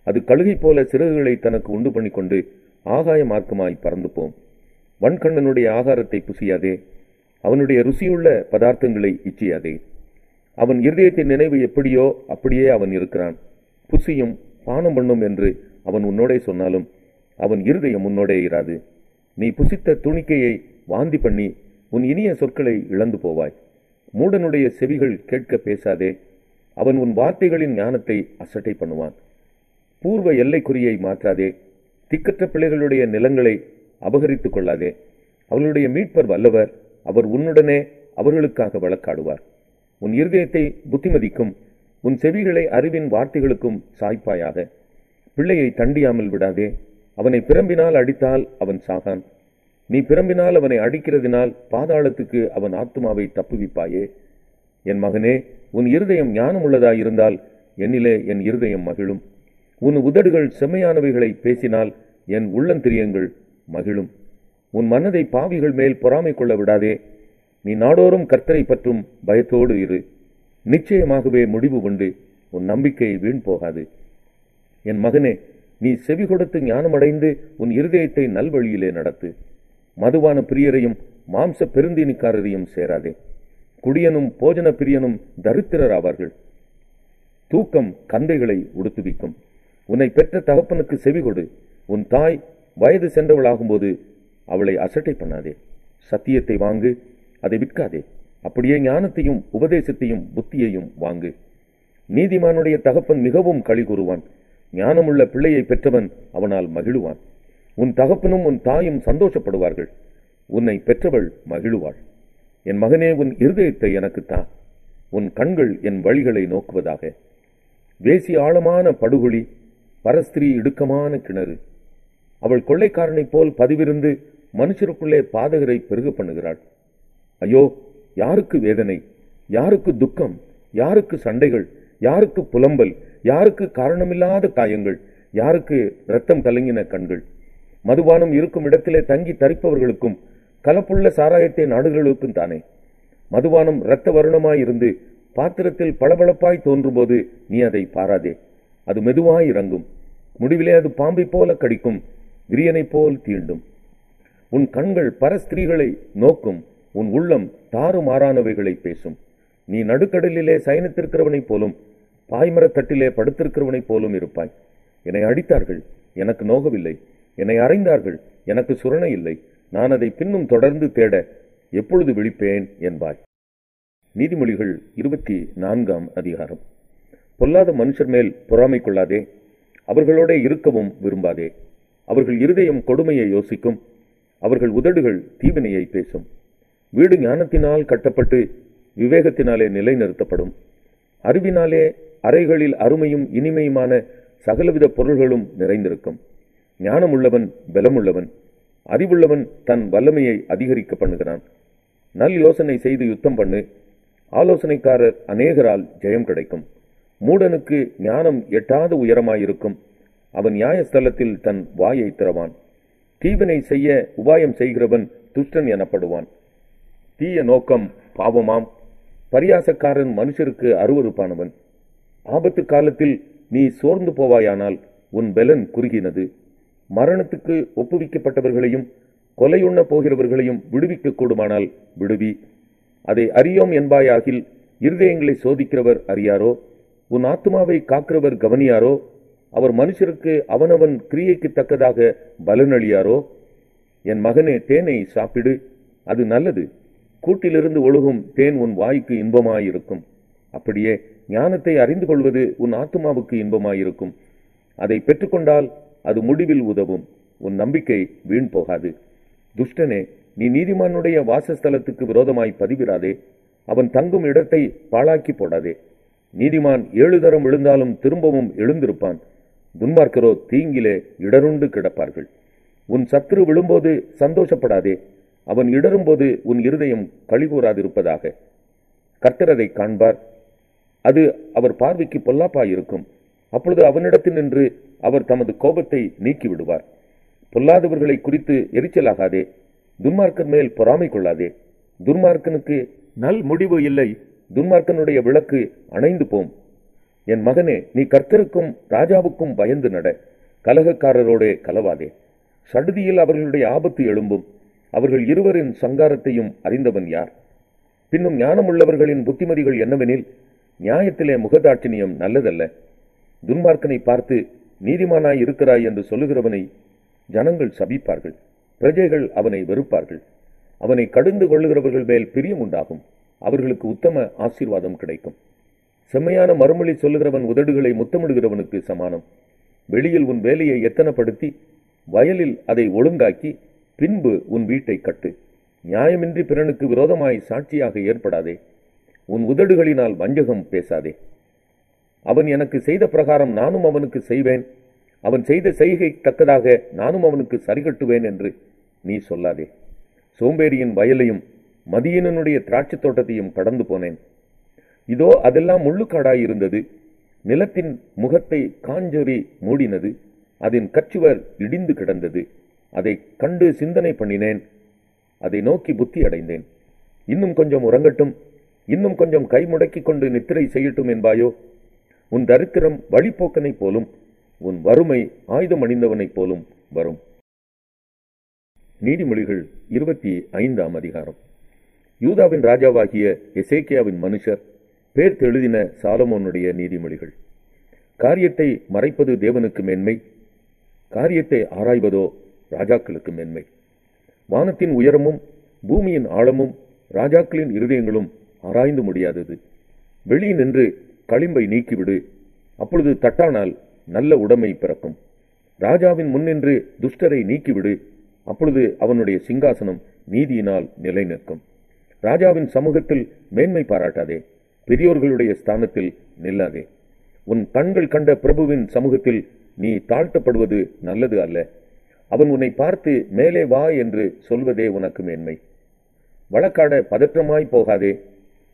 அது கழுகை போல சிறகுகளை தனக்கு உண்டு பண்ணிக்கொண்டு ஆகாய மார்க்கமாய் பறந்து போம். வன்கண்ணனுடைய ஆகாரத்தை புசியாதே. அவனுடைய ருசியுள்ள பதார்த்தங்களை இச்சியாதே. அவன் இருதயத்தின் நினைவு எப்படியோ அப்படியே அவன் இருக்கிறான். புசியும் பானம் பண்ணும் என்று அவன் உன்னோடே சொன்னாலும் அவன் இருதயம் உன்னோடே இராது. நீ புசித்த துணிக்கையை வாந்தி பண்ணி உன் இனிய சொற்களை இழந்து போவாய். மூடனுடைய செவிகள் கேட்க பேசாதே. அவன் உன் வார்த்தைகளின் ஞானத்தை அசட்டை பண்ணுவான். பூர்வ எல்லைக்குறியை மாற்றாதே. திக்கற்ற பிள்ளைகளுடைய நிலங்களை அபகரித்துக் கொள்ளாதே. அவர்களுடைய மீட்பர் வல்லவர். அவர் உன்னுடனே அவர்களுக்காக வழக்காடுவார். உன் இருதயத்தை புத்திமதிக்கும் உன் செவிகளை அறிவின் வார்த்தைகளுக்கும் சாய்ப்பாயாக. பிள்ளையை தண்டியாமல் விடாதே. அவனை பிரம்பினால் அடித்தால் அவன் சாகான். நீ பிரம்பினால் அவனை அடிக்கிறதினால் பாதாளத்துக்கு அவன் ஆத்துமாவை தப்புவிப்பாயே. என் மகனே, உன் இருதயம் ஞானமுள்ளதாயிருந்தால் என்னிலே என் இருதயம் மகிழும். உன் உதடுகள் செம்மையானவைகளை பேசினால் என் உள்ளந்திரியங்கள் மகிழும். உன் மனதை பாவிகள் மேல் பொறாமை கொள்ள விடாதே. நீ நாடோறும் கர்த்தரை பற்றும் பயத்தோடு இரு. நிச்சயமாகவே முடிவு கொண்டு உன் நம்பிக்கை வீண் போகாது. என் மகனே, நீ செவி கொடுத்து ஞானமடைந்து உன் இருதயத்தை நல்வழியிலே நடத்து. மதுவான பிரியரையும் மாம்ச பெருந்தீனிக்காரரையும் சேராதே. குடியனும் போஜன பிரியனும் தரித்திரர் ஆவார்கள். தூக்கம் கந்தைகளை உடுத்துவிக்கும். உன்னை பெற்ற தகப்பனுக்கு செவி கொடு. உன் தாய் வயது சென்றவளாகும்போது அவளை அசட்டை பண்ணாதே. சத்தியத்தை வாங்கு, அதை விற்காதே. அப்படியே ஞானத்தையும் உபதேசத்தையும் புத்தியையும் வாங்கு. நீதிமானுடைய தகப்பன் மிகவும் களி கூறுவான். ஞானமுள்ள பிள்ளையை பெற்றவன் அவனால் மகிழுவான். உன் தகப்பனும் உன் தாயும் சந்தோஷப்படுவார்கள். உன்னை பெற்றவள் மகிழுவாள். என் மகனே, உன் இருதயத்தை எனக்குத்தா. உன் கண்கள் என் வழிகளை நோக்குவதாக. வேசி ஆழமான படுகொலி, பரஸ்திரீ இடுக்கமான கிணறு. அவள் கொள்ளைக்காரனைப் போல் பதிவிருந்து மனுஷருக்குள்ளே பாதகரை பெருக பண்ணுகிறாள். ஐயோ, யாருக்கு வேதனை, யாருக்கு துக்கம், யாருக்கு சண்டைகள், யாருக்கு புலம்பல், யாருக்கு காரணமில்லாத காயங்கள், யாருக்கு இரத்தம் கலங்கின கண்கள். மதுபானம் இருக்கும் இடத்திலே தங்கி தரிப்பவர்களுக்கும் கலப்புள்ள சாராயத்தை நாடுகளுக்கும் தானே. மதுபானம் இரத்த வருணமாயிருந்து பாத்திரத்தில் பளபளப்பாய் தோன்றும் போது நீ அதை பாராதே. அது மெதுவாய் இறங்கும். முடிவிலே அது பாம்பை போல கடிக்கும், விரியனை போல் தீண்டும். உன் கண்கள் பரஸ்திரீகளை நோக்கும், உன் உள்ளம் தாறுமாறானவைகளை பேசும். நீ நடுக்கடலிலே சயனித்திருக்கிறவனைப் போலும் பாய்மரத்தட்டிலே படுத்திருக்கிறவனைப் போலும் இருப்பாய். என்னை அடித்தார்கள், எனக்கு நோகவில்லை. என்னை அறைந்தார்கள், எனக்கு சுரணை இல்லை. நான் அதை பின்னும் தொடர்ந்து தேட எப்பொழுது விழிப்பேன் என்பாய். நீதிமொழிகள் 24ஆம் அதிகாரம். பொல்லாத மனுஷர் மேல் பொறாமை கொள்ளாதே. அவர்களோட இருக்கவும் விரும்பாதே. அவர்கள் இருதயம் கொடுமையை யோசிக்கும். அவர்கள் உதடுகள் தீவினையை பேசும். வீடு ஞானத்தினால் கட்டப்பட்டு விவேகத்தினாலே நிலைநிறுத்தப்படும். அறிவினாலே அறைகளில் அருமையும் இனிமையுமான சகலவித பொருள்களும் நிறைந்திருக்கும். ஞானமுள்ளவன் பலமுள்ளவன். அறிவுள்ளவன் தன் வல்லமையை அதிகரிக்க பண்ணுகிறான். நல் யோசனை செய்து யுத்தம் பண்ணு. ஆலோசனைக்காரர் அநேகரால் ஜெயம் கிடைக்கும். மூடனுக்கு ஞானம் எட்டாத உயரமாயிருக்கும். அவன் நியாயஸ்தலத்தில் தன் வாயை திறவான். தீவினை செய்ய உபாயம் செய்கிறவன் துஷ்டன் எனப்படுவான். தீய நோக்கம் பாவமாம். பரியாசக்காரன் மனுஷருக்கு அருவருப்பானவன். ஆபத்து காலத்தில் நீ சோர்ந்து போவாயானால் உன் பெலன் குறுகினது. மரணத்துக்கு ஒப்புவிக்கப்பட்டவர்களையும் கொலையுண்ண போகிறவர்களையும் விடுவிக்க கூடுமானால் விடுவி. அதை அறியோம் என்பாயாகில் இருதயங்களை சோதிக்கிறவர் அறியாரோ? உன் ஆத்துமாவை காக்கிறவர் கவனியாரோ? அவர் மனுஷருக்கு அவனவன் கிரியைக்கு தக்கதாக பலனளியாரோ? என் மகனே, தேனை சாப்பிடு, அது நல்லது. கூட்டிலிருந்து ஒழுகும் தேன் உன் வாய்க்கு இன்பமாயிருக்கும். அப்படியே ஞானத்தை அறிந்து கொள்வது உன் ஆத்துமாவுக்கு இன்பமாயிருக்கும். அதை பெற்றுக்கொண்டால் அது முடிவில் உதவும். உன் நம்பிக்கை வீண் போகாது. துஷ்டனே, நீ நீதிமானுடைய வாசஸ்தலத்துக்கு விரோதமாய் பதிவிராதே. அவன் தங்கும் இடத்தை பாழாக்கி போடாதே. நீதிமான் 7 தரம் விழுந்தாலும் திரும்பவும் எழுந்திருப்பான். துன்மார்க்கரோ தீங்கிலே இடருண்டு கிடப்பார்கள். உன் சத்துரு விழும்போது சந்தோஷப்படாதே. அவன் இடரும்போது உன் இருதயம் களிகூறாதிருப்பதாக. கர்த்தர் அதை காண்பார். அது அவர் பார்வைக்கு பொல்லாப்பாயிருக்கும். அப்பொழுது அவனிடத்தில் நின்று அவர் தமது கோபத்தை நீக்கிவிடுவார். பொல்லாதவர்களை குறித்து எரிச்சலாகாதே. துன்மார்க்கன் மேல் பொறாமை கொள்ளாதே. துன்மார்க்கனுக்கு நல் முடிவு இல்லை, துன்மார்க்கனுடைய விளக்கு அணைந்து போம். என் மகனே, நீ கர்த்தருக்கும் ராஜாவுக்கும் பயந்து நட. கலகக்காரரோடே கலவாதே. சடுதியில் அவர்களுடைய ஆபத்து எழும்பும். அவர்கள் இருவரின் சங்காரத்தையும் அறிந்தவன் யார்? பின்னும் ஞானமுள்ளவர்களின் புத்திமதிகள் என்னவெனில், நியாயத்திலே முகதாட்சிணியம் நல்லதல்ல. துன்மார்க்கனை பார்த்து நீதிமானாய் இருக்கிறாய் என்று சொல்லுகிறவனை ஜனங்கள் சபிப்பார்கள், பிரஜைகள் அவனை வெறுப்பார்கள். அவனை கடிந்து கொள்ளுகிறவர்கள் மேல் பிரியம் உண்டாகும், அவர்களுக்கு உத்தம ஆசீர்வாதம் கிடைக்கும். செம்மையான மறுமொழி சொல்லுகிறவன் உதடுகளை முத்தமிடுகிறவனுக்கு சமானம். வெளியில் உன் வேலையை எத்தனப்படுத்தி வயலில் அதை ஒழுங்காக்கி பின்பு உன் வீட்டை கட்டு. நியாயமின்றி பிறனுக்கு விரோதமாய் சாட்சியாக ஏற்படாதே. உன் உதடுகளினால் வஞ்சகம் பேசாதே. அவன் எனக்கு செய்த பிரகாரம் நானும் அவனுக்கு செய்வேன், அவன் செய்த செய்கை தக்கதாக நானும் அவனுக்கு சரிகட்டுவேன் என்று நீ சொல்லாதே. சோம்பேறியின் வயலையும் மதியனுடைய திராட்சை தோட்டத்தையும் கடந்து போனேன். இதோ அதெல்லாம் முள்ளுக்காடாயிருந்தது. நிலத்தின் முகத்தை காஞ்சொறி மூடினது. அதன் கச்சுவர் இடிந்து கிடந்தது. அதை கண்டு சிந்தனை பண்ணினேன். அதை நோக்கி புத்தி அடைந்தேன். இன்னும் கொஞ்சம் உறங்கட்டும், இன்னும் கொஞ்சம் கை முடக்கிக் கொண்டு நித்திரை செய்யட்டும் என்பாயோ? உன் தரித்திரம் வழிப்போக்கனைப் போலும், உன் வறுமை ஆயுதம் அணிந்தவனைப் போலும் வரும். நீதிமொழிகள் 25ஆம் அதிகாரம். யூதாவின் ராஜாவாகிய எசேக்கியாவின் மனுஷர் பேர் எழுதின சாலமோனுடைய நீதிமொழிகள். காரியத்தை மறைப்பது தேவனுக்கு மேன்மை, காரியத்தை ஆராய்வதோ ராஜாக்களுக்கு மேன்மை. வானத்தின் உயரமும் பூமியின் ஆழமும் ராஜாக்களின் இருதயங்களும் ஆராய்ந்து முடியாதது. வெளியே நின்று களிம்பை நீக்கிவிடு, அப்பொழுது தட்டானால் நல்ல உடைமை பிறக்கும். ராஜாவின் முன்னின்று துஷ்டரை நீக்கிவிடு, அப்பொழுது அவனுடைய சிங்காசனம் நீதியினால் நிலை நிற்கும். ராஜாவின் சமூகத்தில் மேன்மை பாராட்டாதே, பெரியோர்களுடைய ஸ்தானத்தில் நில்லாதே. உன் கண்கள் கண்ட பிரபுவின் சமூகத்தில் நீ தாழ்த்தப்படுவது நல்லது அல்ல. அவன் உன்னை பார்த்து மேலே வா என்று சொல்வதே உனக்கு மேன்மை. வழக்காட பதற்றமாய் போகாதே.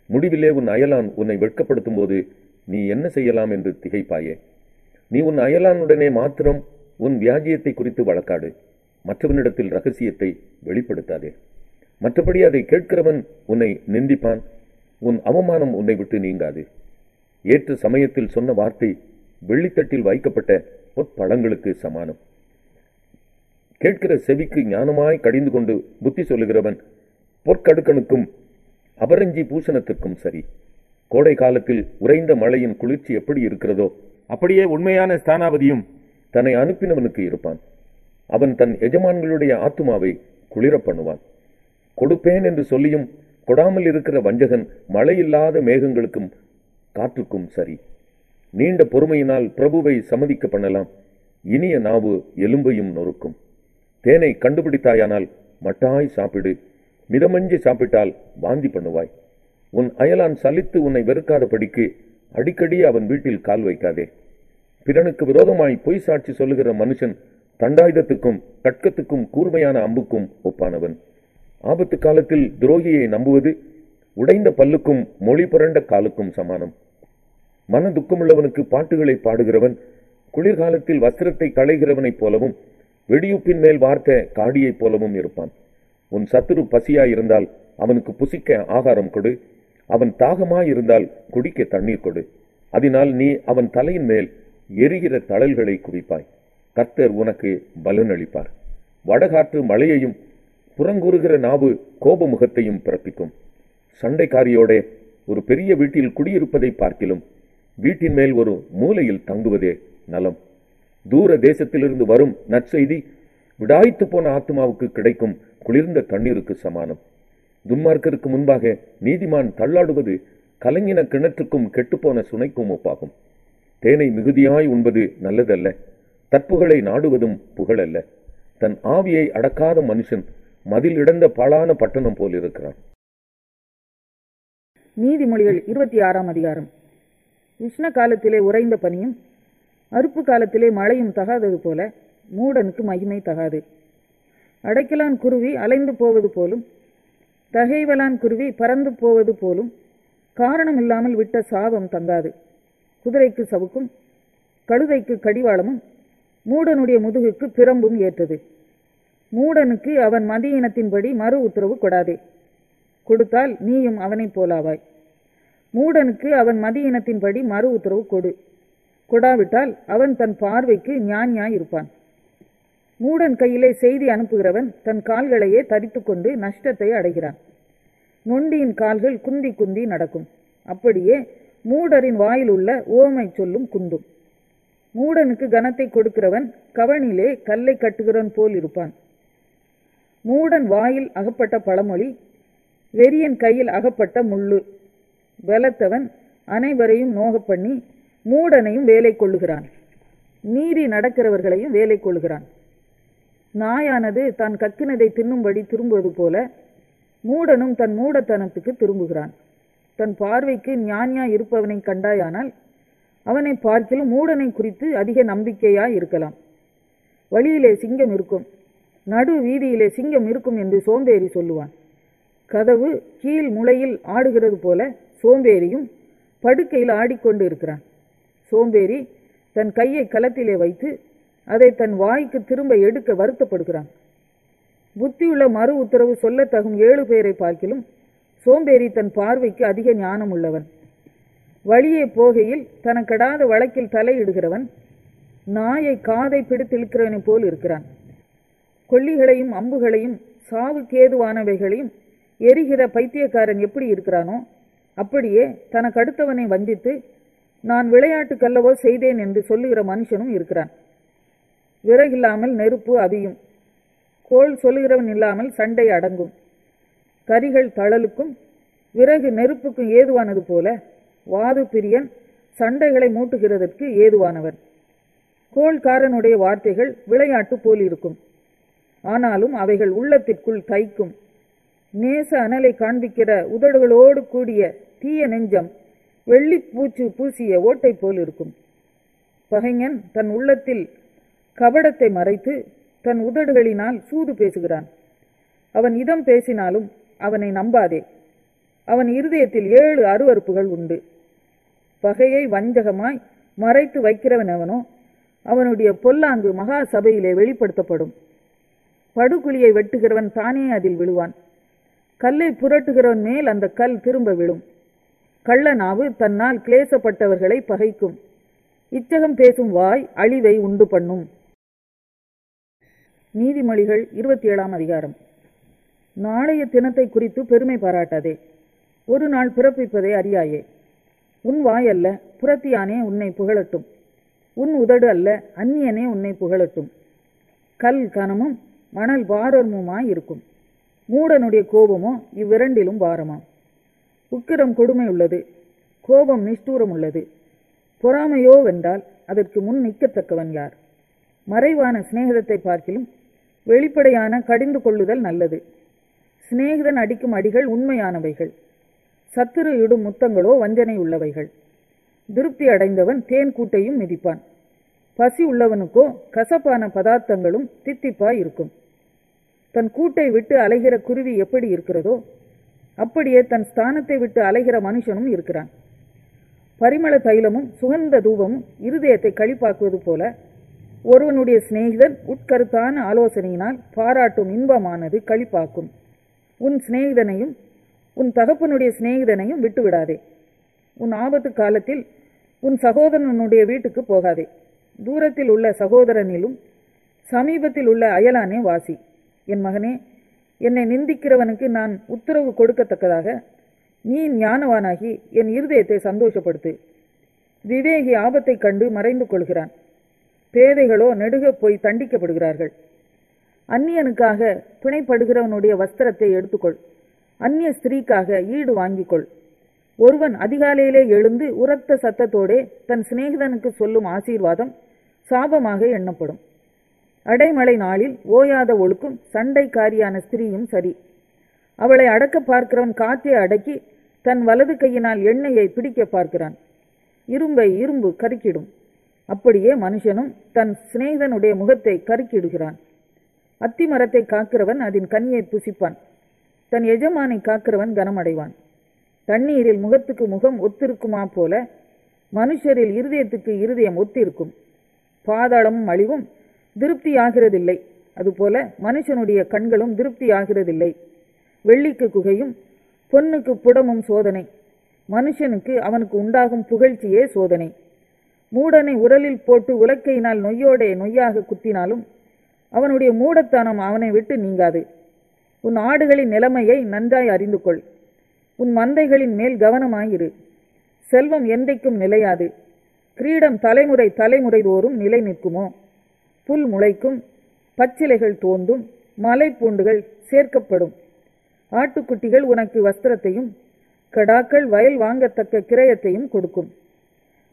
முடிவிலே உன் அயலான் உன்னை வெட்கப்படுத்தும் போது நீ என்ன செய்யலாம் என்று திகைப்பாயே. நீ உன் அயலானுடனே மாத்திரம் உன் வியாஜியத்தை குறித்து வழக்காடு, மற்றவனிடத்தில் ரகசியத்தை வெளிப்படுத்தாதே. மற்றபடி அதை கேட்கிறவன் உன்னை நிந்திப்பான், உன் அவமானம் உன்னை விட்டு நீங்காது. ஏற்ற சமயத்தில் சொன்ன வார்த்தை வெள்ளித்தட்டில் வைக்கப்பட்ட பொற்பழங்களுக்கு சமானம். கேட்கிற செவிக்கு ஞானமாய் கடிந்து கொண்டு புத்தி சொல்லுகிறவன் பொற்கடுக்கனுக்கும் அபரஞ்சி பூசணத்திற்கும் சரி. கோடை காலத்தில் உறைந்த மழையின் குளிர்ச்சி எப்படி இருக்கிறதோ அப்படியே உண்மையான ஸ்தானாபதியும் தன்னை அனுப்பினவனுக்கு இருப்பான். அவன் தன் எஜமான்களுடைய ஆத்துமாவை குளிர பண்ணுவான். கொடுப்பேன் என்று சொல்லியும் கொடாமல் இருக்கிற வஞ்சகன் மழையில்லாத மேகங்களுக்கும் காற்றுக்கும் சரி. நீண்ட பொறுமையினால் பிரபுவை சம்மதிக்க பண்ணலாம். இனிய நாவு எலும்பையும் நொறுக்கும். தேனை கண்டுபிடித்தாயானால் மட்டாய் சாப்பிடு, மிதமஞ்சி சாப்பிட்டால் வாந்தி பண்ணுவாய். உன் அயலான் சலித்து உன்னை வெறுக்காதபடிக்கு அடிக்கடி அவன் வீட்டில் கால் வைக்காதே. பிறனுக்கு விரோதமாய் பொய் சாட்சி சொல்லுகிற மனுஷன் தண்டாயுதத்துக்கும் கட்கத்துக்கும் கூர்மையான அம்புக்கும் ஒப்பானவன். ஆபத்து காலத்தில் துரோகியை நம்புவது உடைந்த பல்லுக்கும் மொழி புரண்ட காலுக்கும் சமானம். மன துக்கமுள்ளவனுக்கு பாட்டுகளை பாடுகிறவன் குளிர்காலத்தில் வஸ்திரத்தை களைகிறவனைப் போலவும் வெடியுப்பின் மேல் வார்த்த காடியைப் போலவும் இருப்பான். உன் சத்துரு பசியாயிருந்தால் அவனுக்கு புசிக்க ஆகாரம் கொடு, அவன் தாகமாயிருந்தால் குடிக்க தண்ணீர் கொடு. அதனால் நீ அவன் தலையின் மேல் எரிகிற தழல்களை குவிப்பாய். கர்த்தர் உனக்கு பலனளிப்பார். வடகாற்று மழையையும் புறங்கூறுகிற நாவு கோபமுகத்தையும் பிறப்பிக்கும். சண்டைக்காரியோட ஒரு பெரிய வீட்டில் குடியிருப்பதை பார்க்கிலும் வீட்டின் மேல் ஒரு மூலையில் தங்குவதே நலம். தூர தேசத்திலிருந்து வரும் நற்செய்தி விடாய்த்து போன ஆத்மாவுக்கு கிடைக்கும் குளிர்ந்த தண்ணீருக்கு சமானம். துன்மார்க்கருக்கு முன்பாக நீதிமான் தள்ளாடுவது கலங்கின கிணற்றுக்கும் கெட்டுப்போன சுனைக்கும் ஒப்பாகும். தேனை மிகுதியாய் உண்பது நல்லதல்ல, தற்புகளை நாடுவதும் புகழல்ல. தன் ஆவியை அடக்காத மனுஷன் மதில் இடந்த பாழான பட்டணம் போல் இருக்கிறான். நீதிமொழிகள் 26ஆம் அதிகாரம். உஷ்ண காலத்திலே உறைந்த பனியும் அறுப்பு காலத்திலே மழையும் தகாதது போல மூடனுக்கு மகிமை தகாது. அடைக்கலான் குருவி அலைந்து போவது போலும் தகைவலான் குருவி பறந்து போவது போலும் காரணமில்லாமல் விட்ட சாபம் தங்காது. குதிரைக்கு சவுக்கும் கழுதைக்கு கடிவாளமும் மூடனுடைய முதுகுக்கு பிரம்பும் ஏற்றது. மூடனுக்கு அவன் மதியினத்தின்படி மறு உத்தரவு கொடாதே. கொடுத்தால் நீயும் அவனைப் போலாவாய். மூடனுக்கு அவன் மதியினத்தின்படி மறு உத்தரவு கொடு. கொடாவிட்டால் அவன் தன் பார்வைக்கு ஞானியாய் இருப்பான். மூடன் கையிலே செய்தி அனுப்புகிறவன் தன் கால்களையே தரித்து கொண்டு நஷ்டத்தை அடைகிறான். நொண்டியின் கால்கள் குந்தி குந்தி நடக்கும். அப்படியே மூடரின் வாயில் உள்ள ஓமை சொல்லும் குந்தும். மூடனுக்கு கனத்தை கொடுக்கிறவன் கவனிலே கல்லை கட்டுகிறவன் போல் இருப்பான். மூடன் வாயில் அகப்பட்ட பழமொழி வெறியன் கையில் அகப்பட்ட முள்ளு. பலத்தவன் அனைவரையும் நோக பண்ணி மூடனையும் வேலை கொள்ளுகிறான், மீறி நடக்கிறவர்களையும் வேலை கொள்ளுகிறான். நாயானது தான் கக்கினதை தின்னும்படி திரும்புவது போல மூடனும் தன் மூடத்தனத்துக்கு திரும்புகிறான். தன் பார்வைக்கு ஞானியாய் இருப்பவனை கண்டாயானால் அவனை பார்க்கிலும் மூடனை குறித்து அதிக நம்பிக்கையாய் இருக்கலாம். வழியிலே சிங்கம் இருக்கும், நடு வீதியிலே சிங்கம் இருக்கும் என்று சோம்பேறி சொல்லுவான். கதவு கீழ் முளையில் ஆடுகிறது போல சோம்பேறியும் படுக்கையில் ஆடிக்கொண்டு இருக்கிறான். சோம்பேறி தன் கையை கலத்திலே வைத்து அதை தன் வாய்க்கு திரும்ப எடுக்க வருத்தப்படுகிறான். புத்தியுள்ள மறு உத்தரவு சொல்லத்தகும் 7 பேரை பார்க்கிலும் சோம்பேறி தன் பார்வைக்கு அதிக ஞானம் உள்ளவன். வழியே போகையில் தனக்கடாத வழக்கில் தலையிடுகிறவன் நாயை காதை பிடித்திழுக்கிறவனை போல் இருக்கிறான். கொல்லிகளையும் அம்புகளையும் சாவுக்கேதுவானவைகளையும் எரிகிற பைத்தியக்காரன் எப்படி இருக்கிறானோ அப்படியே தனக்கடுத்தவனை வஞ்சித்து நான் விளையாட்டுக்கல்லவோ செய்தேன் என்று சொல்லுகிற மனுஷனும் இருக்கிறான். விறகில்லாமல் நெருப்பு அவியும், கோள் சொல்லுகிறவன் இல்லாமல் சண்டை அடங்கும். கரிகள் தழலுக்கும் விறகு நெருப்புக்கும் ஏதுவானது போல வாது பிரியன் சண்டைகளை மூட்டுகிறதற்கு ஏதுவானவன். கோள்காரனுடைய வார்த்தைகள் விளையாட்டு போல் இருக்கும், ஆனாலும் அவைகள் உள்ளத்திற்குள் தைக்கும். நேச அனலை காண்பிக்கிற உதடுகளோடு கூடிய தீய நெஞ்சம் வெள்ளிப்பூச்சு பூசிய ஓட்டை போல் இருக்கும். பகைஞன் தன் உள்ளத்தில் கபடத்தை மறைத்து தன் உதடுகளினால் சூது பேசுகிறான். அவன் இதம் பேசினாலும் அவனை நம்பாதே. அவன் இருதயத்தில் 7 அருவருப்புகள் உண்டு. பகையை வஞ்சகமாய் மறைத்து வைக்கிறவனவனோ அவனுடைய பொல்லாங்கு மகா சபையிலே வெளிப்படுத்தப்படும். படுகுழியை வெட்டுகிறவன் தானே அதில் விழுவான். கல்லை புரட்டுகிறவன் மேல் அந்த கல் திரும்ப விழும். கள்ள நாவு தன்னால் கிளேசப்பட்டவர்களை பகைக்கும். இச்சகம் பேசும் வாய் அழிவை உண்டு பண்ணும். நீதிமொழிகள் 27ஆம் அதிகாரம். நாளைய தினத்தை குறித்து பெருமை பாராட்டாதே, ஒரு நாள் பிறப்பிப்பதை அறியாயே. உன் வாய் அல்ல புறத்தியானே உன்னை புகழட்டும், உன் உதடு அல்ல அந்நியனே உன்னை புகழட்டும். கல் கனமும் மணல் பாரமுமாய் இருக்கும், மூடனுடைய கோபமோ இவ்விரண்டிலும் பாரமாம். உக்கிரம் கொடுமை உள்ளது, கோபம் நிஷ்டூரம் உள்ளது. பொறாமையோ வென்றால் அதற்கு முன் நிற்கத்தக்கவன் யார்? மறைவான சிநேகிதத்தை பார்க்கிலும் வெளிப்படையான கடிந்து கொள்ளுதல் நல்லது. சிநேகிதன் அடிக்கும் அடிகள் உண்மையானவைகள், சத்துரு இடும் முத்தங்களோ வஞ்சனை உள்ளவைகள். திருப்தி அடைந்தவன் தேன் கூட்டையும் மிதிப்பான், பசி உள்ளவனுக்கோ கசப்பான பதார்த்தங்களும் தித்திப்பாய் இருக்கும். தன் கூட்டை விட்டு அலைகிற குருவி எப்படி இருக்கிறதோ அப்படியே தன் ஸ்தானத்தை விட்டு அலைகிற மனுஷனும் இருக்கிறான். பரிமள தைலமும் சுகந்த தூபமும் இருதயத்தை களிப்பாக்குவது போல ஒருவனுடைய சிநேகிதன் உட்கருத்தான ஆலோசனையினால் பாராட்டும் இன்பமானது களிப்பாக்கும். உன் சிநேகிதனையும் உன் தகப்பனுடைய சிநேகிதனையும் விட்டுவிடாதே. உன் ஆபத்து காலத்தில் உன் சகோதரனுடைய வீட்டுக்கு போகாதே. தூரத்தில் உள்ள சகோதரனிலும் சமீபத்தில் உள்ள அயலானே வாசி. என் மகனே, என்னை நிந்திக்கிறவனுக்கு நான் உத்தரவு கொடுக்கத்தக்கதாக நீ ஞானவானாகி என் இருதயத்தை சந்தோஷப்படுத்து. விவேகி ஆபத்தை கண்டு மறைந்து கொள்கிறான், பேதைகளோ நெடுக போய் தண்டிக்கப்படுகிறார்கள். அந்நியனுக்காக பிணைப்படுகிறவனுடைய வஸ்திரத்தை எடுத்துக்கொள், அந்நிய ஸ்திரீக்காக ஈடு வாங்கிக்கொள். ஒருவன் அதிகாலையிலே எழுந்து உரத்த சத்தத்தோடே தன் சிநேகிதனுக்கு சொல்லும் ஆசீர்வாதம் சாபமாக எண்ணப்படும். அடைமழை நாளில் ஓயாத ஒழுக்கும் சண்டைக்காரியான ஸ்திரீயும் சரி. அவளை அடக்க பார்க்கிறவன் காற்றை அடக்கி தன் வலது கையினால் எண்ணெயை பிடிக்க பார்க்கிறான். இரும்பை இரும்பு கருக்கிடும், அப்படியே மனுஷனும் தன் சிநேகிதனுடைய முகத்தை கருக்கிடுகிறான். அத்தி மரத்தை காக்கிறவன் அதன் கனியை புசிப்பான், தன் எஜமானை காக்கிறவன் கனமடைவான். தண்ணீரில் முகத்துக்கு முகம் ஒத்திருக்குமா போல மனுஷரில் இருதயத்துக்கு இருதயம் ஒத்திருக்கும். பாதாளமும் அழிவும் திருப்தியாகிறதில்லை, அதுபோல மனுஷனுடைய கண்களும் திருப்தியாகிறதில்லை. வெள்ளிக்கு குகையும் பொன்னுக்கு புடமும் சோதனை, மனுஷனுக்கு அவனுக்கு உண்டாகும் புகழ்ச்சியே சோதனை. மூடனை உரலில் போட்டு உலக்கையினால் நொய்யோடே நொய்யாக குத்தினாலும் அவனுடைய மூடத்தனம் அவனை விட்டு நீங்காது. உன் ஆடுகளின் நிலைமையை நன்றாய் அறிந்து கொள். உன் மந்தைகளின் மேல் கவனமாயிரு. செல்வம் என்றைக்கும் நிலையாது. கிரீடம் தலைமுறை தலைமுறை தோறும் நிலை நிற்குமோ? புல் முளைக்கும், பச்சிலைகள் தோன்றும், மலை பூண்டுகள் சேர்க்கப்படும். ஆட்டுக்குட்டிகள் உனக்கு வஸ்திரத்தையும் கடாக்கள் வயல் வாங்கத்தக்க கிரயத்தையும் கொடுக்கும்.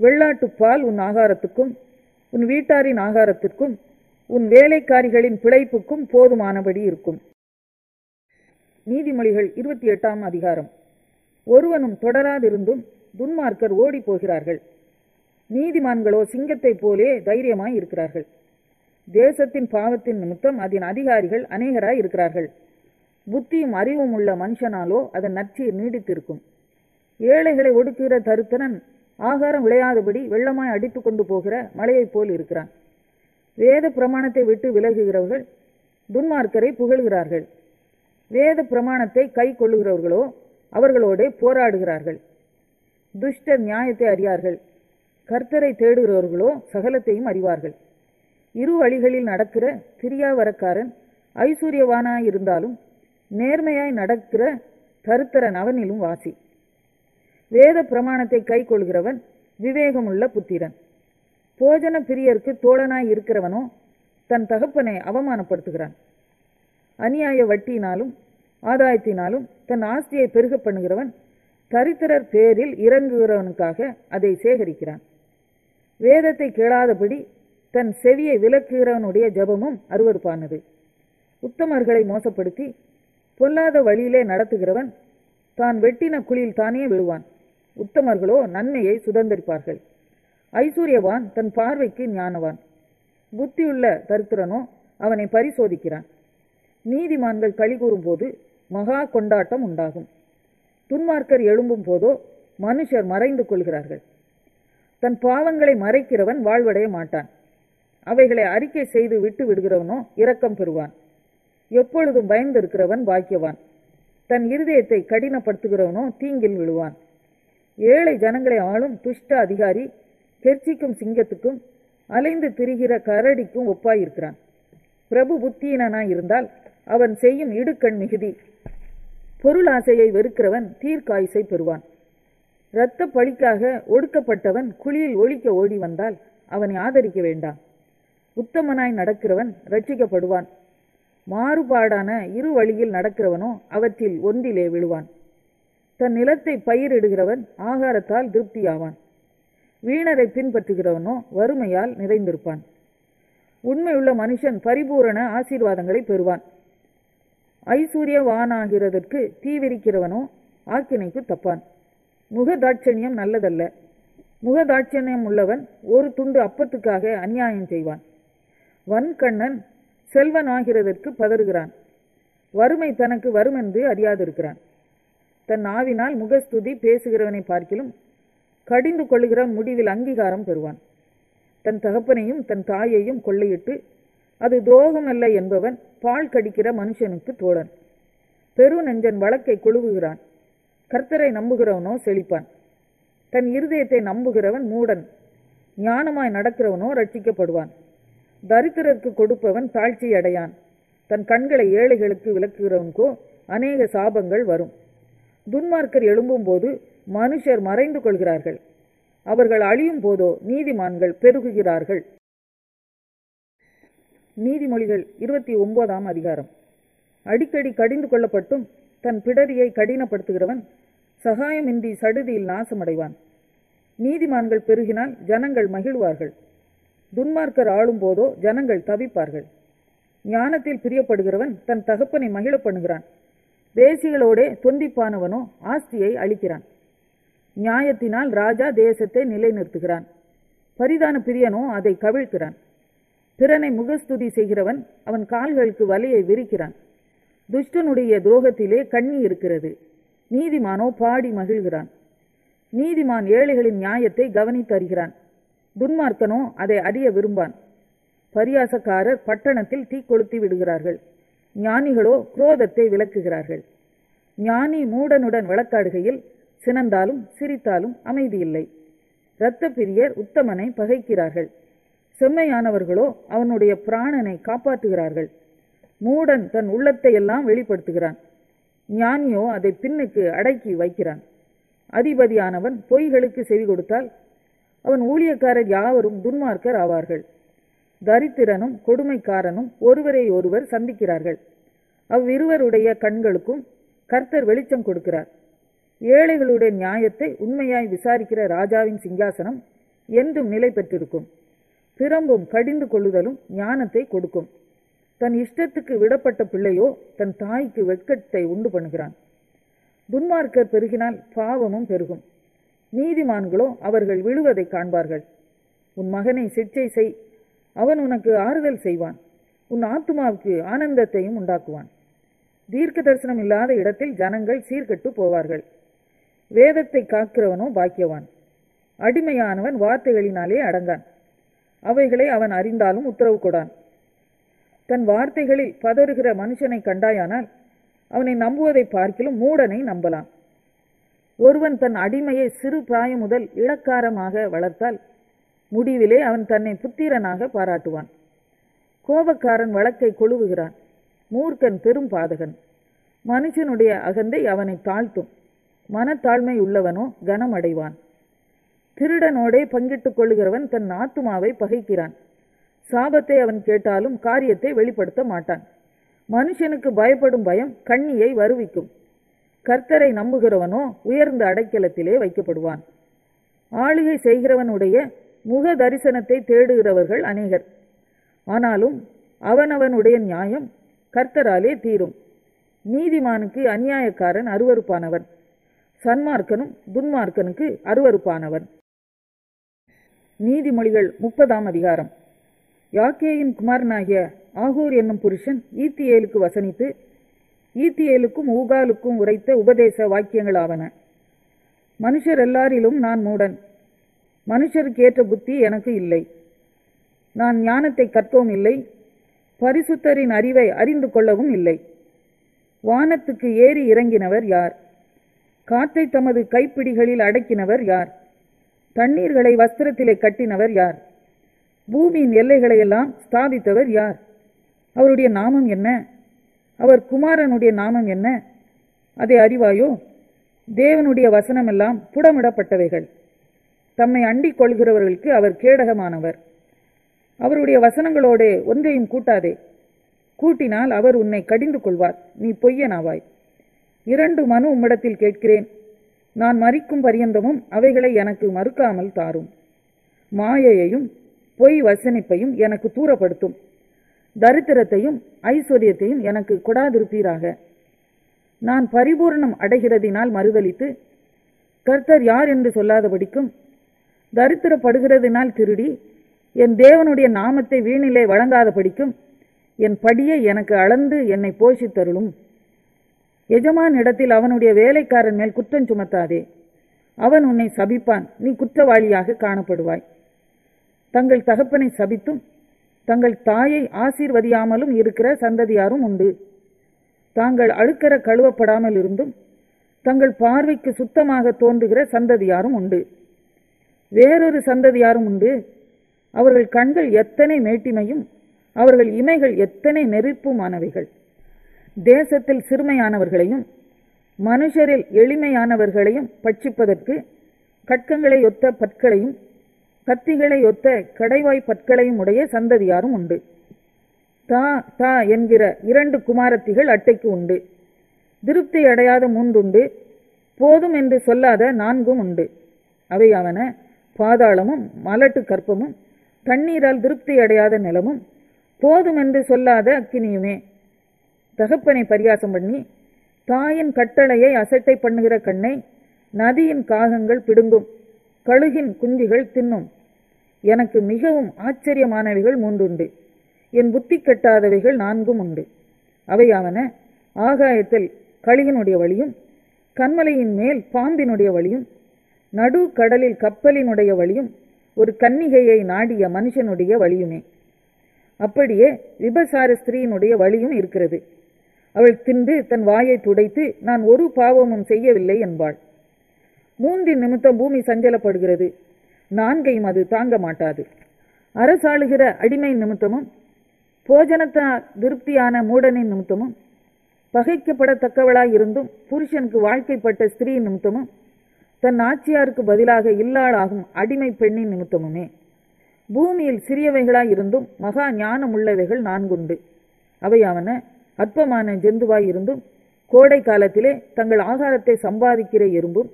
வெள்ளாட்டு பால் உன் ஆகாரத்துக்கும் உன் வீட்டாரின் ஆகாரத்திற்கும் உன் வேலைக்காரிகளின் பிழைப்புக்கும் போதுமானபடி இருக்கும். நீதிமொழிகள் 28ஆம் அதிகாரம். ஒருவனும் தொடராதிருந்தும் துன்மார்க்கர் ஓடி போகிறார்கள். நீதிமான்களோ சிங்கத்தைப் போலே தைரியமாய் இருக்கிறார்கள். தேசத்தின் பாவத்தின் நிமித்தம் அதன் அதிகாரிகள் அநேகராய் இருக்கிறார்கள். புத்தியும் அறிவும் உள்ள மனுஷனாலோ அதன் நற்சீர் நீடித்திருக்கும். ஏழைகளை ஒடுக்குகிற தருத்தனன் ஆகாரம் விளையாதபடி வெள்ளமாய் அடித்து கொண்டு போகிற மலையைப் போல் இருக்கிறான். வேத பிரமாணத்தை விட்டு விலகுகிறவர்கள் துன்மார்க்கரை புகழ்கிறார்கள். வேத பிரமாணத்தை கை கொள்ளுகிறவர்களோ அவர்களோடு போராடுகிறார்கள். துஷ்டர் நியாயத்தை அறியார்கள். கர்த்தரை தேடுகிறவர்களோ சகலத்தையும் அறிவார்கள். இரு வழிகளில் நடக்கிற திரியாவரக்காரன் ஐஸ்வர்யவானாயிருந்தாலும் நேர்மையாய் நடக்கிற தருத்தரன் அவனிலும் வாசி. வேத பிரமாணத்தை கை கொள்கிறவன் விவேகமுள்ள புத்திரன். போஜன பிரியருக்கு தோழனாய் இருக்கிறவனோ தன் தகப்பனை அவமானப்படுத்துகிறான். அநியாய வட்டியினாலும் ஆதாயத்தினாலும் தன் ஆஸ்தியை பெருக பண்ணுகிறவன் தரித்திரர் பேரில் இறங்குகிறவனுக்காக அதை சேகரிக்கிறான். வேதத்தை கேளாதபடி தன் செவியை விலக்குகிறவனுடைய ஜெபமும் அருவருப்பானது. உத்தமர்களை மோசப்படுத்தி பொல்லாத வழியிலே நடத்துகிறவன் தான் வெட்டின குழியில் தானே விழுவான். உத்தமர்களோ நன்மையை சுதந்தரிப்பார்கள். ஐஸ்வர்யவான் தன் பார்வைக்கு ஞானவான். புத்தியுள்ள தரித்திரனோ அவனை பரிசோதிக்கிறான். நீதிமான்கள் களி கூறும்போது மகா கொண்டாட்டம் உண்டாகும். துன்மார்க்கர் எழும்பும் போதோ மனுஷர் மறைந்து கொள்கிறார்கள். தன் பாவங்களை மறைக்கிறவன் வாழ்வடைய மாட்டான். அவைகளை அறிக்கை செய்து விட்டு விடுகிறவனோ இரக்கம் பெறுவான். எப்பொழுதும் பயந்திருக்கிறவன் பாக்கியவான். தன் இருதயத்தை கடினப்படுத்துகிறவனோ தீங்கில் விழுவான். ஏழை ஜனங்களை ஆளும் துஷ்ட அதிகாரி கெர்ச்சிக்கும் சிங்கத்துக்கும் அலைந்து திரிகிற கரடிக்கும் ஒப்பாயிருக்கிறான். பிரபு புத்தியினாய் இருந்தால் அவன் செய்யும் இடுக்கண் மிகுதி. பொருளாசையை வெறுக்கிறவன் தீர்க்காயுசை பெறுவான். இரத்த பழிக்காக ஒடுக்கப்பட்டவன் குழியில் ஒழிக்க ஓடி வந்தால் அவனை ஆதரிக்க வேண்டாம். உத்தமனாய் நடக்கிறவன் ரட்சிக்கப்படுவான். மாறுபாடான இரு வழியில் நடக்கிறவனோ அவற்றில் ஒன்றிலே விழுவான். தன் நிலத்தை பயிரிடுகிறவன் ஆகாரத்தால் திருப்தியாவான். வீணரை பின்பற்றுகிறவனோ வறுமையால் நிறைந்திருப்பான். உண்மையுள்ள மனுஷன் பரிபூரண ஆசீர்வாதங்களை பெறுவான். ஐஸ்வர்யவானாகிறதற்கு தீவிரிக்கிறவனோ ஆக்கினைக்கு தப்பான். முகதாட்சணியம் நல்லதல்ல. முகதாட்சணியம் உள்ளவன் ஒரு துண்டு அப்பத்துக்காக அநியாயம் செய்வான். வன்கண்ணன் செல்வனாகிறதற்கு பதறுகிறான். வறுமை தனக்கு வருமென்று அறியாதிருக்கிறான். தன் நாவினால் முகஸ்துதி பேசுகிறவனை பார்க்கிலும் கடிந்து கொள்ளுகிறவன் முடிவில் அங்கீகாரம் பெறுவான். தன் தகப்பனையும் தன் தாயையும் கொள்ளையிட்டு அது துரோகமல்ல என்பவன் பால் கடிக்கிற மனுஷனுக்கு தோழன். பெரு நெஞ்சன் வழக்கை கொழுவுகிறான். கர்த்தரை நம்புகிறவனோ செழிப்பான். தன் இருதயத்தை நம்புகிறவன் மூடன். ஞானமாய் நடக்கிறவனோ ரட்சிக்கப்படுவான். தரித்திரருக்கு கொடுப்பவன் தாழ்ச்சி அடையான். தன் கண்களை ஏழைகளுக்கு விலக்குகிறவனுக்கோ அநேக சாபங்கள் வரும். துன்மார்க்கர் எழும்பும் போது மனுஷர் மறைந்து கொள்கிறார்கள். அவர்கள் அழியும் போதோ நீதிமான்கள் பெருகுகிறார்கள். நீதிமொழிகள் 29ஆம் அதிகாரம். அடிக்கடி கடிந்து கொள்ளப்பட்டும் தன் பிடரியை கடினப்படுத்துகிறவன் சகாயமின்றி சடுதியில் நாசமடைவான். நீதிமான்கள் பெருகினால் ஜனங்கள் மகிழ்வார்கள். துன்மார்க்கர் ஆளும் போதோ ஜனங்கள் தவிப்பார்கள். ஞானத்தில் பிரியப்படுகிறவன் தன் தகப்பனை மகிழ பண்ணுகிறான். தேசிகளோடே தொந்திப்பானவனோ ஆஸ்தியை அளிக்கிறான். நியாயத்தினால் ராஜா தேசத்தை நிலைநிறுத்துகிறான். பரிதான பிரியனோ அதை கவிழ்க்கிறான். பிறனை முகஸ்துதி செய்கிறவன் அவன் கால்களுக்கு வலையை விரிக்கிறான். துஷ்டனுடைய துரோகத்திலே கண்ணி இருக்கிறது. நீதிமானோ பாடி மகிழ்கிறான். நீதிமான் ஏழைகளின் நியாயத்தை கவனித்தறிகிறான். துன்மார்க்கனோ அதை அறிய விரும்பான். பரியாசக்காரர் பட்டணத்தில் தீ கொளுத்தி விடுகிறார்கள். ஞானிகளோ குரோதத்தை விலக்குகிறார்கள். ஞானி மூடனுடன் வழக்காடுகையில் சினந்தாலும் சிரித்தாலும் அமைதியில்லை. இரத்த பிரியர் உத்தமனை பகைக்கிறார்கள், செம்மையானவர்களோ அவனுடைய பிராணனை காப்பாற்றுகிறார்கள். மூடன் தன் உள்ளத்தை எல்லாம் வெளிப்படுத்துகிறான், ஞானியோ அதை பின்னுக்கு அடக்கி வைக்கிறான். அதிபதியானவன் பொய்களுக்கு செவி கொடுத்தால் அவன் ஊழியக்காரர் யாவரும் துன்மார்க்கர் ஆவார்கள். தரித்திரனும் கொடுமைக்காரனும் ஒருவரை ஒருவர் சந்திக்கிறார்கள், அவ்விருவருடைய கண்களுக்கும் கர்த்தர் வெளிச்சம் கொடுக்கிறார். ஏழைகளுடைய நியாயத்தை உண்மையாய் விசாரிக்கிற ராஜாவின் சிங்காசனம் என்றும் நிலை பெற்றிருக்கும். பிரம்பும் கடிந்து கொள்ளுதலும் ஞானத்தை கொடுக்கும். தன் இஷ்டத்துக்கு விடப்பட்ட பிள்ளையோ தன் தாய்க்கு வெட்கத்தை உண்டு பண்ணுகிறான். துன்மார்க்கர் பெருகினால் பாவமும் பெருகும், நீதிமான்களோ அவர்கள் விழுவதை காண்பார்கள். உன் மகனை சிற்சை செய், அவன் உனக்கு ஆறுதல் செய்வான், உன் ஆத்துமாவுக்கு ஆனந்தத்தையும் உண்டாக்குவான். தீர்க்க தரிசனம் இல்லாத இடத்தில் ஜனங்கள் சீர்கெட்டு போவார்கள். வேதத்தை காக்கிறவனோ பாக்கியவான். அடிமையானவன் வார்த்தைகளினாலே அடங்கான், அவைகளை அவன் அறிந்தாலும் உத்தரவு கொடான். தன் வார்த்தைகளில் பதறுகிற மனுஷனை கண்டாயானால் அவனை நம்புவதை பார்க்கிலும் மூடனை நம்பலாம். ஒருவன் தன் அடிமையை சிறு பிராயம் முதல் இளக்காரமாக வளர்த்தால் முடிவிலே அவன் தன்னை புத்திரனாக பாராட்டுவான். கோபக்காரன் வழக்கை கொழுவுகிறான், மூர்க்கன் பெரும் பாதகன். மனுஷனுடைய அகந்தை அவனை தாழ்த்தும், மனத்தாழ்மை உள்ளவனோ கனமடைவான். திருடனோடே பங்கிட்டுக் கொள்ளுகிறவன் தன் ஆத்துமாவை பகைக்கிறான். சாபத்தை அவன் கேட்டாலும் காரியத்தை வெளிப்படுத்த மாட்டான். மனுஷனுக்கு பயப்படும் பயம் கண்ணியை வருவிக்கும். கர்த்தரை நம்புகிறவனோ உயர்ந்த அடைக்கலத்திலே வைக்கப்படுவான். ஆளுகை செய்கிறவனுடைய முக தரிசனத்தை தேடுகிறவர்கள் அநேகர், ஆனாலும் அவனவனுடைய நியாயம் கர்த்தராலே தீரும். நீதிமானுக்கு அநியாயக்காரன் அருவருப்பானவன், சன்மார்க்கனும் துன்மார்க்கனுக்கு அருவருப்பானவன். நீதிமொழிகள் 30ஆம் அதிகாரம். யாக்கேயின் குமாரனாகிய ஆகூர் என்னும் புருஷன் ஈத்தியேலுக்கு வசனித்து ஈத்தியேலுக்கும் ஊகாலுக்கும் உரைத்த உபதேச வாக்கியங்களாவன. மனுஷர் எல்லாரிலும் நான் மூடன், மனுஷருக்கு ஏற்ற புத்தி எனக்கு இல்லை. நான் ஞானத்தை கற்கவும் இல்லை, பரிசுத்தரின் அறிவை அறிந்து கொள்ளவும் இல்லை. வானத்துக்கு ஏறி இறங்கினவர் யார்? காற்றை தமது கைப்பிடிகளில் அடக்கினவர் யார்? தண்ணீர்களை வஸ்திரத்திலே கட்டினவர் யார்? பூமியின் எல்லைகளையெல்லாம் ஸ்தாபித்தவர் யார்? அவருடைய நாமம் என்ன? அவர் குமாரனுடைய நாமம் என்ன? அதை அறிவாயோ? தேவனுடைய வசனமெல்லாம் புடமிடப்பட்டவைகள். தம்மை அண்டிக் கொள்கிறவர்களுக்கு அவர் கேடகமானவர். அவருடைய வசனங்களோடே ஒன்றையும் கூட்டாதே, கூட்டினால் அவர் உன்னை கடிந்து கொள்வார், நீ பொய்யனாவாய். 2 மனு உம்மிடத்தில் கேட்கிறேன், நான் மரிக்கும் பரியந்தமும் அவைகளை எனக்கு மறுக்காமல் தாரும். மாயையையும் பொய் வசனிப்பையும் எனக்கு தூரப்படுத்தும், தரித்திரத்தையும் ஐஸ்வர்யத்தையும் எனக்கு கொடாதிருப்பீராக. நான் பரிபூரணம் அடைகிறதினால் மறுதலித்து கர்த்தர் யார் என்று சொல்லாதபடிக்கும், தரித்திரப்படுகிறதினால் திருடி என் தேவனுடைய நாமத்தை வீணிலே வழங்காதபடிக்கும் என் படியை எனக்கு அளந்து என்னை போஷித்தருளும். எஜமான் இடத்தில் அவனுடைய வேலைக்காரன் மேல் குற்றம் சுமத்தாதே, அவன் உன்னை சபிப்பான், நீ குற்றவாளியாக காணப்படுவாய். தங்கள் தகப்பனை சபித்தும் தங்கள் தாயை ஆசீர்வதியாமலும் இருக்கிற சந்ததியாரும் உண்டு. தாங்கள் அழுக்கற கழுவப்படாமல் இருந்தும் தங்கள் பார்வைக்கு சுத்தமாக தோன்றுகிற சந்ததியாரும் உண்டு. வேறொரு சந்ததியாரும் உண்டு, அவர்கள் கண்கள் எத்தனை மேட்டிமையும் அவர்கள் இமைகள் எத்தனை நெருப்புமானவைகள். தேசத்தில் சிறுமையானவர்களையும் மனுஷரில் எளிமையானவர்களையும் பட்சிப்பதற்கு கட்கங்களை ஒத்த பற்களையும் கத்திகளை ஒத்த கடைவாய் பற்களையும் உடைய சந்ததியாரும் உண்டு. தா தா என்கிற 2 குமாரத்திகள் அட்டைக்கு உண்டு. திருப்தி அடையாத 3 உண்டு, போதும் என்று சொல்லாத 4 உண்டு. அவையாவன பாதாளமும் மலட்டு கற்பமும் தண்ணீரால் திருப்தி அடையாத நிலமும் போதும் என்று சொல்லாத அக்கினியுமே. தகப்பனை பரியாசம் பண்ணி தாயின் கட்டளையை அசட்டை பண்ணுகிற கண்ணை நதியின் காகங்கள் பிடுங்கும், கழுகின் குஞ்சுகள் தின்னும். எனக்கு மிகவும் ஆச்சரியமானவைகள் 3 உண்டு, என் புத்தி கட்டாதவைகள் 4 உண்டு. அவையாவன ஆகாயத்தில் கழுகினுடைய வழியும், கண்மலையின் மேல் பாம்பினுடைய வழியும், நடு கடலில் கப்பலினுடைய வழியும், ஒரு கன்னிகையை நாடிய மனுஷனுடைய வழியுமே. அப்படியே விபசார ஸ்திரீயினுடைய வழியும் இருக்கிறது. அவள் தின்று தன் வாயை துடைத்து நான் ஒரு பாவமும் செய்யவில்லை என்பாள். 3 நிமித்தம் பூமி சஞ்சலப்படுகிறது, 4ஐயும் அது தாங்க மாட்டாது. அரசாளுகிற அடிமை நிமித்தமும் போஜனத்தால் திருப்தியான மூடனின் நிமித்தமும் பகைக்கப்படத்தக்கவளாய் இருந்தும் புருஷனுக்கு வாழ்க்கைப்பட்ட ஸ்திரீ நிமித்தமும் தன் ஆட்சியாருக்கு பதிலாக இல்லாளாகும் அடிமை பெண்ணின் நிமித்தமுமே. பூமியில் சிறியவைகளாய் இருந்தும் மகா ஞானமுள்ளவைகள் 4 அவையாவன அற்பமான ஜந்துவாய் இருந்தும் கோடை காலத்திலே தங்கள் ஆகாரத்தை சம்பாதிக்கிற எறும்பும்,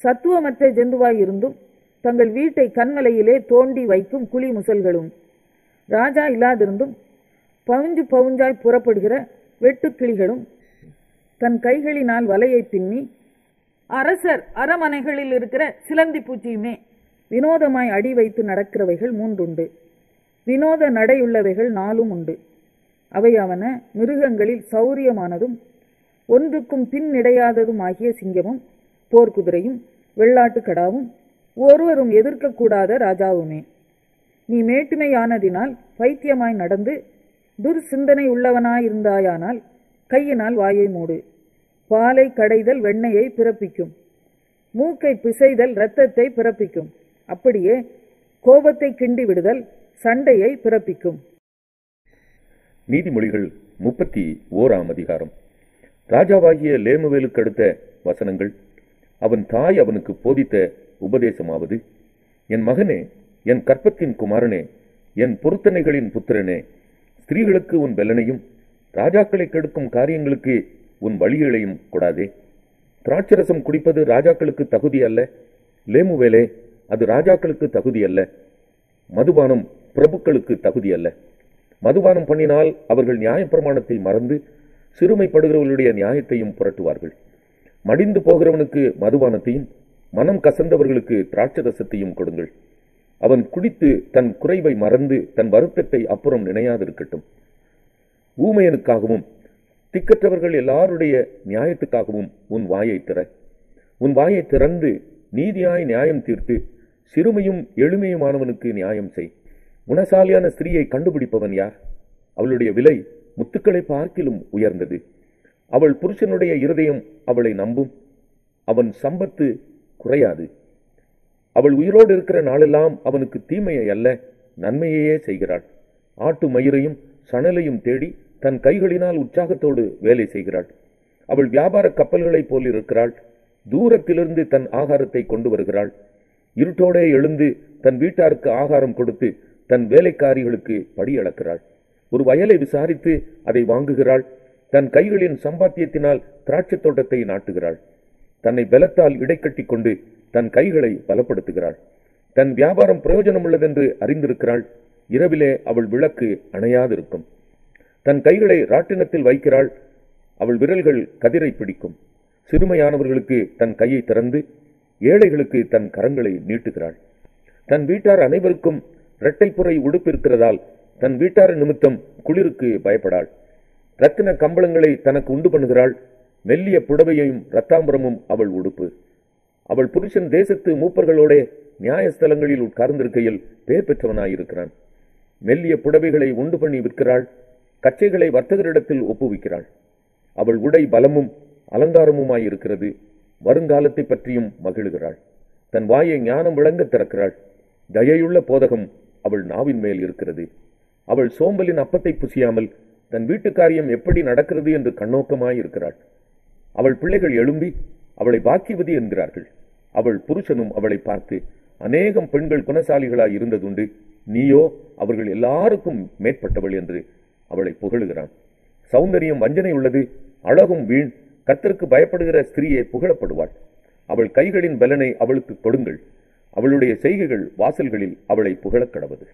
சத்துவமற்ற ஜந்துவாய் இருந்தும் தங்கள் வீட்டை கண்மலையிலே தோண்டி வைக்கும் குழி முசல்களும், ராஜா இல்லாதிருந்தும் பவுஞ்சு பவுஞ்சாய் புறப்படுகிற வெட்டுக்கிளிகளும், தன் கைகளினால் வலையை பின்னி அரசர் அரமனைகளில் இருக்கிற சிலந்தி பூச்சியுமே. வினோதமாய் அடி வைத்து நடக்கிறவைகள் 3 வினோத நடையுள்ளவைகள் 4 அவையாவன மிருகங்களில் சௌரியமானதும் ஒன்றுக்கும் பின்னிடையாததும் ஆகிய சிங்கமும், போர்க்குதிரையும், வெள்ளாட்டு கடாவும், ஒருவரும் எதிர்க்கக்கூடாத ராஜாவுமே. நீ மேட்டுமையானதினால் பைத்தியமாய் நடந்து துர்சிந்தனை உள்ளவனாயிருந்தாயானால் கையினால் வாயை மூடு. பாலை கடைதல் வெண்ணெயை பிறப்பிக்கும், மூக்கை பிசைதல் இரத்தத்தை பிறப்பிக்கும், அப்படியே கோபத்தை கிண்டி விடுதல் சண்டையை பிறப்பிக்கும். நீதிமொழிகள் 31ஆம் அதிகாரம். ராஜாவாகிய லேமுவேலுக்கு அடுத்த வசனங்கள். அவன் தாய் அவனுக்கு போதித்த உபதேசமாவது: என் மகனே, என் கற்பத்தின் குமாரனே, என் பொருத்தனைகளின் புத்திரனே, ஸ்திரீகளுக்கு உன் பெலனையும் ராஜாக்களை கெடுக்கும் காரியங்களுக்கு உன் வழிகளையும் கொடாதே. திராட்சரசம் குடிப்பது ராஜாக்களுக்கு தகுதி அல்ல, லேமுவேலே, அது ராஜாக்களுக்கு தகுதி அல்ல. மதுபானம் பிரபுக்களுக்கு தகுதி அல்ல. மதுபானம் பண்ணினால் அவர்கள் நியாயப்பிரமாணத்தை மறந்து சிறுமைப்படுகிறவர்களுடைய நியாயத்தையும் புரட்டுவார்கள். மடிந்து போகிறவனுக்கு மதுபானத்தையும் மனம் கசந்தவர்களுக்கு திராட்சரசத்தையும் கொடுங்கள். அவன் குடித்து தன் குறைவை மறந்து தன் வருத்தத்தை அப்புறம் நினையாதிருக்கட்டும். ஊமையனுக்காகவும் திக்கற்றவர்கள் எல்லாருடைய நியாயத்துக்காகவும் உன் வாயை திற. உன் வாயை திறந்து நீதியாய் நியாயம் தீர்த்து சிறுமையும் எளிமையுமானவனுக்கு நியாயம் செய். குணசாலியான ஸ்திரீயை கண்டுபிடிப்பவன் யார்? அவளுடைய விலை முத்துக்களை பார்க்கிலும் உயர்ந்தது. அவள் புருஷனுடைய இருதயம் அவளை நம்பும், அவன் சம்பத்து குறையாது. அவள் உயிரோடு இருக்கிற நாளெல்லாம் அவனுக்கு தீமையை அல்ல நன்மையையே செய்கிறாள். ஆட்டு மயிரையும் சணலையும் தேடி தன் கைகளினால் உற்சாகத்தோடு வேலை செய்கிறாள். அவள் வியாபார கப்பல்களைப் போல் இருக்கிறாள். தூரத்திலிருந்து தன் ஆகாரத்தை கொண்டு வருகிறாள். இருட்டோடே எழுந்து தன் வீட்டாருக்கு ஆகாரம் கொடுத்து தன் வேலைக்காரிகளுக்கு படி அளக்கிறாள். ஒரு வயலை விசாரித்து அதை வாங்குகிறாள். தன் கைகளின் சம்பாத்தியத்தினால் திராட்சை தோட்டத்தை நாட்டுகிறாள். தன்னை பலத்தால் இடைக்கட்டி கொண்டு தன் கைகளை பலப்படுத்துகிறாள். தன் வியாபாரம் பிரயோஜனம் உள்ளதென்று அறிந்திருக்கிறாள். இரவிலே அவள் விளக்கு அணையாதிருக்கும். தன் கைகளை ராட்டினத்தில் வைக்கிறாள். அவள் விரல்கள் கதிரை பிடிக்கும். சிறுமையானவர்களுக்கு தன் கையை திறந்து ஏழைகளுக்கு தன் கரங்களை நீட்டுகிறாள். தன் வீட்டார் அனைவருக்கும் இரட்டைப்புறை உடுப்பிருக்கிறதால் தன் வீட்டார் நிமித்தம் குளிருக்கு பயப்படாள். இரத்தின கம்பளங்களை தனக்கு உண்டு பண்ணுகிறாள். மெல்லிய புடவையையும் இரத்தாம்பரமும் அவள் உடுப்பு. அவள் புருஷன் தேசத்து மூப்பர்களோட நியாயஸ்தலங்களில் உட்கார்ந்திருக்கையில் பேர் பெற்றவனாயிருக்கிறான். மெல்லிய புடவைகளை உண்டு பண்ணி விற்கிறாள். கச்சைகளை வர்த்தகரிடத்தில் ஒப்புவிக்கிறாள். அவள் உடை பலமும் அலங்காரமுமாயிருக்கிறது. வருங்காலத்தை பற்றியும் மகிழுகிறாள். தன் வாயை ஞானம் விளங்க திறக்கிறாள். தயையுள்ள போதகம் அவள் நாவின் மேல் இருக்கிறது. அவள் சோம்பலின் அப்பத்தை புசியாமல் தன் வீட்டு காரியம் எப்படி நடக்கிறது என்று கண்ணோக்கமாயிருக்கிறாள். அவள் பிள்ளைகள் எழும்பி அவளை பாக்கியவதி என்கிறார்கள். அவள் புருஷனும் அவளை பார்த்து, அநேகம் பெண்கள் குணசாலிகளாய் இருந்ததுண்டு, நீயோ அவர்கள் எல்லாருக்கும் மேற்பட்டவள் என்று அவளை புகழுகிறான். சௌந்தரியம் வஞ்சனை உள்ளது, அழகும் வீண். கர்த்தருக்கு பயப்படுகிற ஸ்திரீயே புகழப்படுவாள். அவள் கைகளின் பலனை அவளுக்கு கொடுங்கள். அவளுடைய செய்கைகள் வாசல்களில் அவளை புகழக் கடவது.